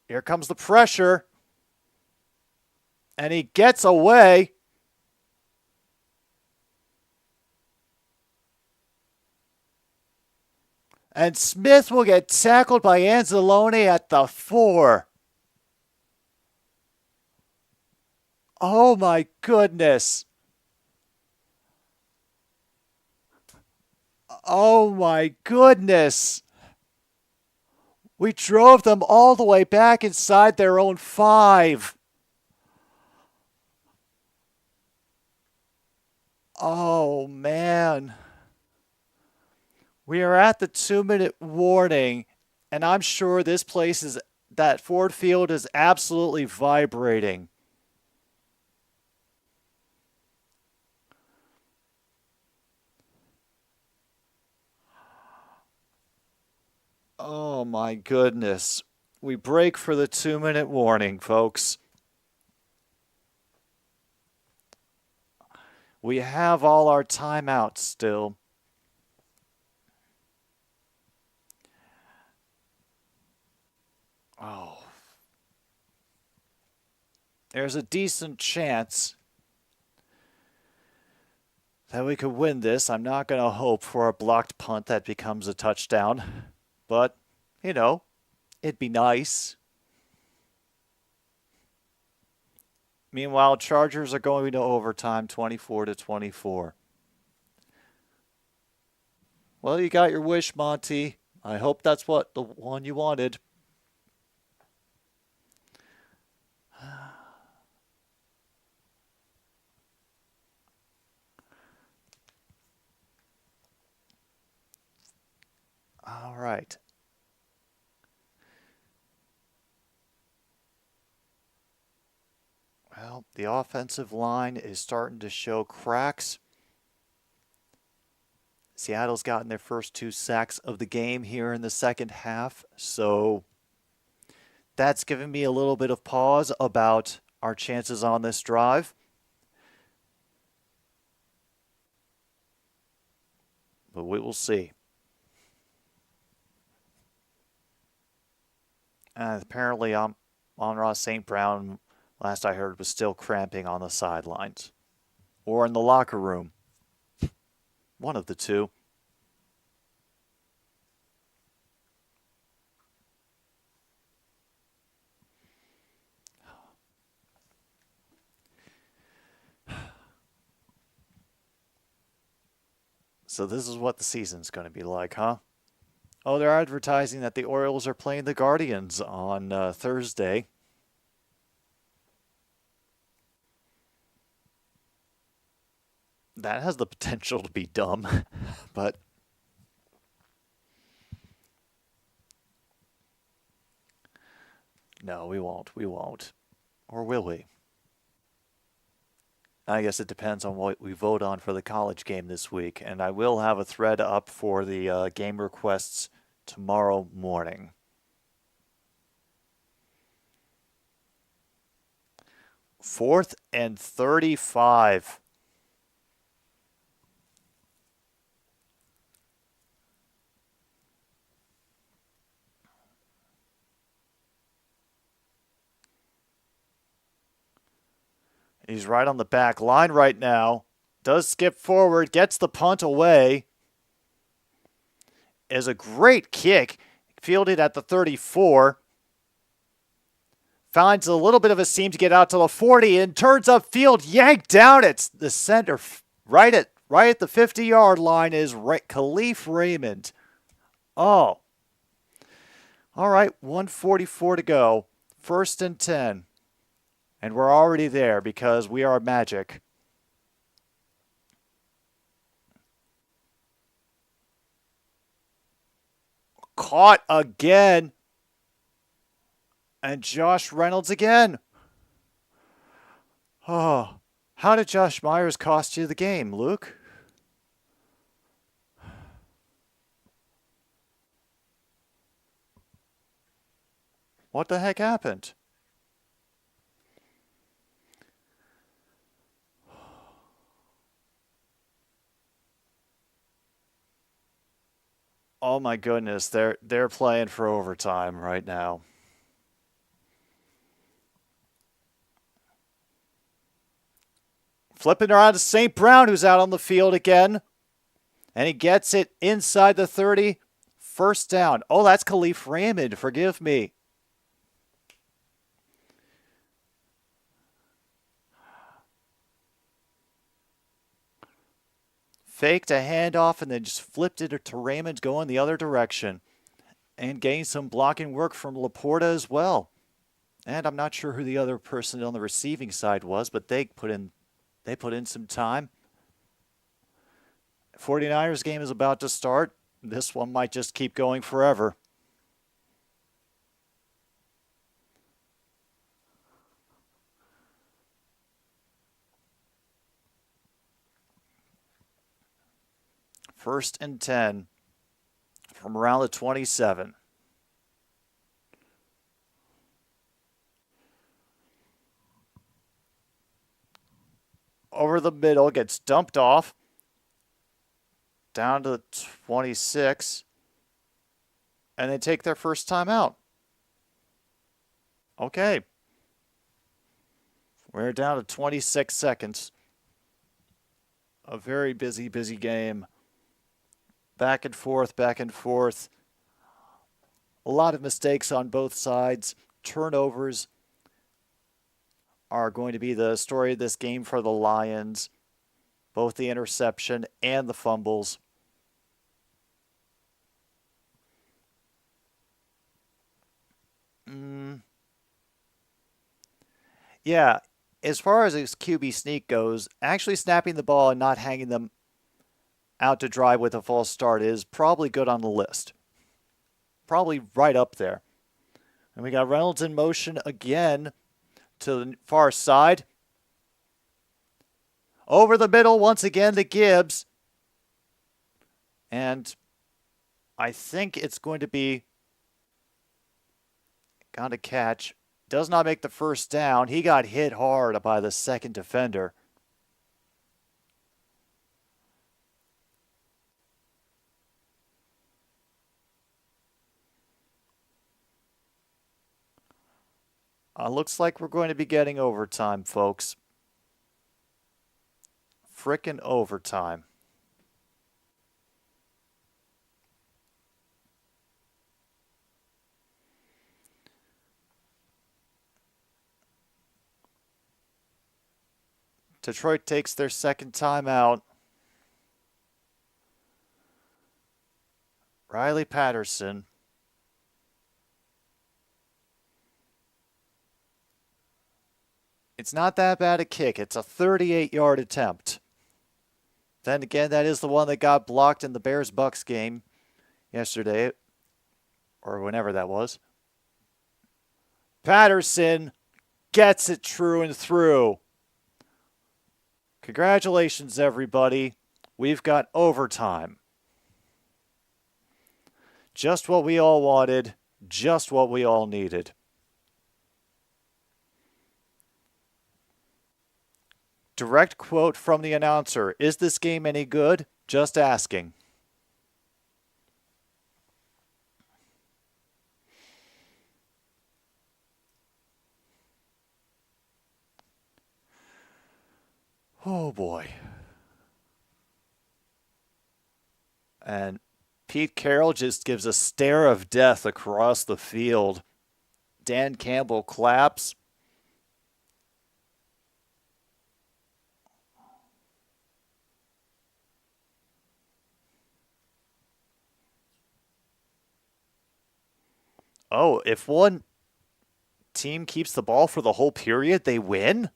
Here comes the pressure. And he gets away. And Smith will get tackled by Anzalone at the 4. Oh my goodness. Oh my goodness. We drove them all the way back inside their own 5. Oh man. We are at the 2-minute warning, and I'm sure this place is, that Ford Field is absolutely vibrating. Oh my goodness. We break for the 2-minute warning, folks. We have all our timeouts still. Oh. There's a decent chance that we could win this. I'm not going to hope for a blocked punt that becomes a touchdown. But, you know, it'd be nice. Meanwhile, Chargers are going to overtime 24-24. Well, you got your wish, Monty. I hope that's what the one you wanted. All right. Well, the offensive line is starting to show cracks. Seattle's gotten their first 2 sacks of the game here in the second half, so that's given me a little bit of pause about our chances on this drive. But we will see. Apparently, Amon-Ra St. Brown, last I heard, was still cramping on the sidelines or in the locker room. One of the two. So this is what the season's going to be like, huh? Oh, they're advertising that the Orioles are playing the Guardians on Thursday. That has the potential to be dumb, but no, we won't. We won't. Or will we? I guess it depends on what we vote on for the college game this week, and I will have a thread up for the game requests tomorrow morning. 4th and 35. He's right on the back line right now. Does skip forward, gets the punt away. Is a great kick, fielded at the 34. Finds a little bit of a seam to get out to the 40 and turns upfield, yanked down. It's the center, right at the 50-yard line is Khalif Raymond. Oh. All right, 1:44 to go. 1st and 10. And we're already there because we are magic. Caught again. And Josh Reynolds again. Oh, how did Josh Myers cost you the game, Luke? What the heck happened? Oh my goodness, they're playing for overtime right now. Flipping around to St. Brown, who's out on the field again. And he gets it inside the 30. 1st down. Oh, that's Khalif Raymond. Forgive me. Faked a handoff and then just flipped it to Raymond going the other direction. And gained some blocking work from Laporta as well. And I'm not sure who the other person on the receiving side was, but they put in some time. 49ers game is about to start. This one might just keep going forever. First and 10 from around the 27. Over the middle, gets dumped off. Down to the 26. And they take their first time out. Okay. We're down to 26 seconds. A very busy game. Back and forth, back and forth. A lot of mistakes on both sides. Turnovers are going to be the story of this game for the Lions. Both the interception and the fumbles. Yeah, as far as his QB sneak goes, actually snapping the ball and not hanging them out to dry with a false start is probably good on the list. Probably right up there. And we got Reynolds in motion again to the far side. Over the middle once again to Gibbs. And I think it's going to be got a catch. Does not make the first down. He got hit hard by the second defender. Looks like we're going to be getting overtime, folks. Frickin' overtime. Detroit takes their second timeout. Riley Patterson. It's not that bad a kick. It's a 38-yard attempt. Then again, that is the one that got blocked in the Bears-Bucks game yesterday, or whenever that was. Patterson gets it true and through. Congratulations, everybody. We've got overtime. Just what we all wanted, just what we all needed. Direct quote from the announcer. Is this game any good? Just asking. Oh boy. And Pete Carroll just gives a stare of death across the field. Dan Campbell claps. Oh, if one team keeps the ball for the whole period, they win?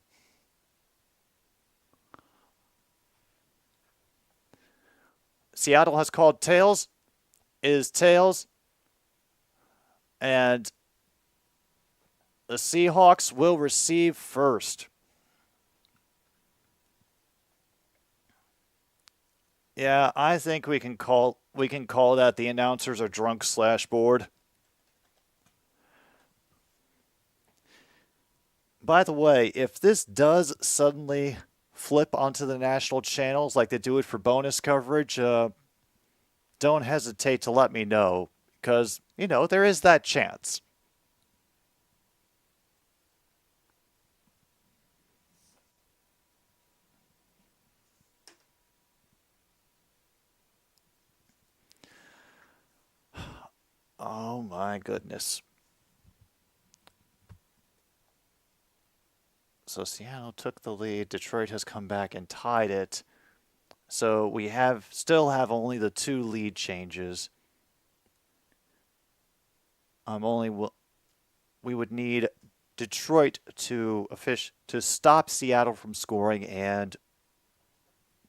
Seattle has called tails. It is tails. And the Seahawks will receive first. Yeah, I think we can call that the announcers are drunk / bored. By the way, if this does suddenly flip onto the national channels like they do it for bonus coverage, don't hesitate to let me know because, there is that chance. Oh my goodness. So Seattle took the lead. Detroit has come back and tied it. So we still have only the 2 lead changes. We would need Detroit to stop Seattle from scoring and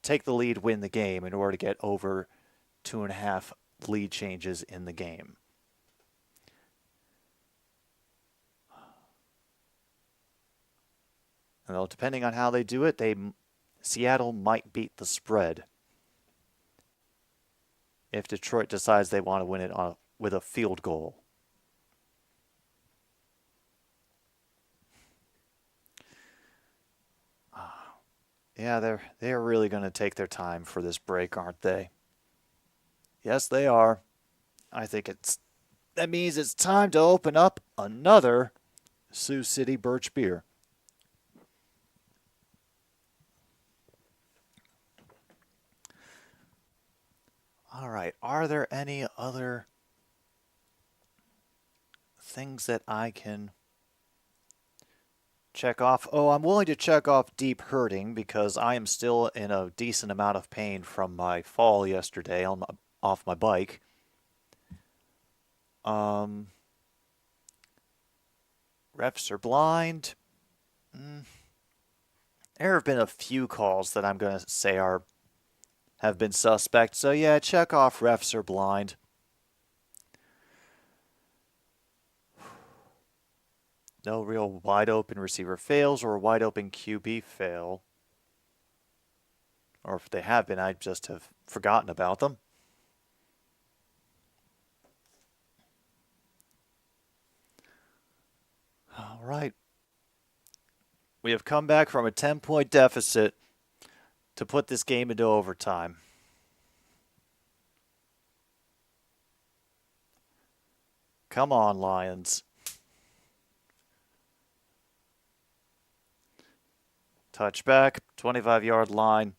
take the lead, win the game in order to get over 2.5 lead changes in the game. Well, depending on how they do it, Seattle might beat the spread if Detroit decides they want to win it with a field goal. Yeah, they're really going to take their time for this break, aren't they? Yes, they are. I think that means it's time to open up another Sioux City Birch beer. All right, are there any other things that I can check off? Oh, I'm willing to check off deep hurting because I am still in a decent amount of pain from my fall yesterday off my bike. Refs are blind. There have been a few calls that I'm going to say have been suspect. So yeah, check off refs are blind. No real wide open receiver fails or wide open QB fail. Or if they have been, I just have forgotten about them. All right. We have come back from a 10-point deficit to put this game into overtime. Come on, Lions. Touchback, 25-yard line.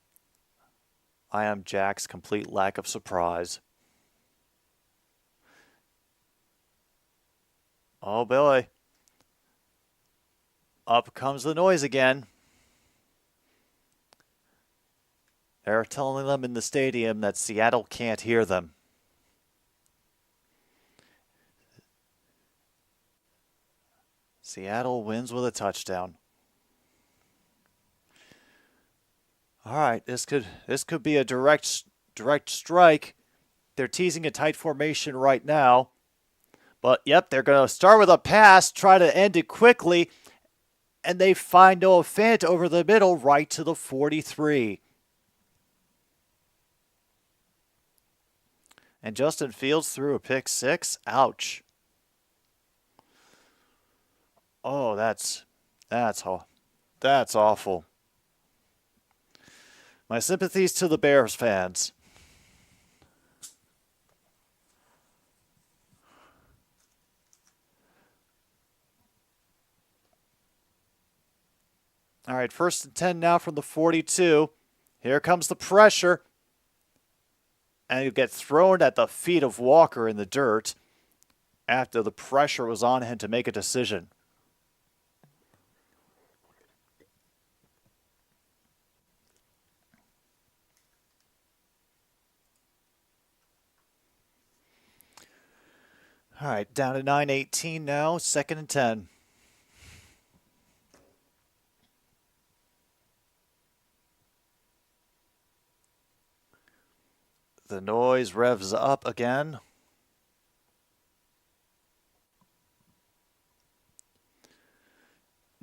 I am Jack's complete lack of surprise. Oh, Billy. Up comes the noise again. They're telling them in the stadium that Seattle can't hear them. Seattle wins with a touchdown. All right, this could be a direct strike. They're teasing a tight formation right now. But yep, they're going to start with a pass, try to end it quickly, and they find Noah Fant over the middle right to the 43. And Justin Fields threw a pick six. Ouch. Oh, that's awful. My sympathies to the Bears fans. All right, 1st and 10 now from the 42. Here comes the pressure. And you get thrown at the feet of Walker in the dirt after the pressure was on him to make a decision. All right, down to 9:18 now, 2nd and 10. The noise revs up again.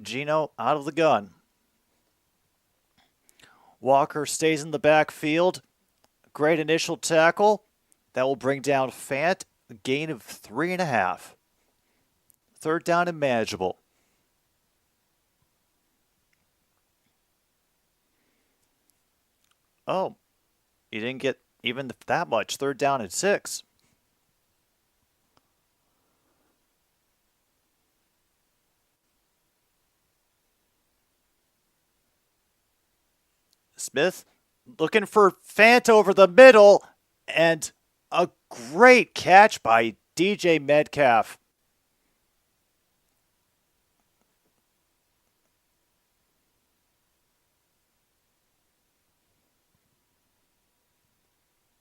Gino out of the gun. Walker stays in the backfield. Great initial tackle. That will bring down Fant. A gain of 3.5. 3rd down and manageable. Oh, you didn't get even that much. 3rd down and 6. Smith looking for Fant over the middle, and a great catch by DJ Metcalf.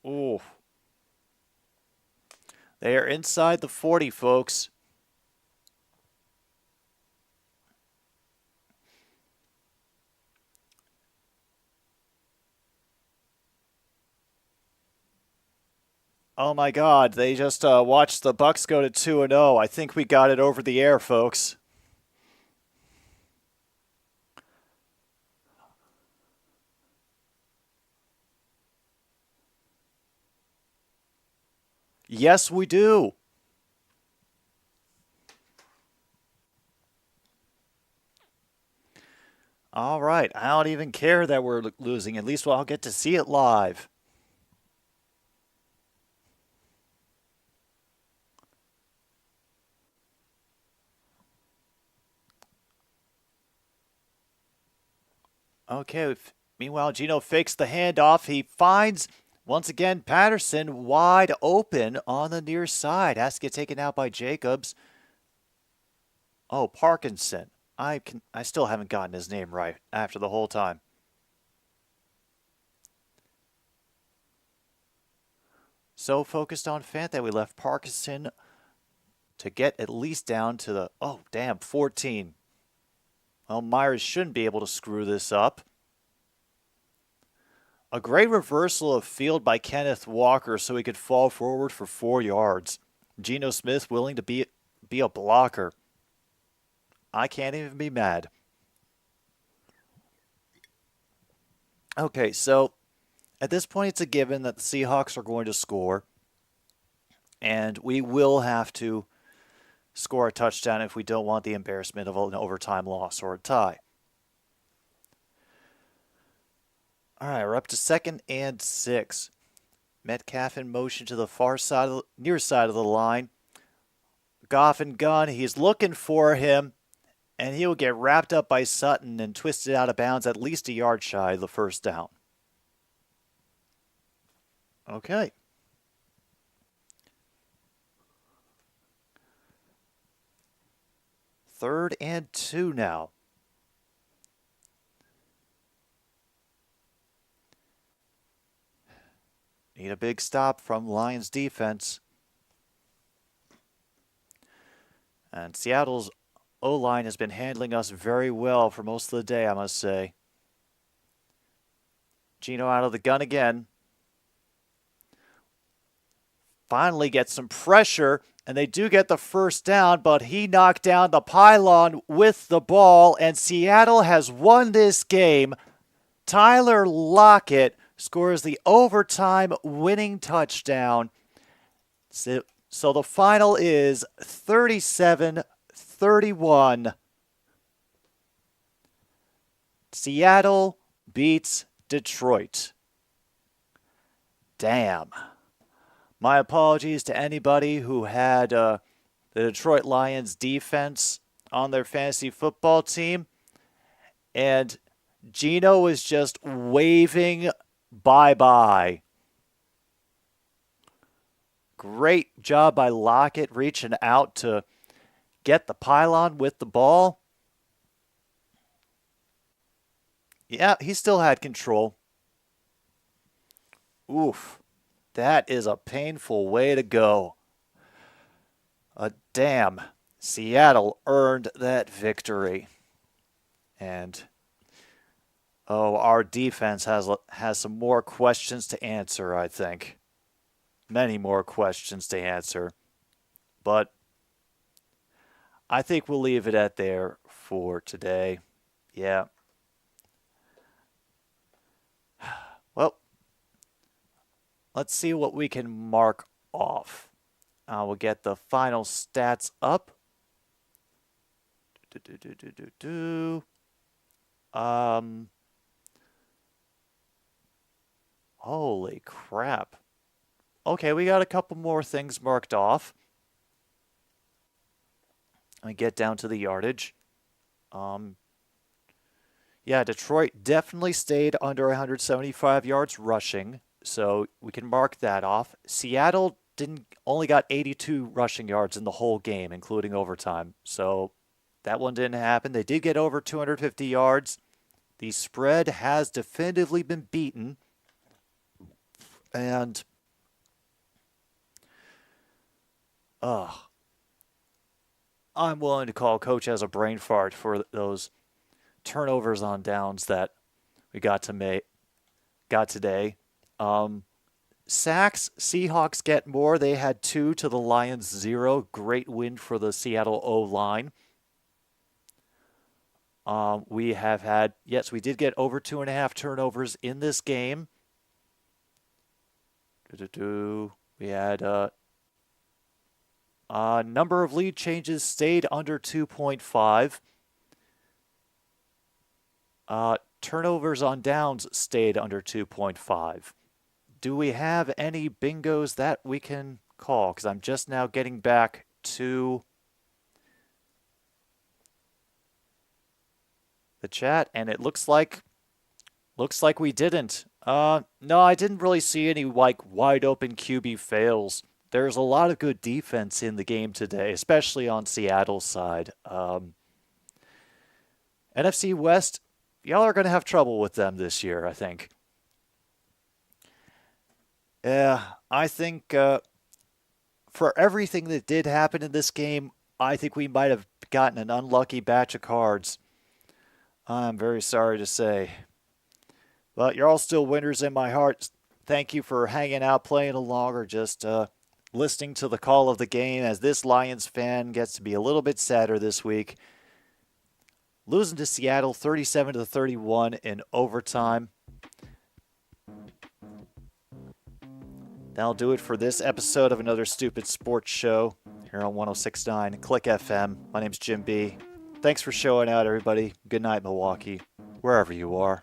Ooh. They are inside the 40, folks. Oh my God, they just watched the Bucks go to 2-0. I think we got it over the air, folks. Yes, we do. All right, I don't even care that we're losing. At least I'll get to see it live. Okay, meanwhile, Gino fakes the handoff. He finds, once again, Patterson wide open on the near side. Has to get taken out by Jacobs. Oh, Parkinson. I still haven't gotten his name right after the whole time. So focused on Fant that we left Parkinson to get at least down to the, 14. Well, Myers shouldn't be able to screw this up. A great reversal of field by Kenneth Walker so he could fall forward for 4 yards. Geno Smith willing to be a blocker. I can't even be mad. Okay, so at this point it's a given that the Seahawks are going to score. And we will have to score a touchdown if we don't want the embarrassment of an overtime loss or a tie. All right, we're up to 2nd and 6. Metcalf in motion to the far side, near side of the line. Goff and gun, he's looking for him, and he will get wrapped up by Sutton and twisted out of bounds at least a yard shy of the 1st down. Okay. Third and 2 now. Need a big stop from Lions defense. And Seattle's O-line has been handling us very well for most of the day, I must say. Gino out of the gun again. Finally gets some pressure, and they do get the first down, but he knocked down the pylon with the ball, and Seattle has won this game. Tyler Lockett scores the overtime winning touchdown. So the final is 37-31. Seattle beats Detroit. Damn. My apologies to anybody who had the Detroit Lions defense on their fantasy football team. And Gino was just waving bye-bye. Great job by Lockett reaching out to get the pylon with the ball. Yeah, he still had control. Oof. That is a painful way to go. Damn. Seattle earned that victory. And our defense has some more questions to answer, I think. Many more questions to answer. But I think we'll leave it at there for today. Yeah. Well, let's see what we can mark off. We'll get the final stats up. Holy crap. Okay, we got a couple more things marked off. Let me get down to the yardage. Yeah, Detroit definitely stayed under 175 yards rushing, so we can mark that off. Seattle only got 82 rushing yards in the whole game, including overtime, so that one didn't happen. They did get over 250 yards. The spread has definitively been beaten, and I'm willing to call Coach as a brain fart for those turnovers on downs that we got today. Sacks, Seahawks get more. They had 2 to the Lions 0. Great win for the Seattle O-line. We did get over 2.5 turnovers in this game. We had number of lead changes stayed under 2.5. Turnovers on downs stayed under 2.5. Do we have any bingos that we can call? Because I'm just now getting back to the chat, and it looks like we didn't. No, I didn't really see any wide open QB fails. There's a lot of good defense in the game today, especially on Seattle's side. NFC West, y'all are going to have trouble with them this year, I think. Yeah, I think for everything that did happen in this game, I think we might have gotten an unlucky batch of cards. I'm very sorry to say. But you're all still winners in my heart. Thank you for hanging out, playing along, or just listening to the call of the game, as this Lions fan gets to be a little bit sadder this week. Losing to Seattle 37-31 in overtime. That'll do it for this episode of Another Stupid Sports Show here on 106.9 Click FM. My name's Jim B. Thanks for showing out, everybody. Good night, Milwaukee, wherever you are.